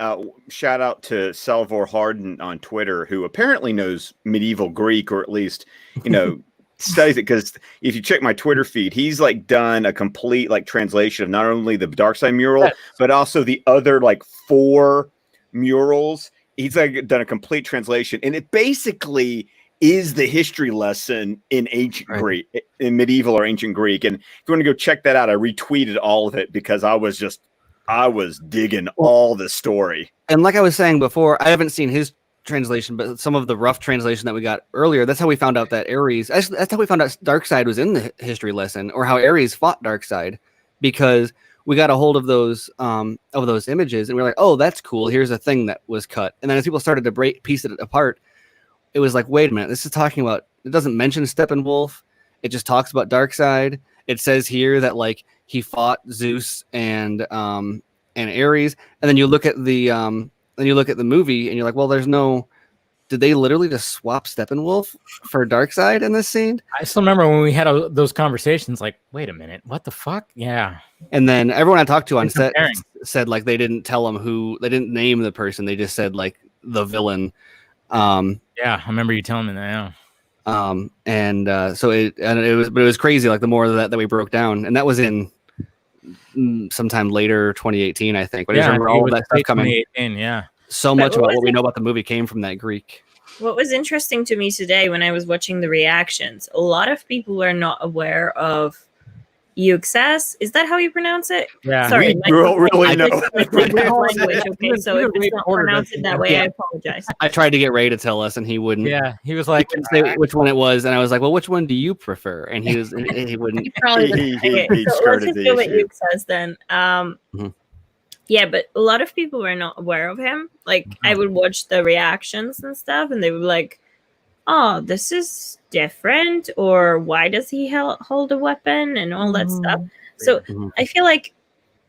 shout out to Salvor Harden on Twitter, who apparently knows medieval Greek, or at least, you know, studies it. Because if you check my Twitter feed, he's like done a complete like translation of not only the Darkseid mural, but also the other like 4 murals. He's like done a complete translation, and it basically is the history lesson in ancient Greek, in medieval or ancient Greek. And if you want to go check that out, I retweeted all of it because I was digging all the story. And like I was saying before, I haven't seen his translation, but some of the rough translation that we got earlier, that's how we found out that Ares, that's how we found out Darkseid was in the history lesson, or how Ares fought Darkseid, because we got a hold of those images and we were like, oh, that's cool. Here's a thing that was cut. And then as people started to piece it apart, it was like, wait a minute, this is talking about, it doesn't mention Steppenwolf. It just talks about Darkseid. It says here that like he fought Zeus and Ares, and then you look at the movie and you're like, well, there's no. Did they literally just swap Steppenwolf for Darkseid in this scene? I still remember when we had those conversations. Like, wait a minute, what the fuck? Yeah. And then everyone I talked to on set comparing. said like they didn't tell him who. They didn't name the person. They just said like the villain. Yeah, I remember you telling me that. Yeah. So it was crazy. Like the more that we broke down, and that was in sometime later 2018, I think. But I remember all of that stuff coming. Yeah. So much about what we know about the movie came from that Greek. What was interesting to me today when I was watching the reactions, a lot of people were not aware of Yuxas. Is that how you pronounce it? Yeah. Sorry, We don't really know. language. Okay, so if it's not pronounced that way, I apologize. I tried to get Ray to tell us, and he wouldn't. Yeah, he was like, he couldn't say which one it was, and I was like, "Well, which one do you prefer?" And he wouldn't. Okay, so let's just go with Yuxas then. Yeah, but a lot of people were not aware of him. Like, I would watch the reactions and stuff, and they would be like, "Oh, this is different," or "Why does he hold a weapon?" and all that stuff. So I feel like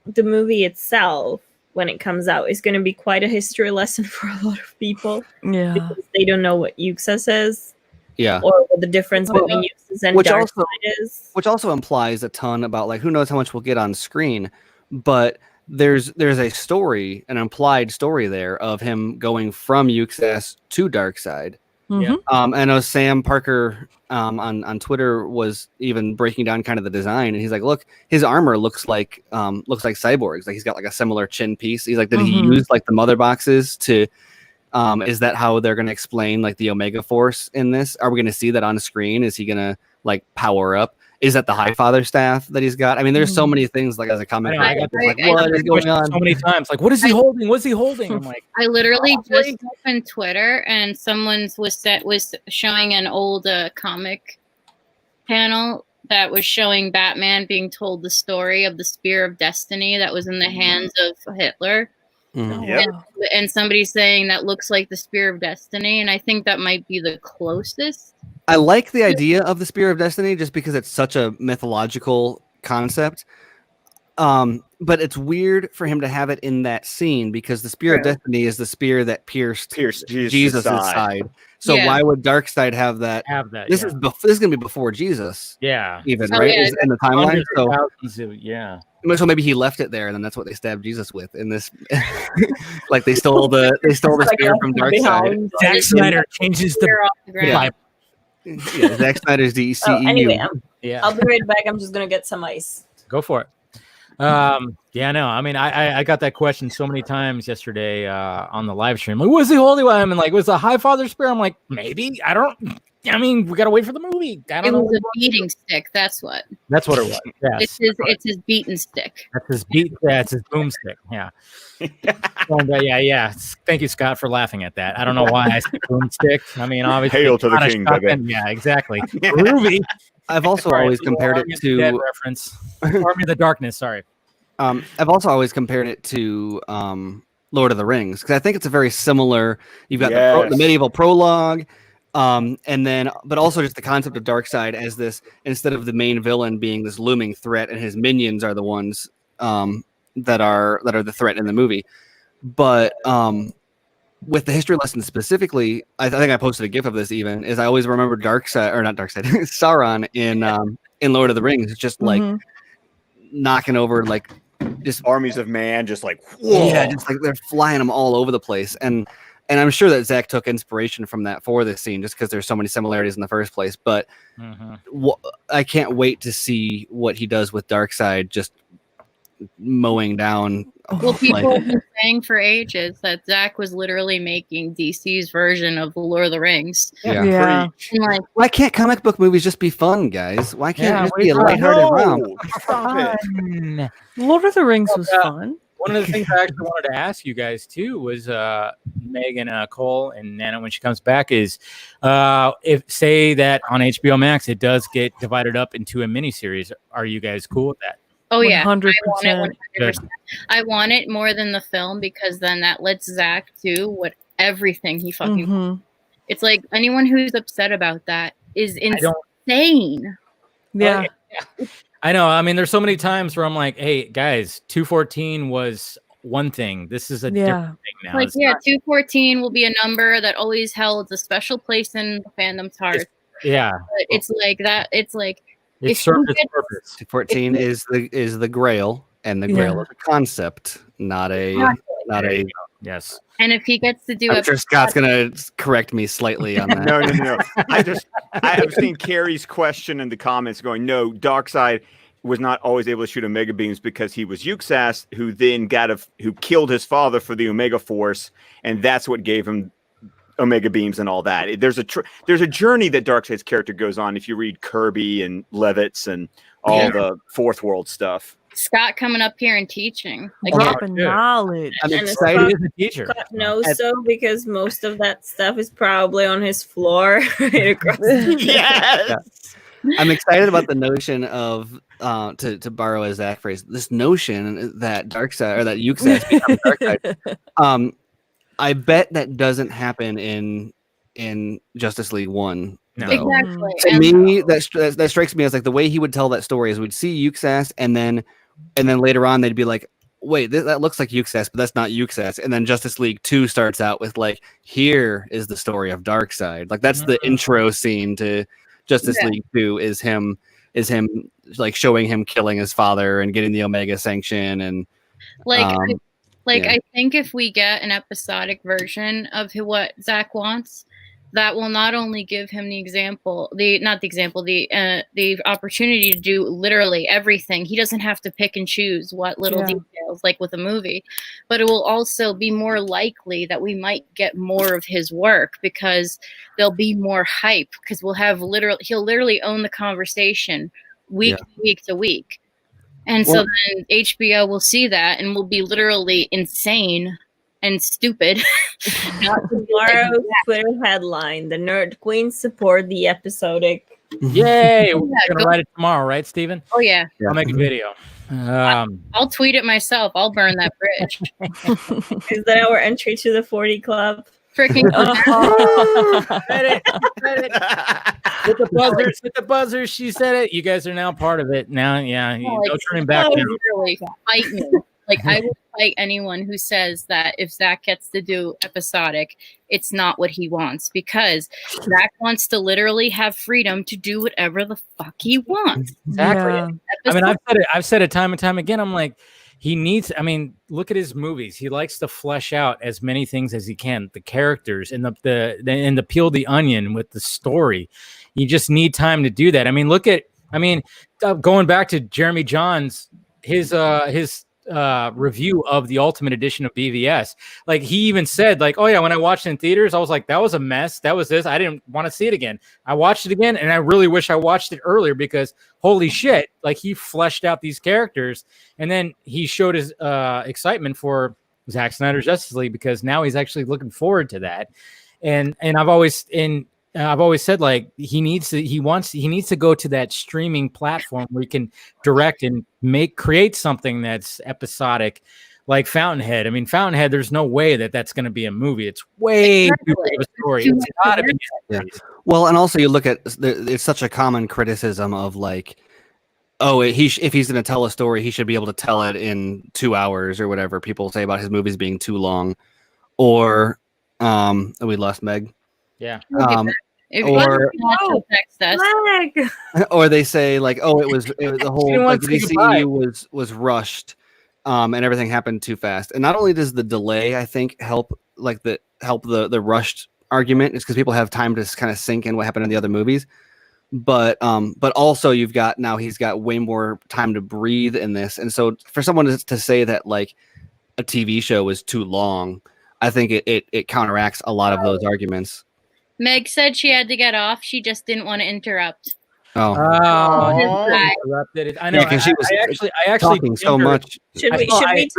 the movie itself, when it comes out, is going to be quite a history lesson for a lot of people. Yeah, because they don't know what Yuxas is. Yeah, or what the difference between Yuxas and Darkseid is. Which also implies a ton about like who knows how much we'll get on screen, but there's a story, an implied story there of him going from Yuxas to Darkseid. Yeah. I know Sam Parker on Twitter was even breaking down kind of the design, and he's like, "Look, his armor looks like Cyborg's. Like he's got like a similar chin piece." He's like, "Did he use like the mother boxes to? Is that how they're going to explain like the Omega Force in this? Are we going to see that on screen? Is he going to like power up? Is that the Highfather staff that he's got? I mean, there's so many things like as a comic. I got this, like, what is going on so many times? Like, what is he holding? What's he holding? I'm like, I literally just opened Twitter and someone's was showing an old comic panel that was showing Batman being told the story of the Spear of Destiny that was in the hands of Hitler. And somebody's saying that looks like the Spear of Destiny, and I think that might be the closest. I like the idea of the Spear of Destiny just because it's such a mythological concept. But it's weird for him to have it in that scene because the Spear of Destiny is the spear that pierced Jesus' side. So why would Darkseid have that? This is this is going to be before Jesus. Yeah. Even right is in the timeline. So maybe he left it there, and then that's what they stabbed Jesus with in this. Like they stole the spear from Darkseid. Zack Snyder changes the Bible. Yeah, Zack Snyder's the CEU. Anyway, I'll be right back. I'm just gonna get some ice. Go for it. Yeah, no, I mean, I got that question so many times yesterday on the live stream. Like, was he holding one? And like, was the Highfather spear? I'm like, maybe. I mean, we gotta wait for the movie. I don't know. It was a beating stick. That's what. That's what it was. Yes. It's his beaten stick. That's his beat. Yeah, it's his boomstick. Yeah. And, yeah. Thank you, Scott, for laughing at that. I don't know why I said boomstick. I mean, obviously, hail to the king, baby. Yeah, exactly. Ruby. I've also always compared it to Dead reference. Army of the Darkness. Sorry. I've also always compared it to Lord of the Rings because I think it's a very similar. You've got the medieval prologue, and then but also just the concept of Darkseid as this instead of the main villain being this looming threat, and his minions are the ones that are the threat in the movie. But with the history lesson specifically, I think I posted a GIF of this. Even is I always remember Sauron in Lord of the Rings. It's just like knocking over like just armies of man, just like whoa. Yeah, just like they're flying them all over the place. And I'm sure that Zach took inspiration from that for this scene, just because there's so many similarities in the first place. But I can't wait to see what he does with Darkseid, just mowing down. Well, people have been saying for ages that Zach was literally making DC's version of the Lord of the Rings. Yeah. Like, why can't comic book movies just be fun, guys? Why can't it just be a lighthearted romp? Lord of the Rings was fun. One of the things I actually wanted to ask you guys too was Megan Cole and Nana when she comes back is if say that on HBO Max it does get divided up into a miniseries, are you guys cool with that? Oh yeah, 100%. I want it 100%. I want it more than the film because then that lets Zach do everything he fucking. It's like anyone who's upset about that is insane. Yeah. I know. I mean, there's so many times where I'm like, "Hey, guys, 214 was one thing. This is a different thing now." Like, 214 will be a number that always held a special place in the fandom's heart. Yeah, but it's like that. It's like it served its purpose. 214 is the Grail, and the Grail is a concept, not a Yes. And if he gets to do I'm sure Scott's gonna correct me slightly on that. No. I was seeing Carrie's question in the comments going, no, Darkseid was not always able to shoot Omega beams because he was Yuxas, who then who killed his father for the Omega Force, and that's what gave him Omega beams and all that. There's a journey that Darkseid's character goes on if you read Kirby and Levitz and all the Fourth World stuff. Scott coming up here and teaching. Like, Dropping knowledge. I'm And excited. He is a teacher. Scott knows so because most of that stuff is probably on his floor right across the Yes. I'm excited about the notion of to borrow a Zach phrase, this notion that Darkseid or that Yuxas becomes Darkseid. I bet that doesn't happen in Justice League 1. No. Though. exactly. To And me, that strikes me as like the way he would tell that story is we'd see Yuxas and then later on they'd be like, wait, that looks like Yuxas, but that's not Yuxas. And then Justice League 2 starts out with like, here is the story of Darkseid. Like that's the intro scene to Justice League 2 is him like showing him killing his father and getting the Omega sanction and I think if we get an episodic version of what Zach wants, that will not only give him the opportunity to do literally everything. He doesn't have to pick and choose what little details, like with a movie, but it will also be more likely that we might get more of his work because there'll be more hype because he'll literally own the conversation week to week. And so then HBO will see that and will be literally insane and stupid. Tomorrow's Twitter headline: the Nerd Queens support the episodic. Yay! We're gonna write it tomorrow, right, Steven? Oh yeah. I'll make a video. I'll tweet it myself. I'll burn that bridge. Is that our entry to the 40 Club? Freaking Hit the buzzers. She said it. You guys are now part of it. Now, no turning back now. Really fight me. Like I would fight anyone who says that if Zach gets to do episodic, it's not what he wants because Zach wants to literally have freedom to do whatever the fuck he wants. Exactly. Yeah. I mean, I've said it time and time again. I'm like, he needs. I mean, look at his movies. He likes to flesh out as many things as he can, the characters and the peel the onion with the story. You just need time to do that. I mean, going back to Jeremy John's his review of the Ultimate Edition of BVS. Like he even said, like, oh yeah, when I watched it in theaters, I was like, that was a mess. That was this. I didn't want to see it again. I watched it again, and I really wish I watched it earlier because holy shit, like he fleshed out these characters, and then he showed his excitement for Zack Snyder's Justice League because now he's actually looking forward to that. And I've always said like he needs to go to that streaming platform where he can direct and create something that's episodic, like Fountainhead. I mean, Fountainhead, there's no way that's going to be a movie. It's way too big of a story. It's gotta be a series. Well, and also you look at it's such a common criticism of like, oh, if he's going to tell a story, he should be able to tell it in 2 hours or whatever people say about his movies being too long. Or we lost Meg. Yeah. Or they say like, oh, it was the whole like, the DCU was rushed, and everything happened too fast. And not only does the delay, I think, help the rushed argument, is because people have time to kind of sink in what happened in the other movies. But also he's got way more time to breathe in this. And so for someone to say that like a TV show is too long, I think it counteracts a lot of those arguments. Meg said she had to get off. She just didn't want to interrupt. Oh, interrupted. I know. Yeah, because she was I actually talking so much. Should we tell her to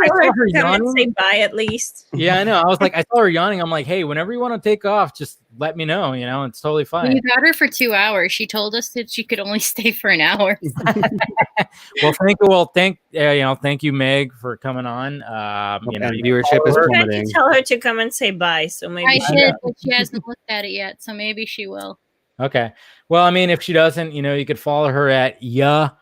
come and say bye at least? Yeah, I know. I was like, I saw her yawning. I'm like, hey, whenever you want to take off, just let me know. You know, it's totally fine. You got her for 2 hours. She told us that she could only stay for an hour. Thank you, Meg, for coming on. Viewership is plummeting. Tell her to come and say bye. So maybe I did, but she hasn't looked at it yet. So maybe she will. Okay. Well, I mean, if she doesn't, you could follow her at _girl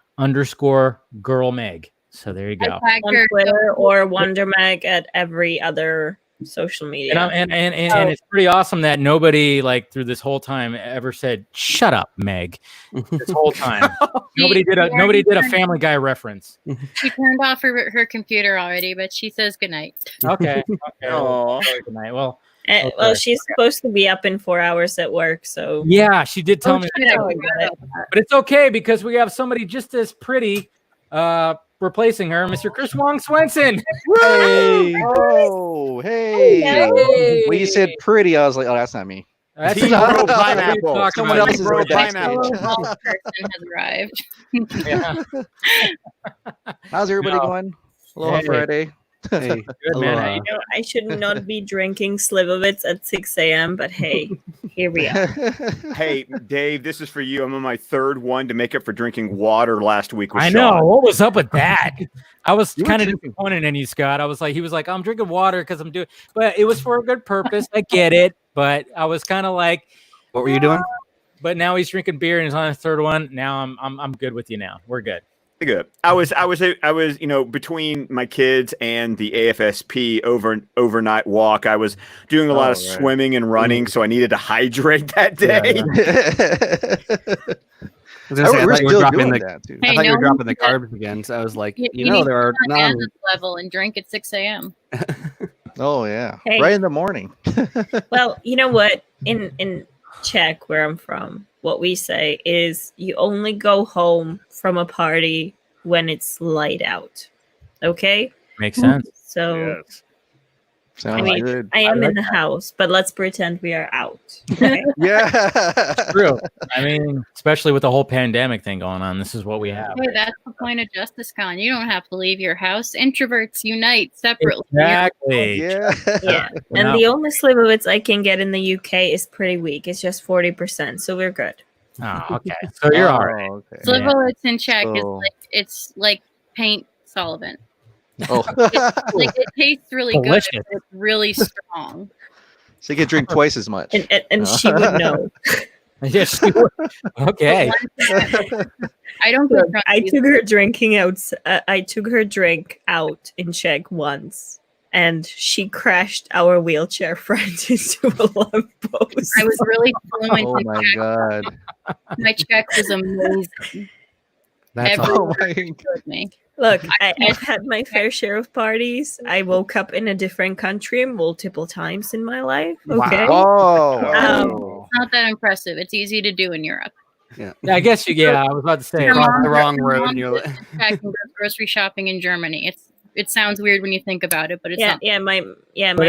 Meg. So there you go. on Twitter or Wonder Meg at every other social media. And it's pretty awesome that nobody like through this whole time ever said "Shut up, Meg." This whole time, nobody did a Family Guy reference. She turned off her computer already, but she says goodnight. Okay. Aw. Good night. Well, Well, she's supposed to be up in 4 hours at work, so yeah, she did tell me. shit, I Oh, forgot yeah. about that. But it's okay because we have somebody just as pretty replacing her, Mr. Chris Wong Swenson. Hey, oh, hey. Hey. When you said pretty, I was like, oh, that's not me. That's Team not Bro what we're Pineapple. talking Someone about. else is Bro right next to Pineapple. me. Person has arrived. Yeah. How's everybody No. going? Aloha Hey. Friday. Hey, Good, man. How aloha. you I should not be drinking Slivovitz at 6 a.m., but hey, here we are. Hey, Dave, this is for you. I'm on my third one to make up for drinking water last week with I Sean. know. What was up with that? I was You were kind of drinking. disappointed in you, Scott. He was like, I'm drinking water because I'm doing, but it was for a good purpose. I get it. But I was kind of like, What were you doing? but now he's drinking beer and he's on his third one. Now I'm good with you now. We're good. Good. I was, between my kids and the AFSP overnight walk. I was doing a lot of Oh, right. swimming and running, so I needed to hydrate that day. I was gonna say, I We're thought you were still dropping doing the, that too. I Hey, thought you were no dropping the one- carbs again. So I was like, You you know, need there to are be on non. Kansas level and drink at 6 a.m. Oh yeah, Hey. right in the morning. Well, you know what? In Czech, where I'm from, what we say is you only go home from a party when it's light out. Okay? Makes sense. So Yes. Sounds mean, good. I am I in the house, but let's pretend we are out. Okay? Yeah. True. I mean, especially with the whole pandemic thing going on, this is what we have. Hey, that's the point of Justice Con. You don't have to leave your house. Introverts unite separately. Exactly. Yeah. Yeah. And No. the only Slivovitz I can get in the UK is pretty weak. It's just 40%, so we're good. Oh, okay. So you're all right. Oh, okay. Slivovitz in Czech is So- it's like paint solvent. Oh. Like it tastes really Delicious. good, but it's really strong. So you can drink twice as much. And she would know. Yes. Okay. I don't get drunk I easily. took her drinking out. I took her drink out in Czech once, and she crashed our wheelchair friend into a lamppost. I was really fluent Oh in my Czech. god. My Czech was amazing. That's Every- all. Oh my With me. Look, I've had my fair share of parties. I woke up in a different country multiple times in my life. Okay. Oh. Um, It's not that impressive. It's easy to do in Europe. Yeah, I guess you. Yeah, I was about to say. Your You're on mom- the wrong your road. mom And you're lives like, in Czech and goes grocery shopping in Germany. It sounds weird when you think about it, but it's not. my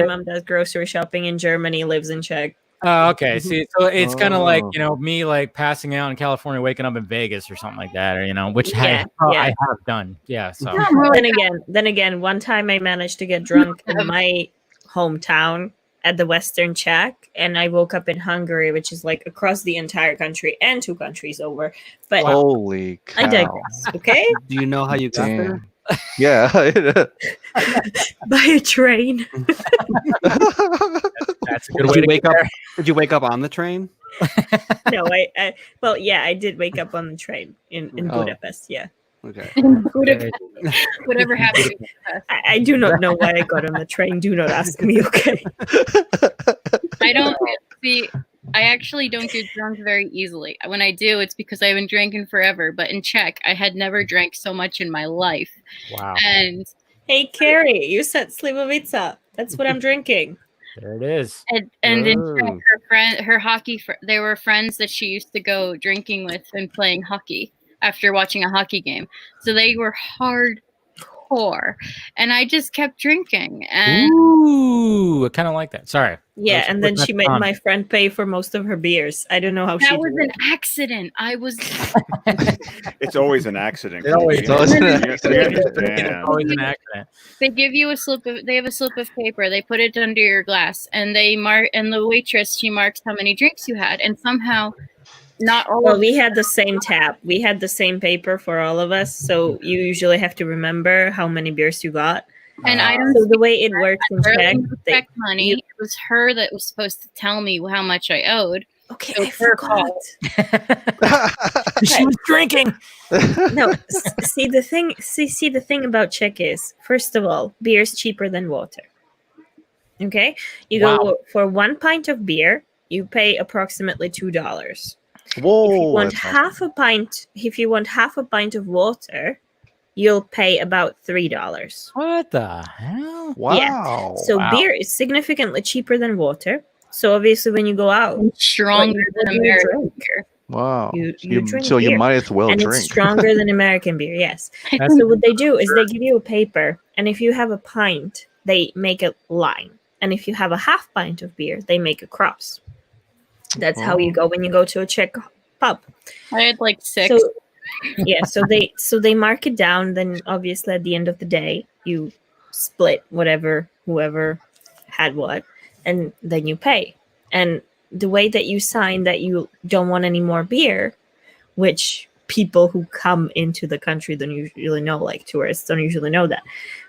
mom does grocery shopping in Germany, lives in Czech. Oh, okay. See, so it's kind of like Oh. me like passing out in California, waking up in Vegas or something like that, or which Yeah, I yeah. have done. Yeah. So Then again, one time I managed to get drunk in my hometown at the Western Czech, and I woke up in Hungary, which is like across the entire country and 2 countries over. But Holy cow. I digress. Okay, do you know how you got there? Damn. Yeah. by a train. that's a good Did way you to wake get up? there. Did you wake up on the train? No, I did wake up on the train in Oh. Budapest. Yeah, Okay. Whatever happened. I do not know why I got on the train. Do not ask me. Okay. I don't see. I actually don't get drunk very easily. When I do, it's because I've been drinking forever. But in Czech, I had never drank so much in my life. Wow. And Hey, Carrie, you said Slivovica. That's what I'm drinking. There it is. in Czech, Oh. her hockey, they were friends that she used to go drinking with and playing hockey after watching a hockey game. So they were hardcore, and I just kept drinking. And Ooh, I kind of like that. Sorry. Yeah, That's- and then that's she made fun. my friend pay for most of her beers. I don't know how she that was did an it. accident. I was. It's always an accident. It always- It's always an Yeah, accident. yeah. Always an accident. They give you a slip of. They have a slip of paper. They put it under your glass, and they mark. And the waitress, she marks how many drinks you had, and somehow, not all Well, of we had the same tab. We had the same paper for all of us, so you usually have to remember how many beers you got. And I don't. So the way it works in barely Czech, knew Czech money. It was her that was supposed to tell me how much I owed. okay, So I it's her forgot. fault. She was drinking. No, see the thing. See the thing about Czech is, first of all, beer is cheaper than water. Okay, you go for 1 pint of beer, you pay approximately $2. Whoa. If you want that's awesome. half a pint, if you want half a pint of water, you'll pay about $3. What the hell? Wow. So beer is significantly cheaper than water. So obviously, when you go out, Stronger what than do you American drink? beer. Wow. You drink so you beer. might as well And drink. it's stronger than American beer, yes. That's- So what they do is they give you a paper, and if you have a pint, they make a line. And if you have a half pint of beer, they make a cross. That's how you go when you go to a Czech pub. I had like 6. So yeah, so they mark it down. Then obviously at the end of the day, you split whoever had what, and then you pay. And the way that you sign that you don't want any more beer, which people who come into the country don't usually know, like tourists don't usually know that,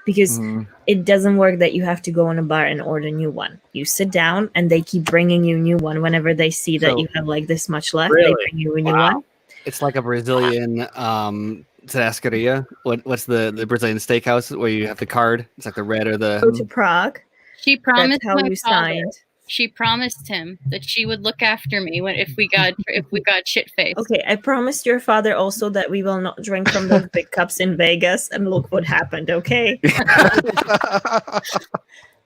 because it doesn't work that you have to go in a bar and order a new one. You sit down and they keep bringing you a new one whenever they see that So- you have like this much left. Really? They bring you a new one. It's like a Brazilian churrascaria. What's the Brazilian steakhouse where you have the card? It's like the red or Go to the. Prague. She promised That's how my you father. signed. She promised him that she would look after me if we got shit faced. Okay, I promised your father also that we will not drink from those big cups in Vegas, and look what happened. Okay. It's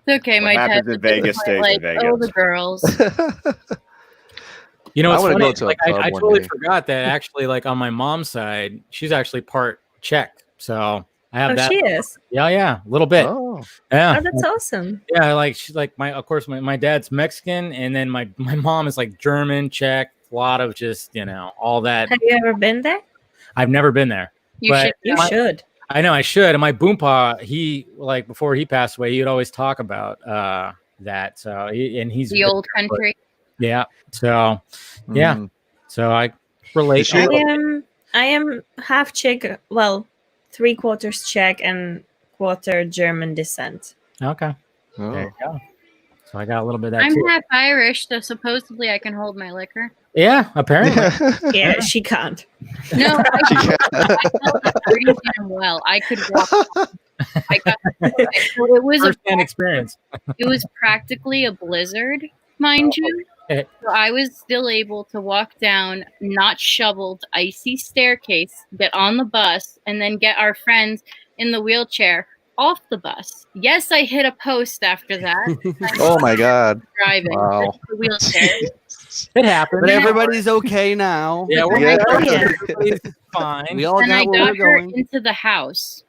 okay. What My happens dad in Vegas stays in like, Vegas. oh, the girls. You know, I it's wanna funny. go to a Like, pub I one totally day. forgot that actually, like on my mom's side, she's actually part Czech. So I have Oh, that. she is. Yeah, a little bit. Oh. Yeah. Oh, that's awesome. Yeah, like she's like of course my dad's Mexican, and then my mom is like German, Czech, a lot of just, all that. Have you ever been there? I've never been there. You But should. You My- should. I know I should. And my boompa, he like before he passed away, he would always talk about that. So he's The old country. yeah. So yeah. Mm. So I relate. Is she- I am half Czech, well, 3/4 Czech and quarter German descent. Okay. Oh. There you go. So I got a little bit of that I'm too. half Irish, so supposedly I can hold my liquor. Yeah, apparently. Yeah, she can't. No, She I can't. held it pretty damn well. I could walk. I got. It was First-hand experience. it was practically a blizzard, mind you. Okay. So I was still able to walk down not shoveled, icy staircase, get on the bus, and then get our friends in the wheelchair off the bus. Yes, I hit a post after that. Oh my God. Driving Wow. the wheelchair. It happened. But everybody's okay now. Yeah, we're Yeah. everybody's fine. We all And I got where got we're her going. into the house.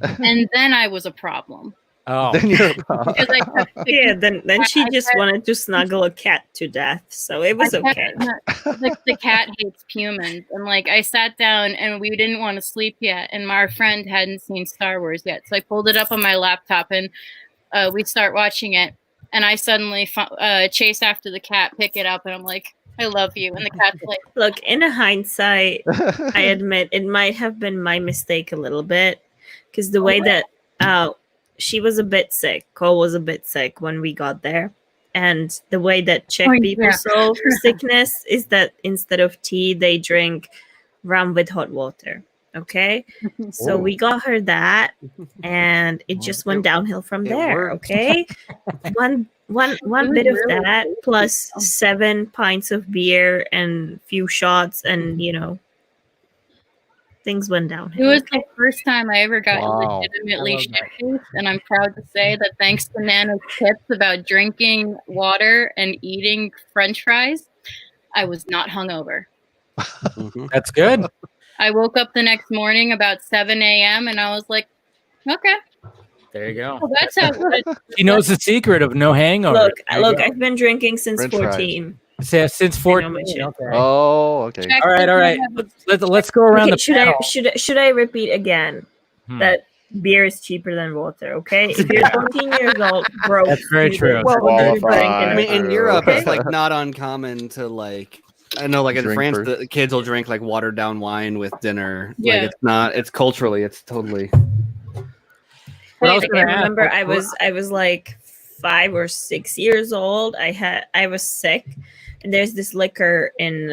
And then I was a problem. Oh, Then you're Because I kept Yeah, then she I just said- wanted to snuggle a cat to death, so it was I kept- okay. the cat hates humans, and like I sat down and we didn't want to sleep yet, and our friend hadn't seen Star Wars yet, so I pulled it up on my laptop and we start watching it, and I suddenly chase after the cat, pick it up, and I'm like, I love you, and the cat's like, Look, in hindsight, I admit it might have been my mistake a little bit, because the way that she was a bit sick, Cole was a bit sick when we got there, and the way that Czech Oh, people yeah. solve sickness is that instead of tea, they drink rum with hot water. Okay, so Oh. we got her that, and it just went downhill from It there. worked. Okay, one was bit of really that good. plus 7 pints of beer and few shots, and things went it downhill. was the first time I ever got Wow. legitimately I love shit-faced, and I'm proud to say that thanks to Nana's tips about drinking water and eating French fries, I was not hungover. Mhm. that's good. I woke up the next morning about 7 a.m. and I was like, okay, There you go. well, that's how good. He knows the secret of no hangover. Look, There you look, go. I've been drinking since French fries. 14. Since I 14. know my shit. Okay. Oh, okay. Check All right. this out. Let's go around Okay, the panel. should I repeat again Hmm. that beer is cheaper than water? Okay, if you're 14 years old, bro, That's very do true. this. Well, What are you qualified. drinking? I mean, in True. Europe, Okay. it's like not uncommon to like. I know, like in Drink France, first. the kids will drink like watered down wine with dinner. Yeah. Like it's not. It's culturally, it's totally. What I was I gonna ask- remember I was like 5 or 6 years old. I was sick, and there's this liquor in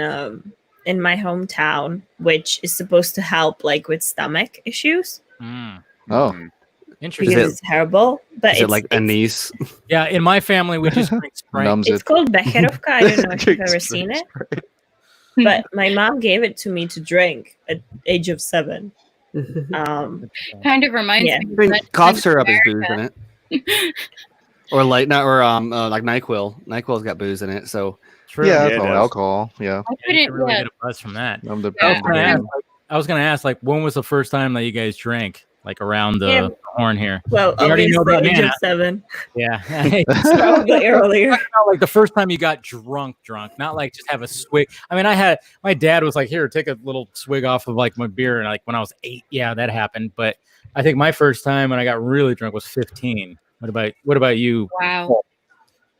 my hometown which is supposed to help like with stomach issues. Mm, Oh, Interesting. because it's terrible. But Is it like anise? Yeah, in my family, we just drink Sprite. Numbs it's it. called Becherovka. I don't know if you've Drinks ever seen it, Sprite. but my mom gave it to me to drink at age of 7. Kind of reminds Yeah. me. I mean, of cough America. syrup is booze in it. Or like like NyQuil. NyQuil's got booze in it, so True. Yeah, Yeah, it's it all does. alcohol. Yeah. I You couldn't. can really Yeah, get a buzz from that. Numb the Yeah. I was gonna ask, like, when was the first time that you guys drank, like, around the Yeah. horn here? Well, You already know obviously, about age of Nana. 7. Yeah. Probably earlier. Like the first time you got drunk, not like just have a swig. I mean, my dad was like, "Here, take a little swig off of like my beer," and like when I was 8, yeah, that happened. But I think my first time when I got really drunk was 15. What about you? wow.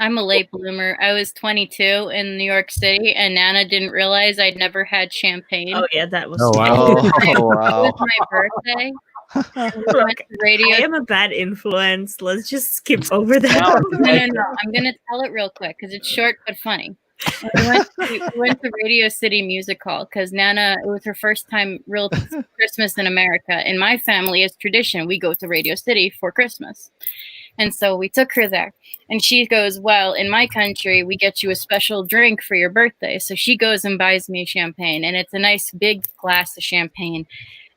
I'm a late bloomer. I was 22 in New York City, and Nana didn't realize I'd never had champagne. Oh yeah, that was. Oh, wow. Oh, It wow. was my birthday. We went to radio. I am a bad influence. Let's just skip over that. No. I'm gonna tell it real quick because it's short but funny. We went to Radio City Music Hall because Nana, it was her first time real Christmas in America. In my family, it's tradition. We go to Radio City for Christmas. And so we took her there. And she goes, well, in my country, we get you a special drink for your birthday. So she goes and buys me champagne. And it's a nice big glass of champagne.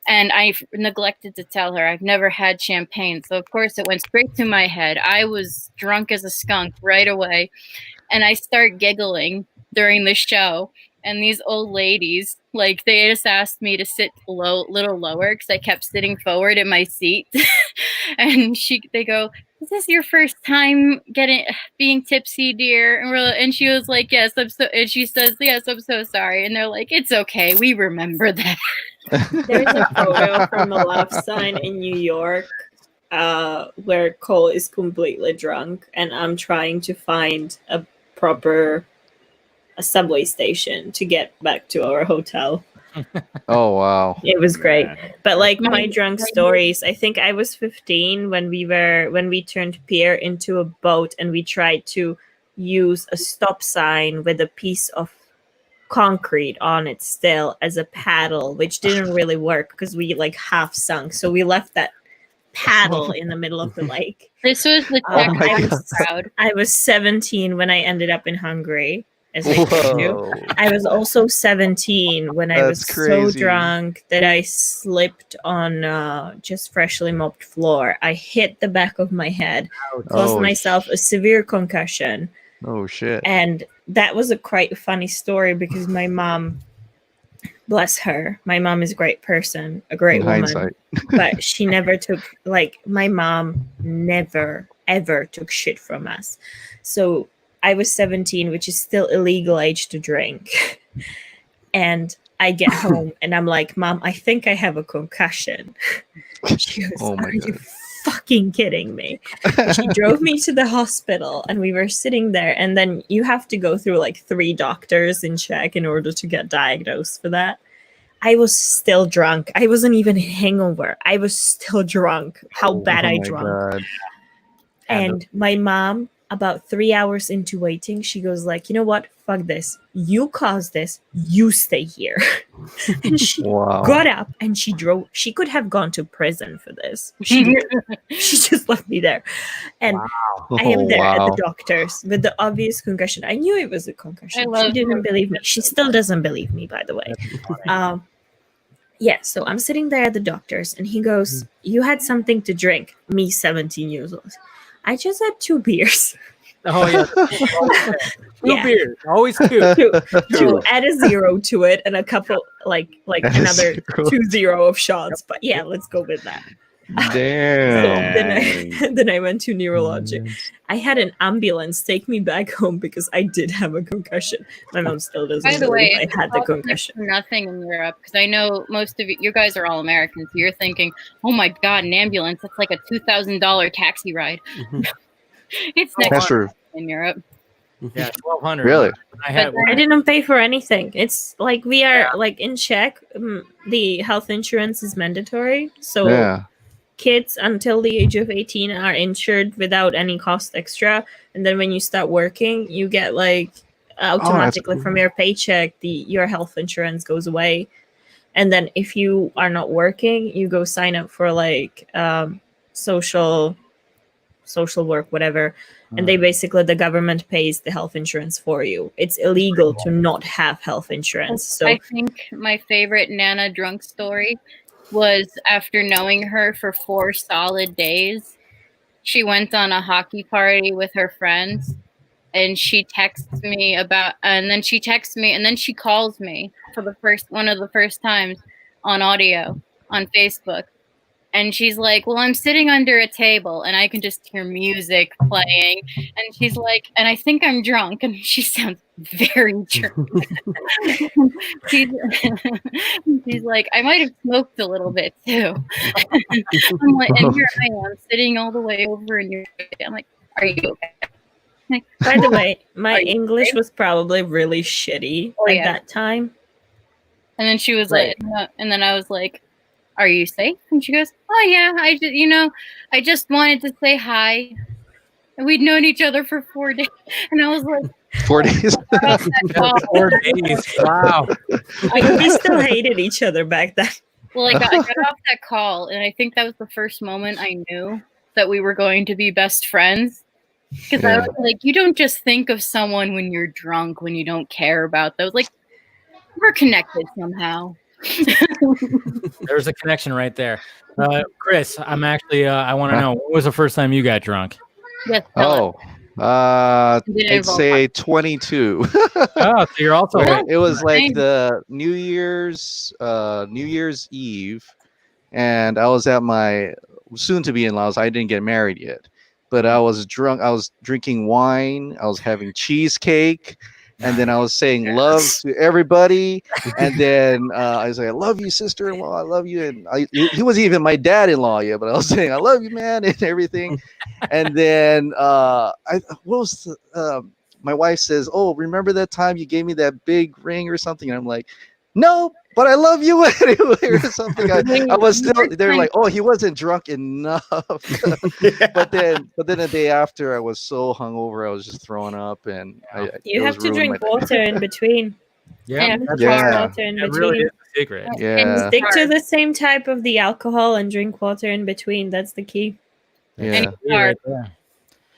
And I neglected to tell her I've never had champagne. So, of course, it went straight to my head. I was drunk as a skunk right away. And I start giggling during the show. And these old ladies, like, they just asked me to sit little lower because I kept sitting forward in my seat. And they go, is this your first time being tipsy, dear? And she was like, yes, I'm so. And she says, yes, I'm so sorry. And they're like, it's okay, we remember that. There's a photo from a laugh sign in New York where Cole is completely drunk, and I'm trying to find a proper subway station to get back to our hotel. Oh, wow. It was great. Yeah. But like my drunk stories, I think I was 15 when we turned Pierre into a boat and we tried to use a stop sign with a piece of concrete on it still as a paddle, which didn't really work because we like half sunk. So we left that paddle in the middle of the lake. This was the Oh my Czech God. crowd. I was 17 when I ended up in Hungary, as I told you. Whoa. I was also 17 when I was That's so crazy. drunk that I slipped on just freshly mopped floor. I hit the back of my head, caused Oh, myself a severe concussion. Oh, shit. And that was a quite funny story because my mom, bless her, my mom is a great person, a great In woman. hindsight. But she never took, like, my mom never, ever took shit from us. So I was 17, which is still illegal age to drink. And I get home and I'm like, Mom, I think I have a concussion. She goes, Oh my are you God. fucking kidding me? She drove me to the hospital and we were sitting there. And then you have to go through like 3 doctors in Czech in order to get diagnosed for that. I was still drunk. I wasn't even hangover. I was still drunk. How bad Oh I my drunk. God. And my mom, about 3 hours into waiting, she goes like, you know what? Fuck this. You caused this. You stay here. And she Wow. got up and she drove. She could have gone to prison for this. She didn't. She just left me there. And I am there at wow. the doctor's with the obvious concussion. I knew it was a concussion. I She love didn't her. believe me. She still doesn't believe me, by the way. Yeah, so I'm sitting there at the doctor's and he goes, you had something to drink. Me, 17 years old. I just had 2 beers. Oh yeah, 2 Yeah. beers, always 2. To add a 0 to it and a couple like Add a another 0. 0 of shots. But yeah, let's go with that. So Damn. then I went to neurologic. I had an ambulance take me back home because I did have a concussion. My mom still doesn't By the way, believe I had the concussion. Nothing in Europe because I know most of you guys are all Americans. So you're thinking, oh my God, an ambulance. That's like a $2,000 taxi ride. It's next That's true. in Europe. Yeah, 1,200. Really? I had I didn't pay for anything. It's like we are like in Czech, the health insurance is mandatory. So Yeah. kids until the age of 18 are insured without any cost extra. And then when you start working, you get like automatically from your paycheck, your health insurance goes away. And then if you are not working, you go sign up for like social work, whatever. And they basically, the government pays the health insurance for you. It's illegal to not have health insurance. So I think my favorite Nana drunk story was after knowing her for 4 solid days. She went on a hockey party with her friends, and she texts me and then she calls me for one of the first times on audio on Facebook. And she's like, well, I'm sitting under a table and I can just hear music playing. And she's like, and I think I'm drunk. And she sounds very drunk. she's like, I might have smoked a little bit too. I'm like, and here I am sitting all the way over in your I'm like, are you okay? by the way, my English was probably really shitty at that time. And then she was like, and then I was like, are you safe? And she goes, oh yeah, I just wanted to say hi. And we'd known each other for 4 days. And I was like, 4 days. 4 days. Wow. We still hated each other back then. Well, I got off that call, and I think that was the first moment I knew that we were going to be best friends. Because I was like, you don't just think of someone when you're drunk, when you don't care about those. Like, we're connected somehow. There's a connection right there. Chris, I'm actually, I want to know, when was the first time you got drunk? Yes, I'd say 22. Oh, so you're also. It was like the New Year's Eve, and I was at my soon-to-be in-laws. I didn't get married yet, but I was drunk. I was drinking wine. I was having cheesecake. And then I was saying love to everybody. And then I was like, I love you, sister-in-law. I love you. And he wasn't even my dad-in-law yet, but I was saying, I love you, man, and everything. And then my wife says, oh, remember that time you gave me that big ring or something? And I'm like, no, but I love you anyway or something. I was still, they're like, oh, he wasn't drunk enough. But then the day after, I was so hungover, I was just throwing up, and you have to drink water in between. Yeah, water in between. Really is the secret. Yeah, and stick to the same type of the alcohol and drink water in between. That's the key. Yeah.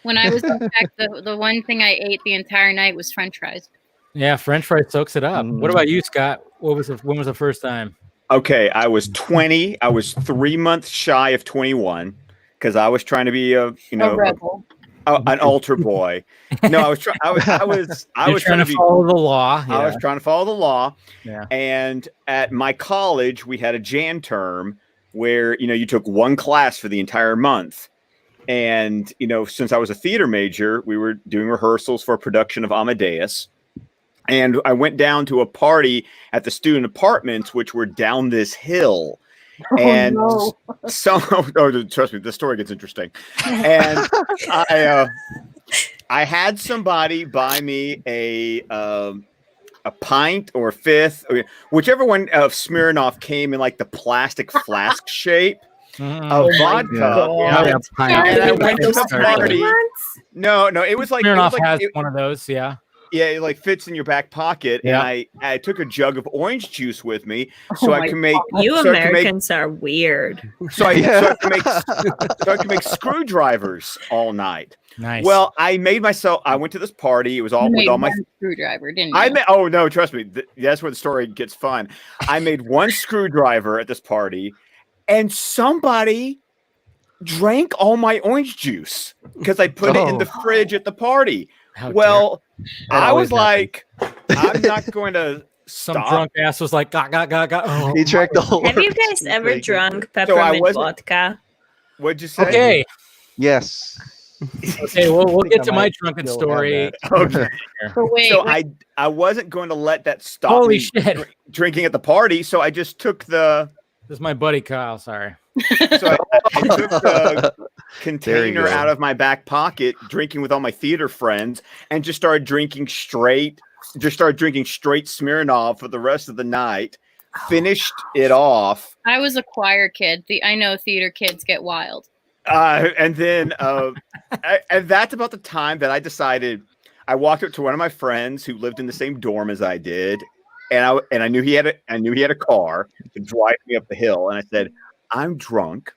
When I was in fact, the one thing I ate the entire night was French fries. Yeah, French fries soaks it up. What about you, Scott? When was the first time? Okay, I was 20. I was 3 months shy of 21 because I was trying to be a rebel. An altar boy. No, I was trying to follow the law. Yeah. I was trying to follow the law. Yeah. And at my college, we had a Jan term where you took one class for the entire month. And since I was a theater major, we were doing rehearsals for a production of Amadeus. And I went down to a party at the student apartments, which were down this hill. And trust me, the story gets interesting. And I had somebody buy me a pint or a fifth, whichever one of Smirnoff came in like the plastic flask shape of vodka. Yeah. And I went to the party. No, it was like Smirnoff has one of those. Yeah. Yeah, it like fits in your back pocket, Yeah. and I took a jug of orange juice with me, so I can make. You Americans are weird. So I can make screwdrivers all night. Nice. Well, I went to this party. It was all with all my screwdriver, didn't you? Oh no, trust me, that's where the story gets fun. I made one screwdriver at this party, and somebody drank all my orange juice because I put it in the fridge at the party. Well, I was like, I'm not going to Some stop. drunk ass was like, got. Oh, He drank the whole. Have you guys ever drunk peppermint vodka? What'd you say? Okay. Yes. Okay, we'll get to my drunken story. Okay. But wait, So I wasn't going to let that stop Holy me shit. drinking at the party. So I just took This is my buddy Kyle. Sorry. I took the There you container go. out of my back pocket, drinking with all my theater friends, and just started drinking straight Smirnoff for the rest of the night. Finished it off. I was a choir kid. I know theater kids get wild. And then and that's about the time that I decided. I walked up to one of my friends who lived in the same dorm as I did, and I knew he had a car to drive me up the hill, and I said, "I'm drunk.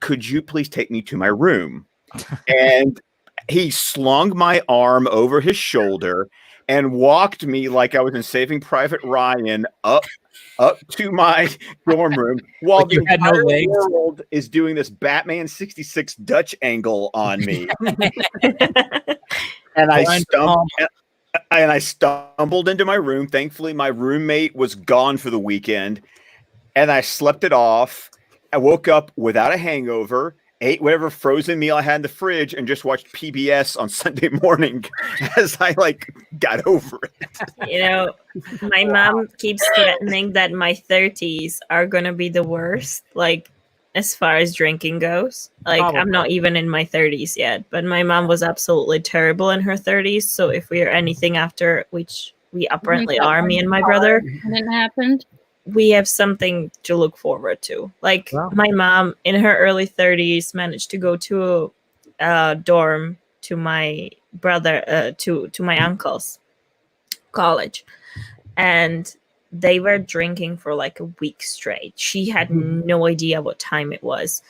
could you please take me to my room? And he slung my arm over his shoulder and walked me like I was in Saving Private Ryan up to my dorm room while Like you the had no entire legs? world is doing this Batman 66 Dutch angle on me. And I stumbled into my room. Thankfully, my roommate was gone for the weekend, and I slept it off. I woke up without a hangover, ate whatever frozen meal I had in the fridge, and just watched PBS on Sunday morning as I got over it. My mom keeps threatening that my 30s are gonna be the worst, as far as drinking goes. I'm not even in my 30s yet, but my mom was absolutely terrible in her 30s. So if we are anything after, which we apparently are, me and my brother, And it happened. we have something to look forward to. My mom in her early 30s managed to go to a dorm to my brother, to my uncle's college, and they were drinking for a week straight. She had no idea what time it was.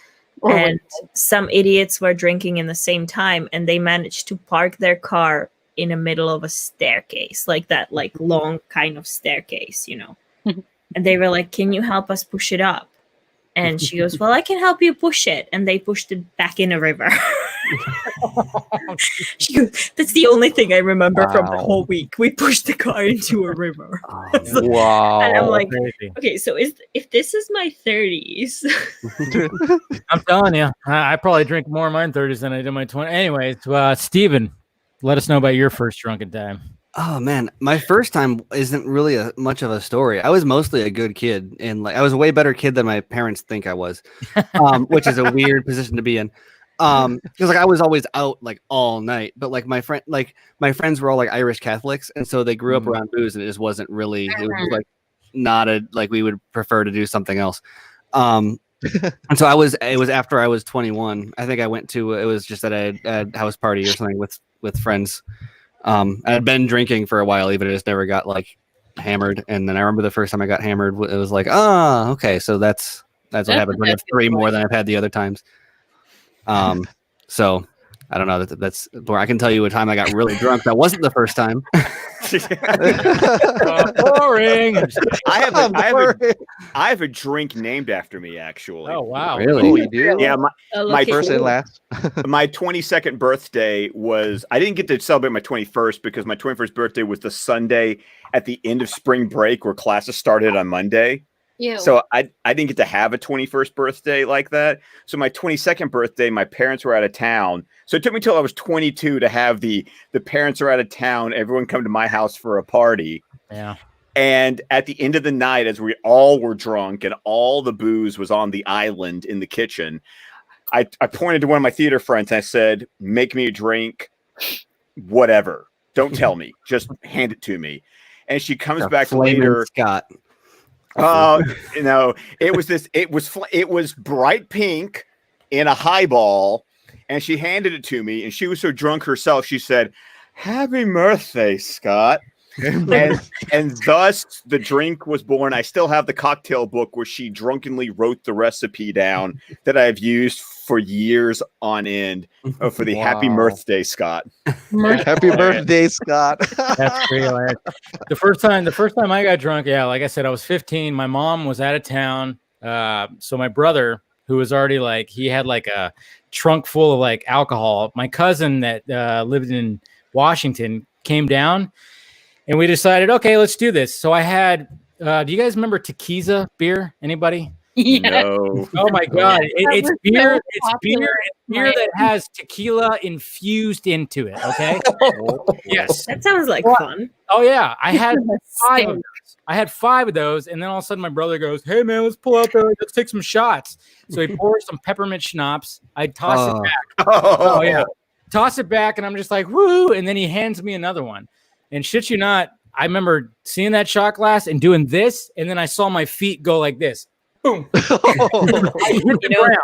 And some idiots were drinking in the same time, and they managed to park their car in the middle of a staircase, that long kind of staircase, And they were like, "Can you help us push it up?" And she goes, "Well, I can help you push it." And they pushed it back in a river. She goes, "That's the only thing I remember from the whole week. We pushed the car into a river." Wow. And I'm like, Crazy. okay, so if this is my 30s, I'm telling you, I probably drink more in my 30s than I did in my 20s. Anyways, Steven, let us know about your first drunken time. Oh man, my first time isn't really much of a story. I was mostly a good kid, and I was a way better kid than my parents think I was, which is a weird position to be in. Because I was always out all night, but my friends were all Irish Catholics, and so they grew up around booze, and it just wasn't really. It was not we would prefer to do something else. And so it was after I was 21. I think I went to it was just at a house party or something with friends. I had been drinking for a while, even I just never got hammered. And then I remember the first time I got hammered, it was okay, so that's what happens when I have 3 more than I've had the other times. So I don't know. That's where I can tell you a time I got really drunk. That wasn't the first time. Boring. I have a drink named after me, actually. Oh wow! Really? Oh, you do? Yeah, my First and last. my 22nd birthday was. I didn't get to celebrate my 21st because my 21st birthday was the Sunday at the end of spring break, where classes started on Monday. Yeah. So I didn't get to have a 21st birthday like that. So my 22nd birthday, my parents were out of town. So it took me till I was 22 to have the parents are out of town, everyone come to my house for a party. Yeah. And at the end of the night, as we all were drunk and all the booze was on the island in the kitchen, I pointed to one of my theater friends and I said, "Make me a drink, whatever. Don't tell me. Just hand it to me." And she comes back later. Scott. Oh, it was bright pink in a highball, and she handed it to me, and she was so drunk herself, she said, "Happy birthday, Scott." and thus the drink was born. I still have the cocktail book where she drunkenly wrote the recipe down that I've used for years on end for the Happy Birthday, Scott. Happy birthday, Scott. That's pretty hilarious. The first time I got drunk, yeah, like I said, I was 15. My mom was out of town. So my brother, who was already he had a trunk full of alcohol. My cousin that lived in Washington came down, and we decided, okay, let's do this. So I had, do you guys remember Tequila beer? Anybody? Yeah. No. Oh my God. It's was beer. so It's popular. beer that has tequila infused into it. Okay. Yes. that sounds like fun. Oh yeah. I had five. Same. I had 5 of those, and then all of a sudden my brother goes, "Hey man, let's pull out there. Let's take some shots." So he pours some peppermint schnapps. I toss it back. Oh yeah. Toss it back, and I'm just like, woo! And then he hands me another one. And shit you not, I remember seeing that shot glass and doing this, and then I saw my feet go like this. Boom. I hit the ground.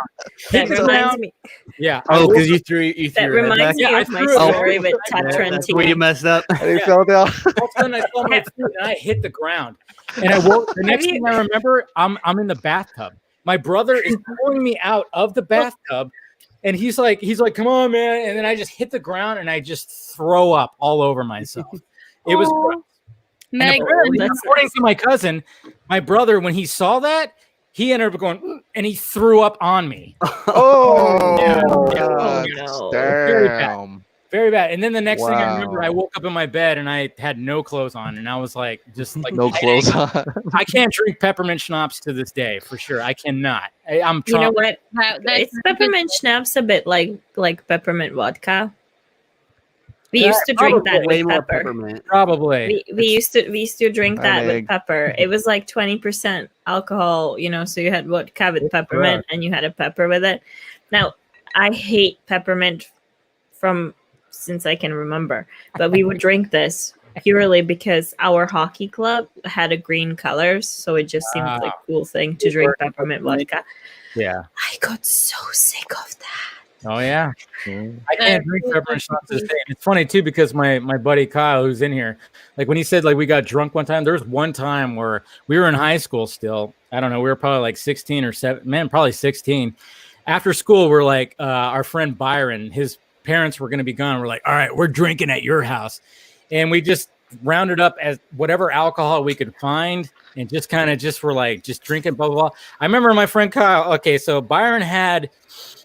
That reminds me. Yeah. Oh, because you threw That your head back. reminds me Yeah, of I my threw it. story with Tatra and Where you Tina. messed up. They fell down. All of a sudden I saw my feet and I hit the ground. And I woke. The next thing I remember, I'm in the bathtub. My brother is pulling me out of the bathtub, and he's like, come on, man. And then I just hit the ground and I just throw up all over myself. It was gross. Meg, According to my cousin, my brother, when he saw that, he ended up going and he threw up on me. Oh, no. Very bad. damn. Very bad. And then the next thing I Wow. remember, I woke up in my bed and I had no clothes on, and I was like, just like No clothes on. I can't drink peppermint schnapps to this day for sure. I cannot. I'm You know trying. what? It's peppermint schnapps a bit like peppermint vodka. We used to drink that Way with more pepper. peppermint. Probably. We used to drink that An with egg. pepper. It was like 20% alcohol, so you had vodka with peppermint and you had a pepper with it. Now, I hate peppermint since I can remember, but we would drink this purely because our hockey club had a green colors, so it just seemed like a cool thing to drink peppermint vodka. Yeah. I got so sick of that. Oh yeah. I can't drink peppermint schnapps to this day. And it's funny too because my buddy Kyle, who's in here, like when he said like we got drunk one time, there was one time where we were in high school still. I don't know, we were probably like 16 or 7, man, probably 16. After school, we're like our friend Byron, his parents were going to be gone. We're like, all right, we're drinking at your house. And we just rounded up as whatever alcohol we could find and just kind of just were like, just drinking, blah, blah, blah. I remember my friend Kyle. Okay. So Byron had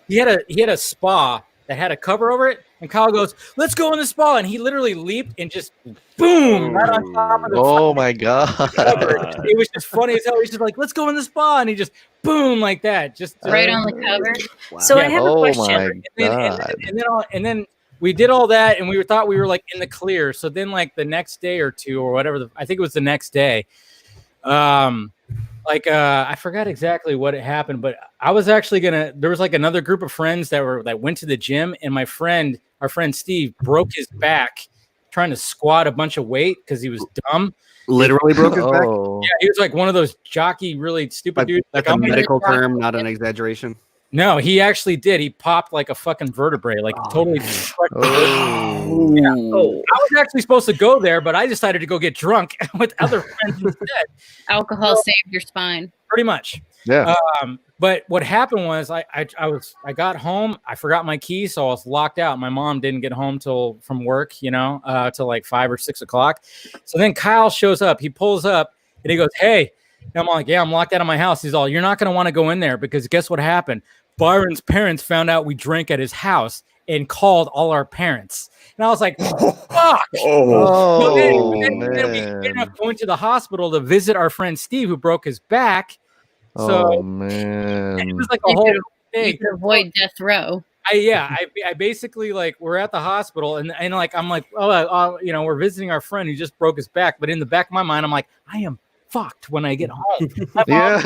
a spa that had a cover over it. And Kyle goes, let's go in the spa. And he literally leaped and just boom, right on top of the Oh my god. cover. It was just funny as hell. He's just like, let's go in the spa. And he just boom like that. Just right on the cover. So I have a Oh question. my god. and then we did all that and we thought we were like in the clear. So then like the next day or two or whatever, I think it was the next day. I forgot exactly what had happened, but I was actually there was like another group of friends that went to the gym, and our friend Steve broke his back trying to squat a bunch of weight because he was dumb. Literally broke his back. Oh. Yeah, he was like one of those jockey, really stupid dudes. That's Like, a medical term, not an exaggeration. No, he actually did. He popped like a fucking vertebrae, like totally. Oh. Yeah. I was actually supposed to go there, but I decided to go get drunk with other friends instead. Alcohol saved your spine. Pretty much. Yeah. But what happened was I got home. I forgot my keys, so I was locked out. My mom didn't get home from work, till like 5 or 6 o'clock. So then Kyle shows up. He pulls up and he goes, "Hey." And I'm like, "Yeah, I'm locked out of my house." He's all, "You're not going to want to go in there because guess what happened? Byron's parents found out we drank at his house and called all our parents." And I was like, "Fuck!" So then we ended up going to the hospital to visit our friend Steve, who broke his back. So Oh man. it was like a whole You thing. could avoid death row. I basically like we're at the hospital and like I'm like, we're visiting our friend who just broke his back, but in the back of my mind, I'm like, I am fucked when I get home. Yeah.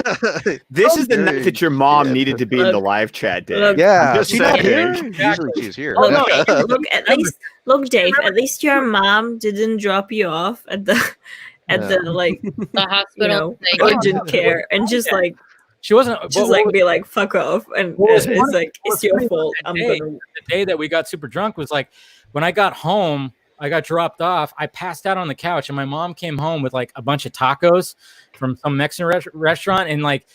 This is the night that your mom needed to be in the live chat, Dave. Look, Yeah. I'm just She's not saying. here. Usually she's here. Look, Dave. At least your mom didn't drop you off at the The hospital. urgent care and just like She wasn't just like be like fuck off and it's like it's your fault. The day that we got super drunk was like when I got home. I got dropped off. I passed out on the couch, and my mom came home with like a bunch of tacos from some Mexican restaurant. And like,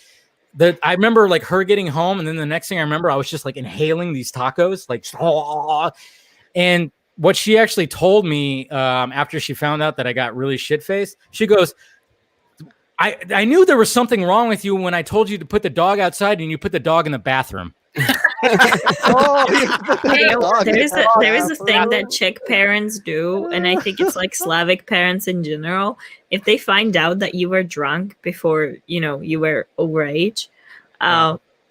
I remember like her getting home, and then the next thing I remember, I was just like inhaling these tacos, like, and what she actually told me after she found out that I got really shit faced, she goes, I knew there was something wrong with you when I told you to put the dog outside and you put the dog in the bathroom. There is a thing that Czech parents do, and I think it's like Slavic parents in general. If they find out that you were drunk before you were overage,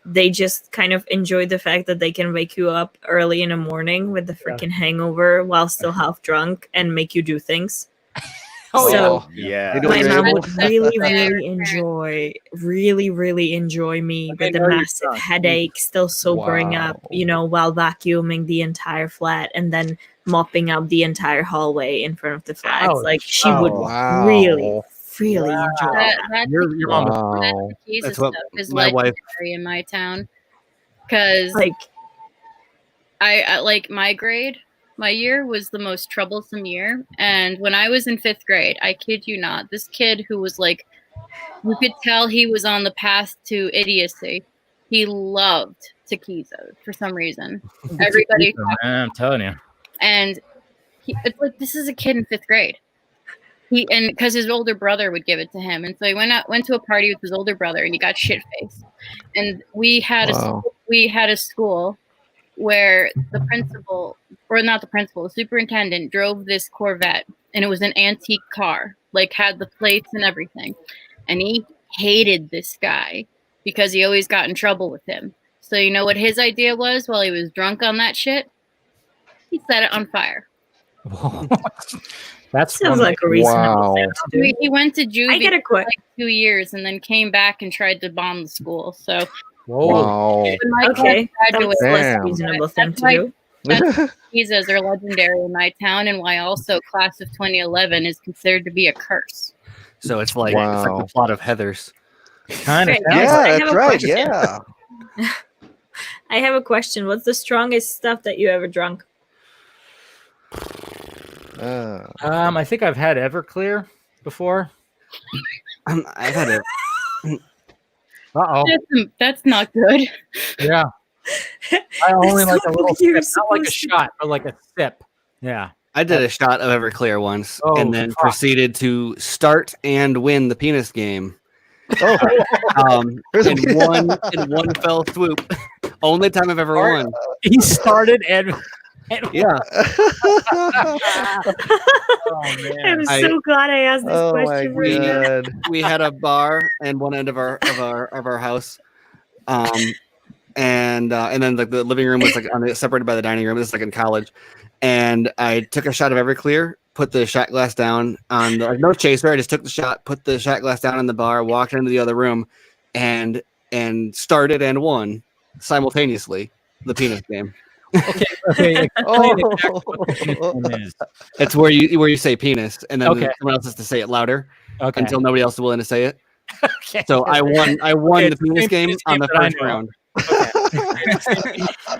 they just kind of enjoy the fact that they can wake you up early in the morning with the freaking hangover while still half drunk and make you do things. Yeah. My mom would really enjoy me with a massive headache, still sobering up, while vacuuming the entire flat and then mopping up the entire hallway in front of the flats. Like she would really enjoy that. Your mom. That's the case That's of what stuff is my wife- legendary in my town. Because Like I like my grade. My year was the most troublesome year. And when I was in 5th grade, I kid you not, this kid who was like You could tell he was on the path to idiocy. He loved tequila for some reason. Everybody, I'm telling you. and it's like this is a kid in 5th grade. And because his older brother would give it to him, and so he went to a party with his older brother, and he got shit faced. And we had a school where the principal, or not the principal, the superintendent drove this Corvette, and it was an antique car, like had the plates and everything. And he hated this guy because he always got in trouble with him. So you know what his idea was while he was drunk on that shit? He set it on fire. That sounds like a reasonable thing to do. He went to juvie I get a for like 2 years and then came back and tried to bomb the school. So Wow. when my Okay, kids that's graduate, less Damn. reasonable thing to why- do. Pizzas are legendary in my town, and why also class of 2011 is considered to be a curse. So it's like Wow. the plot of Heathers. kind of. Right. Guys, I Yeah, have that's a right. question. Yeah. I have a question. What's the strongest stuff that you ever drunk? I think I've had Everclear before. I've had it. Uh-oh. That's not good. Yeah. I only like a little You're sip, not like a supposed to- shot, but like a sip. Yeah. I did a shot of Everclear once, Oh, and then fuck. proceeded to start and win the penis game. Oh, There's a- in one fell swoop. Only time I've ever won. He started and Yeah. oh man. I'm so glad I asked this oh my question for you. god. We had a bar in one end of our house, and then like the living room was like separated by the dining room. This is like in college, and I took a shot of Everclear, put the shot glass down on the, like, no chaser. I just took the shot, put the shot glass down in the bar, walked into the other room, and started and won simultaneously the penis game. Okay. Oh. Explain exactly what the penis game is. It's where you say penis, and then Okay. someone else has to say it louder Okay. until nobody else is willing to say it. Okay. So I won Okay, the it's the penis same game penis on game the that I first know. round.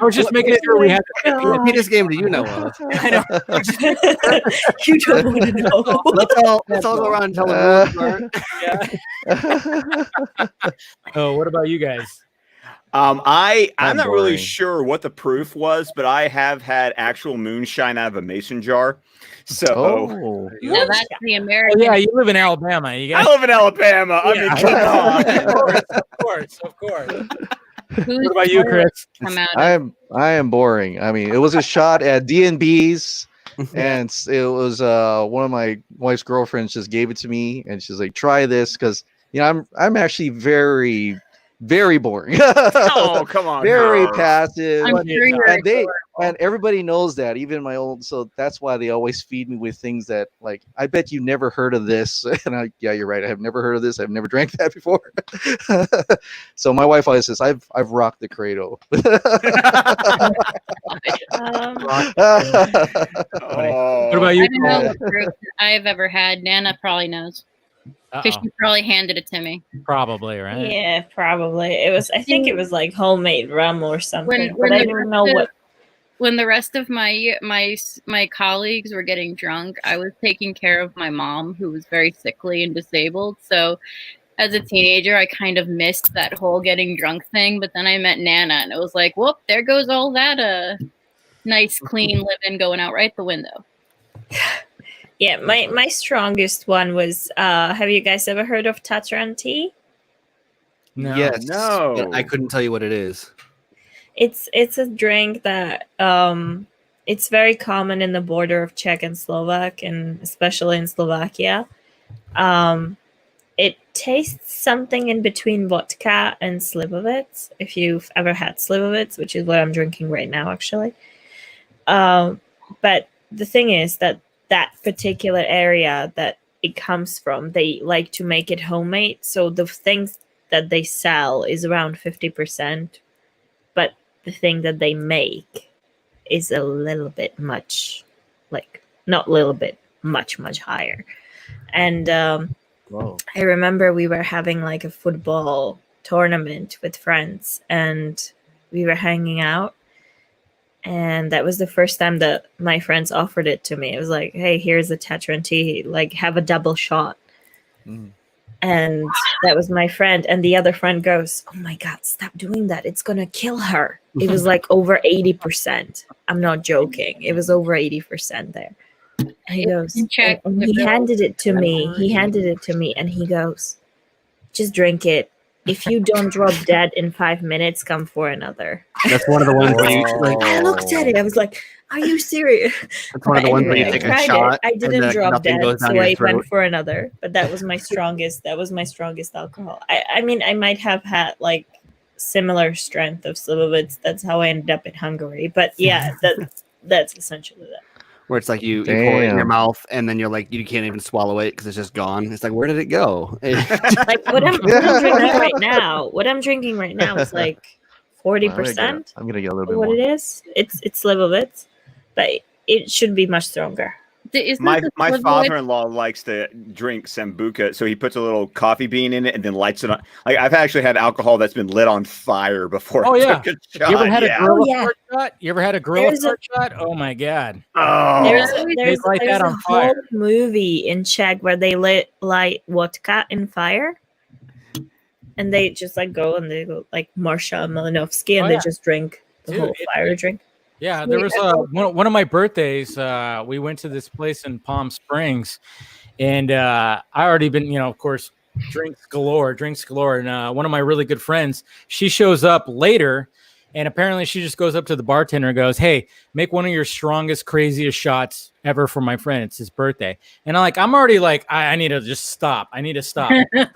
I was just making sure we had What penis game do you know of? I know. You don't want to know. Let's all go around and tell the rules. Yeah. Oh, what about you guys? I'm I'm not really boring. sure what the proof was, but I have had actual moonshine out of a mason jar. So Oh. No, that's the Oh, American. yeah, you live in Alabama. You I got live in Alabama. I mean, Yeah. come on. of course. Who's What about you, Chris? come out of? I am boring. I mean, it was a shot at D&B's, and it was one of my wife's girlfriends just gave it to me, and she's like, "Try this," because I'm actually very boring. Oh, come on. Very girl. passive. I'm sure you're and adorable. and everybody knows that, even my old. So that's why they always feed me with things that, like, I bet you never heard of this. And yeah, you're right. I have never heard of this. I've never drank that before. So my wife always says, I've rocked the Credo. Oh. What about I you? don't know what proof I've ever had. Nana probably knows because Uh-oh. she probably handed it to me. Probably, right? Yeah, probably. It was. I think it was like homemade rum or something. When but I the don't know rest what. of- When the rest of my colleagues were getting drunk, I was taking care of my mom, who was very sickly and disabled. So, as a teenager, I kind of missed that whole getting drunk thing. But then I met Nana, and it was like, whoop, there goes all that nice, clean living going out right the window. Yeah, my strongest one was. Have you guys ever heard of Tatran tea? No. Yes. No. But I couldn't tell you what it is. It's a drink that it's very common in the border of Czech and Slovak, and especially in Slovakia. It tastes something in between vodka and slivovitz. If you've ever had slivovitz, which is what I'm drinking right now, actually. But the thing is that particular area that it comes from, they like to make it homemade. So the things that they sell is around 50%, but the thing that they make is a little bit much, like not a little bit, much higher. And Whoa. I remember we were having like a football tournament with friends, and we were hanging out, and that was the first time that my friends offered it to me. It was like, hey, here's a Tetran tea, like have a double shot. Mm. And that was my friend. And the other friend goes, "Oh my God, stop doing that. It's going to kill her." It was like over 80%. I'm not joking. It was over 80% there. And he goes, and he handed it to me. He handed it to me and he goes, "Just drink it. If you don't drop dead in 5 minutes, come for another." That's one of the ones where you like, I looked at it. I was like, "Are you serious?" that's one of the ones where you I take a tried shot. it. I and didn't then drop nothing dead, goes down so your I throat. went for another. But that was my strongest. That was my strongest alcohol. I mean, I might have had like similar strength of Slivovitz. That's how I ended up in Hungary. But yeah, that's essentially that. Where it's like you pour it in your Damn. mouth and then you're like you can't even swallow it because it's just gone. It's like where did it go? Like what I'm drinking right now. What I'm drinking right now is like 40%. I'm gonna get a little bit What more. it is? It's Slivovitz, but it should be much stronger. My father-in-law likes to drink sambuca, so he puts a little coffee bean in it and then lights it on. Like I've actually had alcohol that's been lit on fire before. Oh, I yeah. took a shot. You ever had a gorilla yeah. fart shot? You ever had a gorilla There's a- fart shot? Oh my god. Oh, There's light that a on whole fire. movie in Czech where they light vodka in fire, and they just like go and they go like Marsha Malinovsky and Oh, they yeah. just drink the Dude, whole fire drink. Yeah, there was one of my birthdays. We went to this place in Palm Springs, and I already been, of course, drinks galore. And one of my really good friends, she shows up later, and apparently she just goes up to the bartender and goes, "Hey, make one of your strongest, craziest shots ever for my friend. It's his birthday." And I'm already like, I need to just stop. I need to stop. You're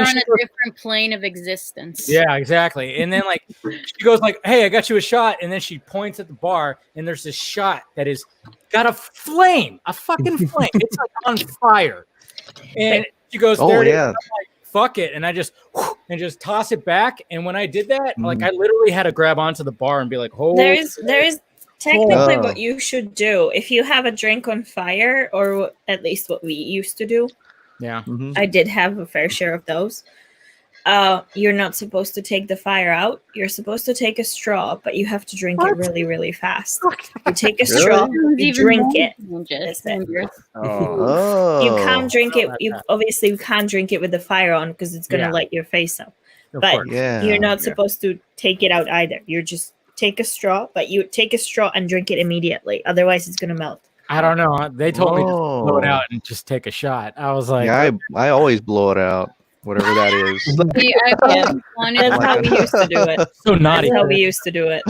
on a different plane of existence. Yeah, exactly. And then she goes like, "Hey, I got you a shot." And then she points at the bar and there's this shot that is got a fucking flame. It's like on fire. And she goes, Oh, "There it is." yeah. I'm like, "Fuck it." And I just toss it back. And when I did that, I literally had to grab onto the bar and be like, "Oh, There is technically Oh. what you should do if you have a drink on fire, or at least what we used to do. yeah." Mhm. I did have a fair share of those. You're not supposed to take the fire out. You're supposed to take a straw, but you have to drink it really, really fast. You take a straw, you drink it. That's it. Oh. You can't drink it. Not You that. obviously you can't drink it with the fire on because it's gonna Yeah. light your face up. Of But course. Yeah. you're not Yeah. supposed to take it out either. You're just take a straw, but you take a straw and drink it immediately. Otherwise, it's gonna melt. I don't know. They told me just blow it Oh. out and just take a shot. I was like, Yeah, I always blow it out, whatever that is. See, I've always wanted That's how we used to do it. so naughty. That's how we used to do it.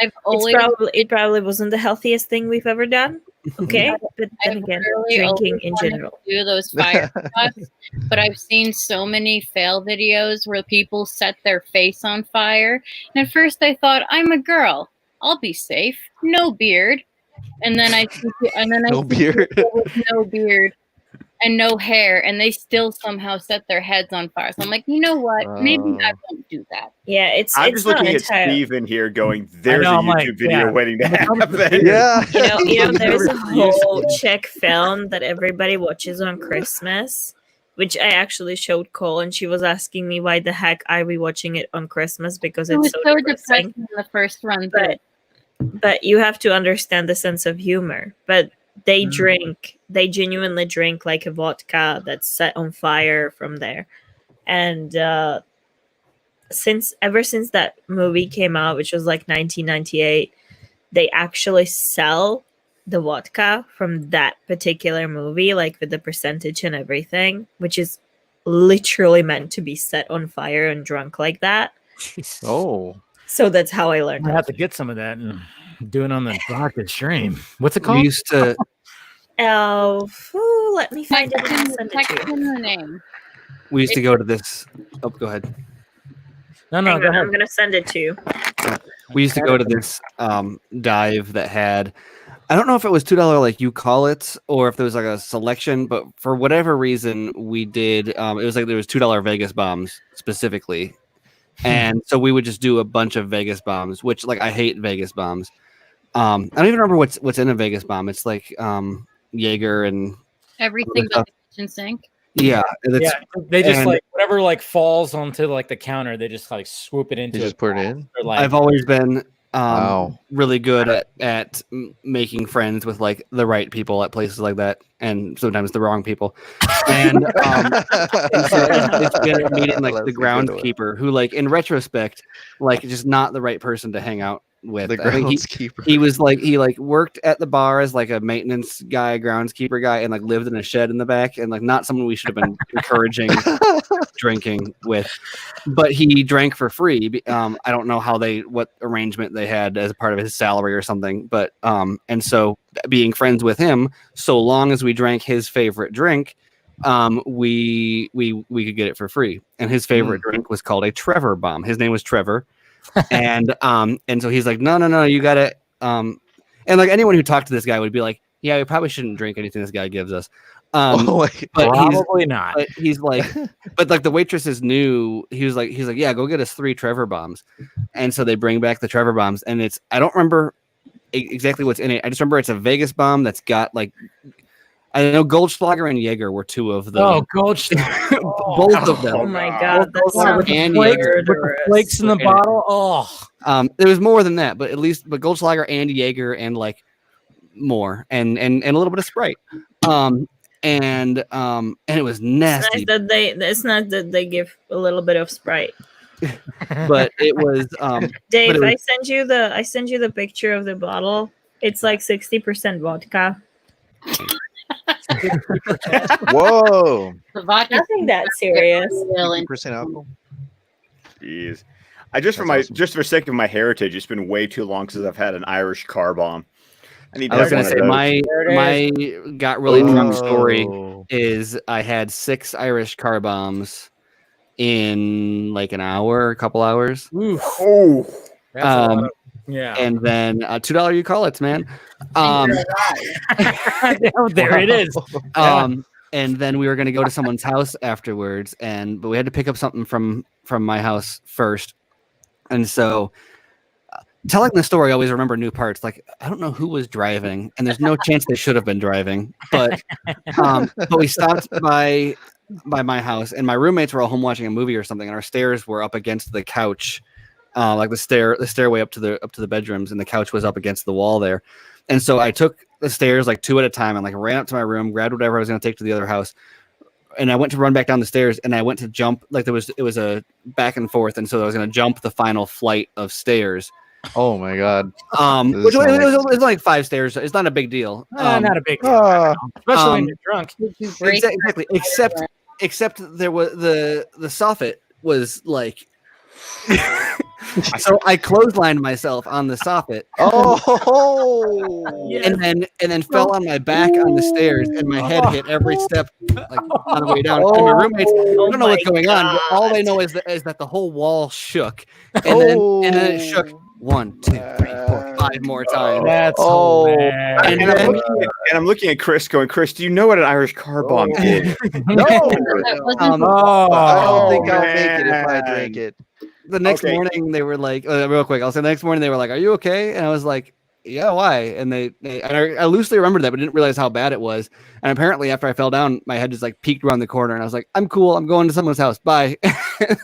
I've always It probably wasn't the healthiest thing we've ever done. Okay, but then I've again, really drinking always in wanted general. to do those fire shots, but I've seen so many fail videos where people set their face on fire. And at first I thought, I'm a girl, I'll be safe, no beard. And then I No see beard. people with no beard and no hair, and they still somehow set their heads on fire. So I'm like, you know what? Maybe I won't do that. Yeah, it's I'm it's just not looking at entirely. Steven here going, there's know, a I'm YouTube like, video yeah. waiting to happen. Yeah. There's a Never used whole Czech film that everybody watches on Christmas, which I actually showed Cole, and she was asking me why the heck I be watching it on Christmas because It was it's so depressing. depressing in the first run. But you have to understand the sense of humor. But they genuinely drink like a vodka that's set on fire from there. And ever since that movie came out, which was like 1998, they actually sell the vodka from that particular movie, like with the percentage and everything, which is literally meant to be set on fire and drunk like that. Oh. So that's how I learned. I how have to to get some of that and do it on the Vodka stream. What's it We called? used to let me find it and I'll send it Text to you. in the name. go to this. Oh, go ahead. No, Hang go on, ahead. I'm gonna send it to you. We used to go to this dive that had, I don't know if it was $2 like you call it, or if there was like a selection, but for whatever reason we did. It was like there was $2 Vegas bombs specifically, and so we would just do a bunch of Vegas bombs, which like I hate Vegas bombs. I don't even remember what's in a Vegas bomb. It's like Jaeger and Everything but the kitchen sink. yeah, Yeah, they just and- whatever falls onto the counter, they just swoop it into. You just put it in? Or, I've always been Wow. really good at making friends with like the right people at places like that, and sometimes the wrong people. And, and so it's been meeting like That's the a good one. groundskeeper who, like in retrospect, like just not the right person to hang out with. The I think groundskeeper. he was like he like worked at the bar as like a maintenance guy, groundskeeper guy, and like lived in a shed in the back, and like not someone we should have been encouraging drinking with. But he drank for free. I don't know what arrangement they had as a part of his salary or something. But and so being friends with him, so long as we drank his favorite drink, we could get it for free. And his favorite drink was called a Trevor bomb. His name was Trevor. And so he's like, no, you gotta and like anyone who talked to this guy would be like, yeah, we probably shouldn't drink anything this guy gives us. But Probably not. But he's like, but like the waitresses knew. He's like, yeah, go get us 3 Trevor bombs. And so they bring back the Trevor bombs, and I don't remember exactly what's in it. I just remember it's a Vegas bomb that's got like, I know Goldschlager and Jaeger were 2 of them. Oh, Goldschlager. Both of them. Oh my god, that sounds and murderous. Flakes in the bottle. Oh, There was more than that, but Goldschlager and Jaeger and like more and a little bit of Sprite. And it was nasty. It's nice that they give a little bit of Sprite. But it was Dave, but it was, I send you the picture of the bottle. It's like 60% vodka. Whoa. The vodka. Nothing that serious. 50% alcohol. Jeez. Just for sake of my heritage, it's been way too long since I've had an Irish car bomb. I was gonna say my got really drunk story Oh. is I had 6 Irish car bombs in like an hour, a couple hours. oof. Oh, That's a lot of- yeah. And then $2 you call it, man. There it is. And then we were gonna go to someone's house afterwards, but we had to pick up something from my house first. And so telling the story, I always remember new parts. Like, I don't know who was driving, and there's no chance they should have been driving. But we stopped by my house, and my roommates were all home watching a movie or something, and our stairs were up against the couch, like the stairway up to the bedrooms, and the couch was up against the wall there. And so I took the stairs like 2 at a time, and like ran up to my room, grabbed whatever I was going to take to the other house. And I went to run back down the stairs, and I went to jump. Like it was a back and forth, and so I was going to jump the final flight of stairs. Oh my god. Which it was like 5 stairs. It's not a big deal. Not a big deal. Especially when you're drunk. Exactly. Except there was the soffit was like. So I clotheslined myself on the soffit. Oh. And then fell on my back on the stairs, and my head hit every step like on the way down. And my roommates don't know what's going on, but all they know is that the whole wall shook, and then it shook 1, 2, 3, 4, 5 more times. That's and hilarious. I'm looking at Chris, going, Chris, do you know what an Irish car bomb is? No. I don't think I'll man. make it if I drink it. The next morning they were like, real quick, I'll say the next morning they were like, "Are you okay?" And I was like, "Yeah, why?" And I loosely remembered that, but didn't realize how bad it was. And apparently, after I fell down, my head just like peeked around the corner, and I was like, "I'm cool. I'm going to someone's house. Bye." And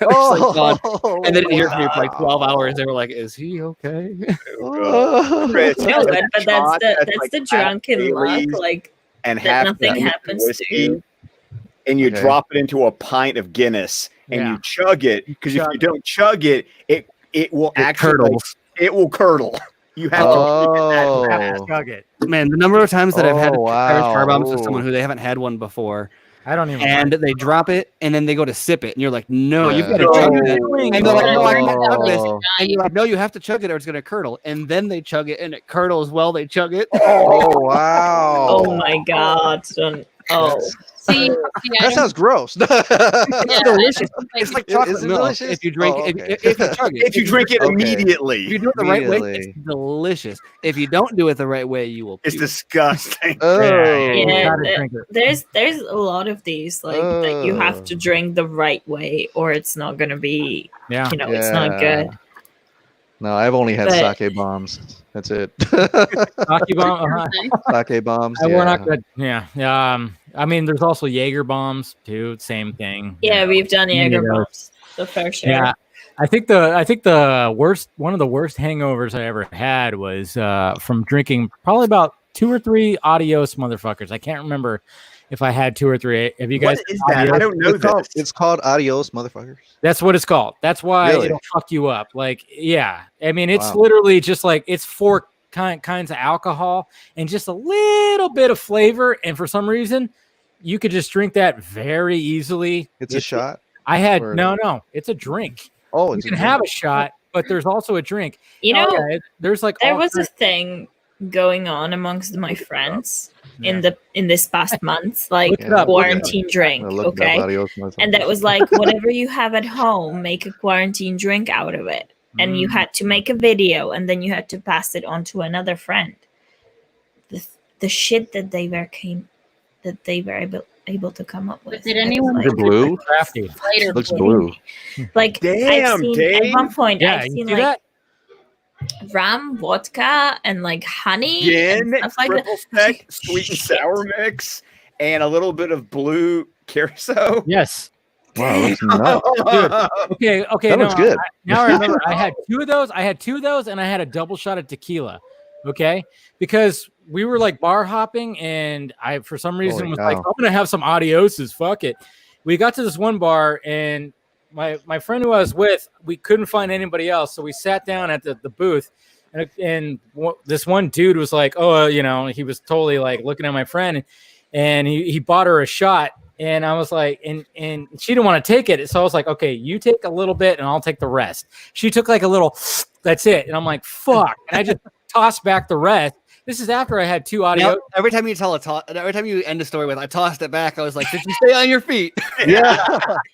they didn't hear from me for like 12 hours. They were like, "Is he okay?" Chris, No, but that's shot the like drunken luck. Baileys Like and that half nothing the happens to whiskey, you. and you Okay. drop it into a pint of Guinness, and Yeah. you chug it, because if Chug you don't chug it, it will actually curdles. it will curdle. You have Oh. Chug it. Man, the number of times that I've had Oh, Irish car wow. bombs with someone who they haven't had one before, I don't even. and they drop it, and then they go to sip it, and you're like, "No, you've got to Yeah. chug it." And they're like, "No, I can't chug this." Oh. And you're like, "No, you have to chug it, or it's gonna curdle." And then they chug it, and it curdles while they chug it. Oh wow. Oh my god. Oh. See, That sounds gross. It's delicious. It's like Is chocolate it milk delicious? if you drink Oh, if, okay. if you chug it. if you drink it Okay. If immediately. you do it the right way, Immediately. it's delicious. If you don't do it the right way, you will. It's puke. disgusting. Oh. You Yeah, gotta drink it. there's a lot of these like that you have to drink the right way or it's not gonna be Yeah. it's not good. No, I've only had But- sake bombs. That's it. Hockey bomb. Sake bombs. We're Yeah. not good. Yeah. I mean, there's also Jaeger bombs too. Same thing. Yeah, we've done Many of Jaeger those. bombs. The fair share. Yeah. I think the worst, one of the worst hangovers I ever had was from drinking probably about 2 or 3 Adios motherfuckers. I can't remember if I had 2 or 3. Have you guys? What is that? I don't know this. It's called Adios, motherfuckers. That's what it's called. That's why Really? it'll fuck you up. Like, yeah. I mean, it's Wow. literally just like it's 4 kinds of alcohol and just a little bit of flavor. And for some reason, you could just drink that very easily. It's a shot. I had Or- no. It's a drink. Oh, You it's can have a shot, but there's also a drink. You know, There's like there all was a kinds- thing going on amongst my friends Yeah. in this past month, like Look it up, look it up. quarantine drink, I'm looking up okay? Adios, motherfuckers. And that was like, whatever you have at home, make a quarantine drink out of it. And you had to make a video, and then you had to pass it on to another friend. The shit that they were able to come up with. Did I was anyone like, Is it blue? crafty. Later, Looks blue. like Damn, I've seen, Dave. at one point Yeah, I've you seen see like that? rum, vodka, and like honey, Gin, and stuff like that. triple sec, sweet and sour mix, and a little bit of blue curacao. Yes. Wow, looks nuts. Okay. That looks good. Now I remember I had 2 of those. I had 2 of those, and I had a double shot of tequila. Okay, because we were like bar hopping, and I for some reason Holy was cow. like, I'm gonna have some Adioses. Fuck it. We got to this one bar, and my friend who I was with, we couldn't find anybody else, so we sat down at the booth, and this one dude was like, oh, he was totally like looking at my friend, and he bought her a shot. And I was like, and she didn't want to take it. So I was like, okay, you take a little bit and I'll take the rest. She took like a little, that's it. And I'm like, fuck. And I just tossed back the rest. This is after I had 2 audio. Now, every time you tell every time you end a story with, I tossed it back. I was like, did you stay on your feet? Yeah.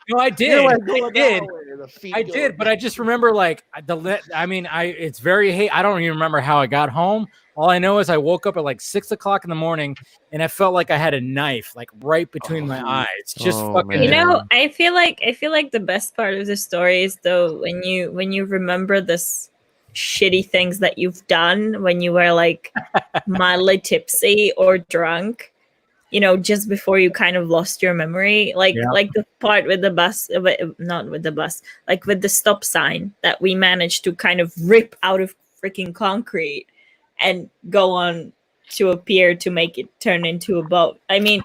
No, I did. You're like I going did. that way, the feet I going- did, but I just remember like it's very I don't even remember how I got home. All I know is I woke up at like 6 o'clock in the morning, and I felt like I had a knife like right between my eyes. Just Oh, fucking. man. You know, I feel like the best part of the story is though when you remember this shitty things that you've done when you were like mildly tipsy or drunk, just before you kind of lost your memory, like the part with the bus, not with the bus, like with the stop sign that we managed to kind of rip out of freaking concrete and go on to a pier to make it turn into a boat. I mean,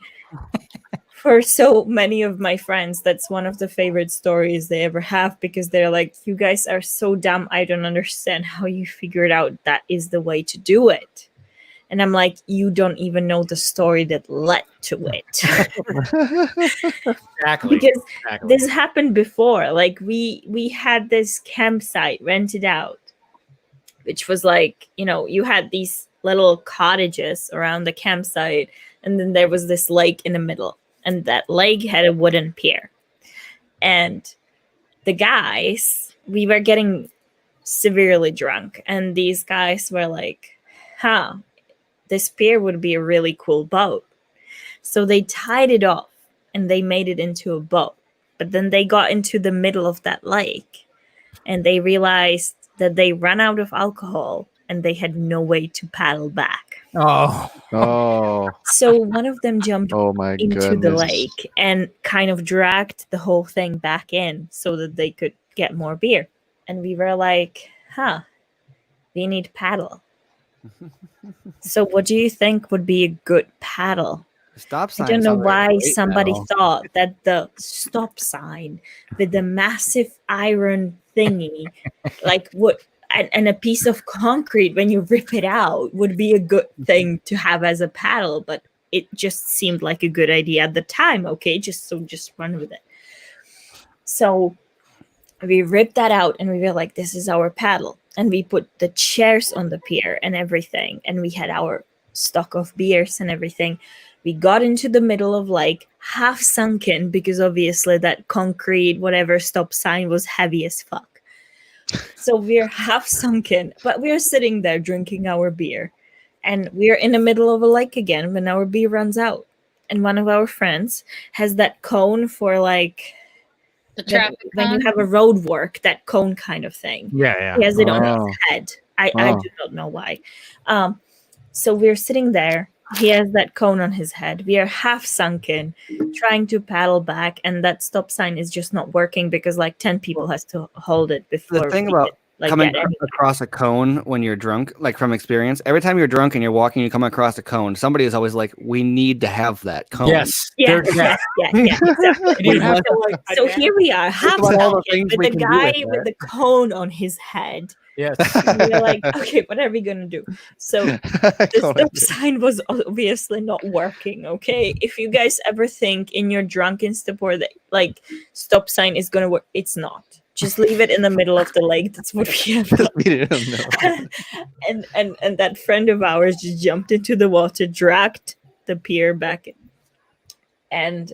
for so many of my friends, that's one of the favorite stories they ever have, because they're like, you guys are so dumb. I don't understand how you figured out that is the way to do it. And I'm like, you don't even know the story that led to it. Exactly. Because this happened before. Like we had this campsite rented out, which was like, you had these little cottages around the campsite, and then there was this lake in the middle. And that lake had a wooden pier. And the guys, we were getting severely drunk. And these guys were like, this pier would be a really cool boat. So they tied it off and they made it into a boat. But then they got into the middle of that lake and they realized that they ran out of alcohol and they had no way to paddle back. Oh. So one of them jumped Oh my into the goodness. lake and kind of dragged the whole thing back in so that they could get more beer. And we were like, we need paddle. So what do you think would be a good paddle? Stop sign. I don't know sounds like a why great somebody paddle. thought that the stop sign with the massive iron thingy, like what, and a piece of concrete when you rip it out would be a good thing to have as a paddle, but it just seemed like a good idea at the time. Okay, just run with it. So we ripped that out and we were like, this is our paddle. And we put the chairs on the pier and everything. And we had our stock of beers and everything. We got into the middle of like half sunken because obviously that concrete, whatever stop sign was heavy as fuck. So we're half sunken, but we're sitting there drinking our beer. And we're in the middle of a lake again when our beer runs out. And one of our friends has that cone for like, The traffic when cone? you have a road work, that cone kind of thing. Yeah. He has it on Oh. his head. I do not know why. So we're sitting there he has that cone on his head. We are half sunken, trying to paddle back, and that stop sign is just not working because like 10 people has to hold it before. The thing we about get, like, coming get anywhere. across a cone when you're drunk, like from experience, every time you're drunk and you're walking, you come across a cone. Somebody is always like, "We need to have that cone." Yes. Yeah, They're- exactly. You have to, like, So here we are, half about all the sunken, things with we a can do guy with with that. the cone on his head. yes. And we're like, okay, what are we gonna do? So the stop sign was obviously not working. Okay, if you guys ever think in your drunken stupor that like stop sign is gonna work, it's not. Just leave it in the middle of the lake. That's what we have done. We didn't know. and that friend of ours just jumped into the water, dragged the pier back, and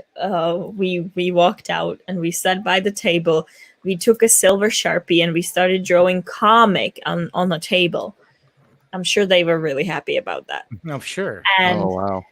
we walked out and we sat by the table. We took a silver Sharpie and we started drawing comic on the table. I'm sure they were really happy about that. No, sure. And Oh wow.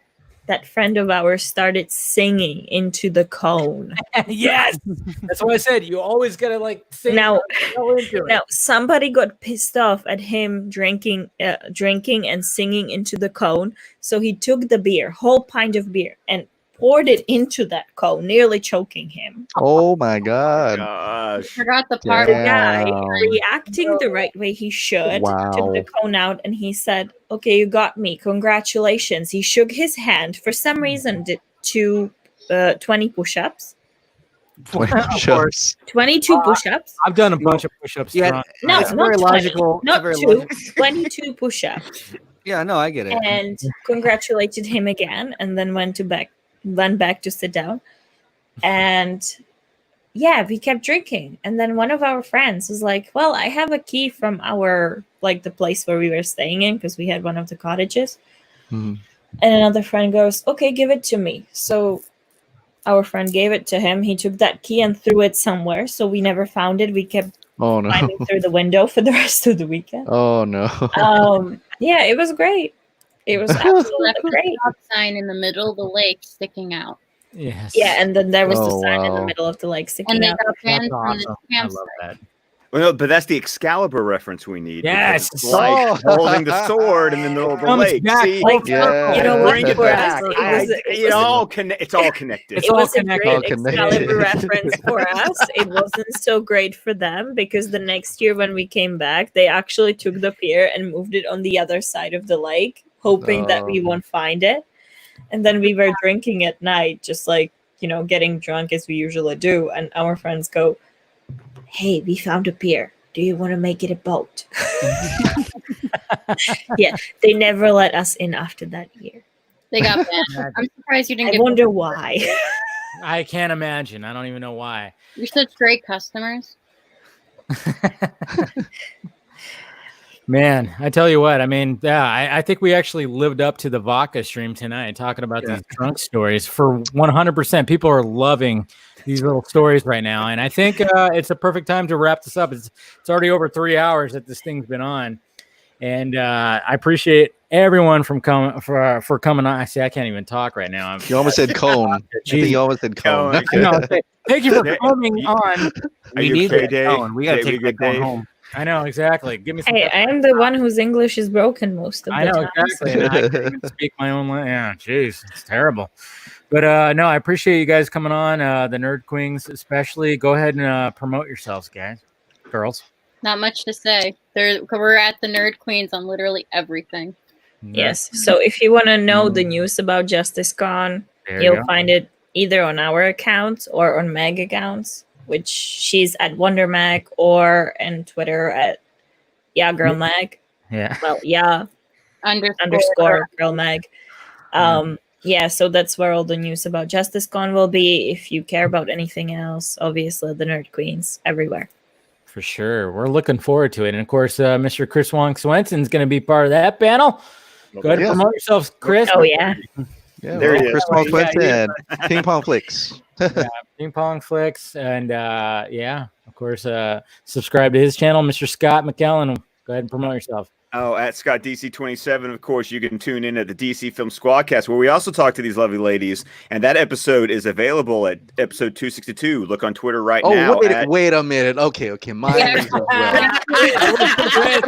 that friend of ours started singing into the cone. Yes. That's what I said. You always gotta like sing. Now, go into it. now somebody got pissed off at him drinking and singing into the cone. So he took the beer, whole pint of beer, and poured it into that cone, nearly choking him. Oh my god. Gosh. Forgot the part. The guy, Wow. reacting the right way he should, Wow. took the cone out and he said, "Okay, you got me. Congratulations." He shook his hand. For some reason, did 20 push-ups. 20 push-ups. 22 push-ups. I've done a bunch of push-ups. Yeah, drunk. No, it's not very 20, logical. It's not very 2. logical. 22 push-ups. Yeah, no, I get it. And congratulated him again, and then went back to sit down. And yeah, we kept drinking. And then one of our friends was like, "Well, I have a key from our like the place where we were staying in, because we had one of the cottages." Mhm. And another friend goes, "Okay, give it to me." So our friend gave it to him. He took that key and threw it somewhere, so we never found it. We kept Oh no. climbing through the window for the rest of the weekend. Oh no. Yeah, it was great. It was Left absolutely a great. stop sign in the middle of the lake sticking out. Yes. Yeah, and then there was the Oh, sign in the wow. middle of the lake And sticking they out. got banned That's from awesome. the I campsite. love that. Well, no, but that's the Excalibur reference we need. because Yes. it's like Oh. holding the sword in the middle of the Comes lake. back See, full Yeah. You know what? bring it For us, back. it was It's all connected. It's it all was a connected. great All connected. Excalibur reference for us. It wasn't so great for them, because the next year when we came back, they actually took the pier and moved it on the other side of the lake, hoping that we Oh. won't find it. And then we were drinking at night, just like, getting drunk as we usually do. And our friends go, "Hey, we found a pier. Do you want to make it a boat?" Yeah, they never let us in after that year. They got banned. I'm surprised you didn't I get wonder why. I can't imagine. I don't even know why. You're such great customers. Man, I tell you what, I mean, yeah, I think we actually lived up to the vodka stream tonight, talking about these drunk stories for 100%. People are loving these little stories right now. And I think it's a perfect time to wrap this up. It's already over 3 hours that this thing's been on. And I appreciate everyone for coming on. I see, I can't even talk right now. You almost said cone. I think you almost said cone. Cone. No, thank you for coming on. Are We you need okay, that Dave? cone. We got to Dave, take you that good, cone Dave? home. I know, exactly. Give me some. Hey, I am the one whose English is broken most of I the know time. exactly. And I can't even speak my own language. Yeah, jeez, it's terrible. But no, I appreciate you guys coming on. The Nerd Queens, especially. Go ahead and promote yourselves, guys, girls. Not much to say. We're at the Nerd Queens on literally everything. Yes. So if you want to know the news about JusticeCon, There you you'll go. find it either on our accounts or on Meg accounts, which she's at WonderMag, or on Twitter at Girl Mag. Yeah. Well, Underscore. Girl Mag. Yeah, so that's where all the news about JusticeCon will be. If you care about anything else, obviously the Nerd Queens everywhere. For sure. We're looking forward to it. And of course, Mr. Chris Wong Swenson's going to be part of that panel. Go ahead and Yeah. promote yourselves, Chris. Oh, yeah. Yeah, There he is. Chris Paul Quinton, Ping Pong Flicks. Ping Pong Flicks. And yeah, of course, subscribe to his channel, Mr. Scott McKellen. Go ahead and promote yourself. Oh, at Scott DC27, of course, you can tune in at the DC Film Squadcast, where we also talk to these lovely ladies. And that episode is available at episode 262. Look on Twitter right now. Wait a minute. Okay. Mine is as well.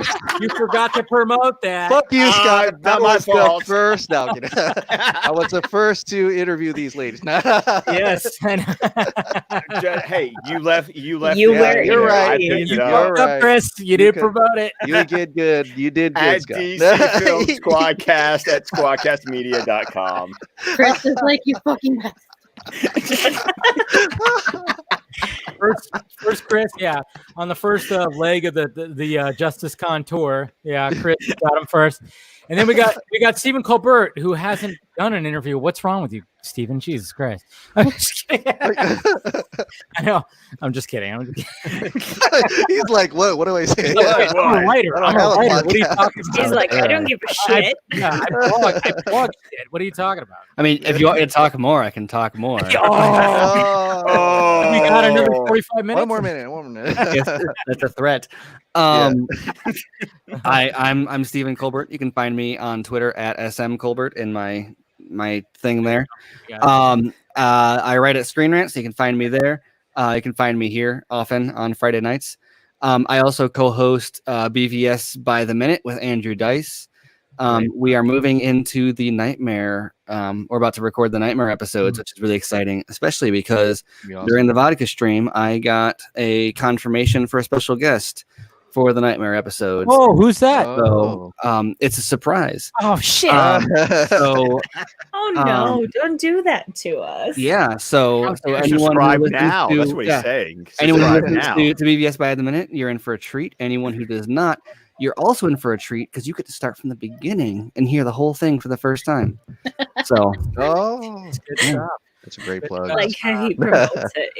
You forgot to promote that. Fuck you, Scott. Not I my was fault. the first. No, I'm kidding. I was the first to interview these ladies. Yes. Hey, you left. You the were idea. you're right. I picked it You're up. What's up, Chris? You did promote it. You did good. You did good, At Scott. DC Film Squadcast at squadcastmedia.com. Chris is like, you fucking. First, Chris, yeah, on the first leg of the Justice Con tour, yeah, Chris got him first, and then we got Stephen Colbert, who hasn't done an interview. What's wrong with you, Stephen? Jesus Christ! I'm just kidding. I know. I'm just kidding. He's like, what? What do I say? I'm a writer. I don't have a What are you podcast. talking about? He's like, I don't give a shit. I blog shit. What are you talking about? I mean, if you want me to talk more, I can talk more. We got another 45 minutes. One more minute. Yes, that's a threat. I'm Stephen Colbert. You can find me on Twitter at SM Colbert in my thing there. I write at Screen Rant, so you can find me there. You can find me here often on Friday nights. I also co-host BVS by the Minute with Andrew Dice. We are moving into the Nightmare. We're about to record the Nightmare episodes, which is really exciting, especially because during the Vodka stream, I got a confirmation for a special guest for the Nightmare episodes. Oh, who's that? So it's a surprise. Oh shit! So Oh no! Don't do that to us. yeah, so anyone who Subscribe listens now. to, That's what he's saying. anyone who Subscribe listens now. to BVS by the Minute, you're in for a treat. Anyone who does not, you're also in for a treat because you get to start from the beginning and hear the whole thing for the first time. So Good stuff. That's a great plug. Like how he promotes it,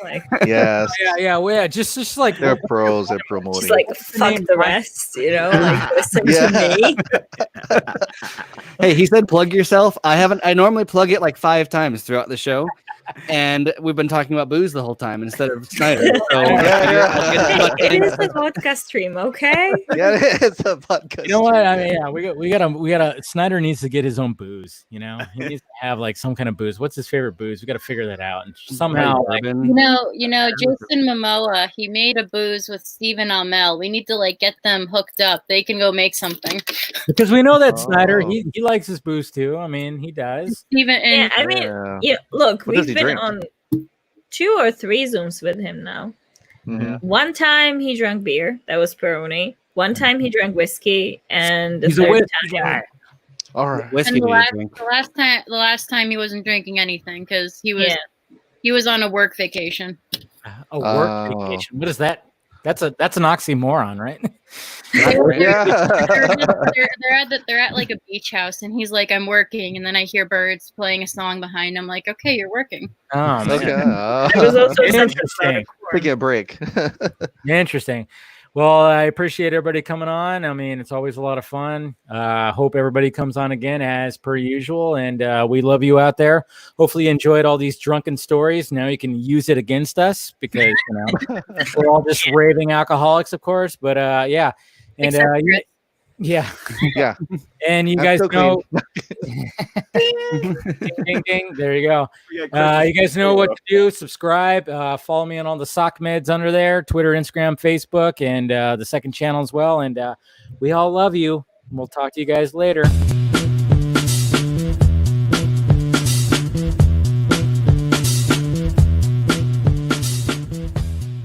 like Yes, Yeah. Just like they're pros at promoting. just like fuck the rest, like listen to me. hey, he said plug yourself. I normally plug it like 5 times throughout the show, and we've been talking about booze the whole time instead of Snyder. So It is a vodka stream, okay? Yeah, it's a podcast. You know what? I mean, yeah, we gotta. Snyder needs to get his own booze. He needs to have like some kind of booze. What's his favorite booze? We got to figure that out. And somehow, like, Jason Momoa, he made a booze with Stephen Amell. We need to like get them hooked up. They can go make something. because we know that Snyder, he likes his booze too. I mean, he does. Stephen, and I mean, look, What does we've he been drink? on 2 or 3 Zooms with him now. Mhm. One time he drank beer, that was Peroni. One time he drank whiskey, and the He's a third whiskey time, guy. All right. whiskey the do you drink? last time he wasn't drinking anything because he was on a work vacation. A work vacation. What is that? That's an oxymoron, right? They're at like a beach house, and he's like, "I'm working," and then I hear birds playing a song behind. I'm like, "Okay, you're working." Oh, man. Okay. It was also Interesting. Take a break. Interesting. Well, I appreciate everybody coming on. I mean, it's always a lot of fun. Hope everybody comes on again as per usual. And we love you out there. Hopefully you enjoyed all these drunken stories. Now you can use it against us because, we're all just raving alcoholics, of course. But yeah. And yeah. And you guys still know, ding, ding, ding. There you go. You guys know what to do. Subscribe. Follow me on all the sock meds under there: Twitter, Instagram, Facebook, and the second channel as well. And we all love you. We'll talk to you guys later.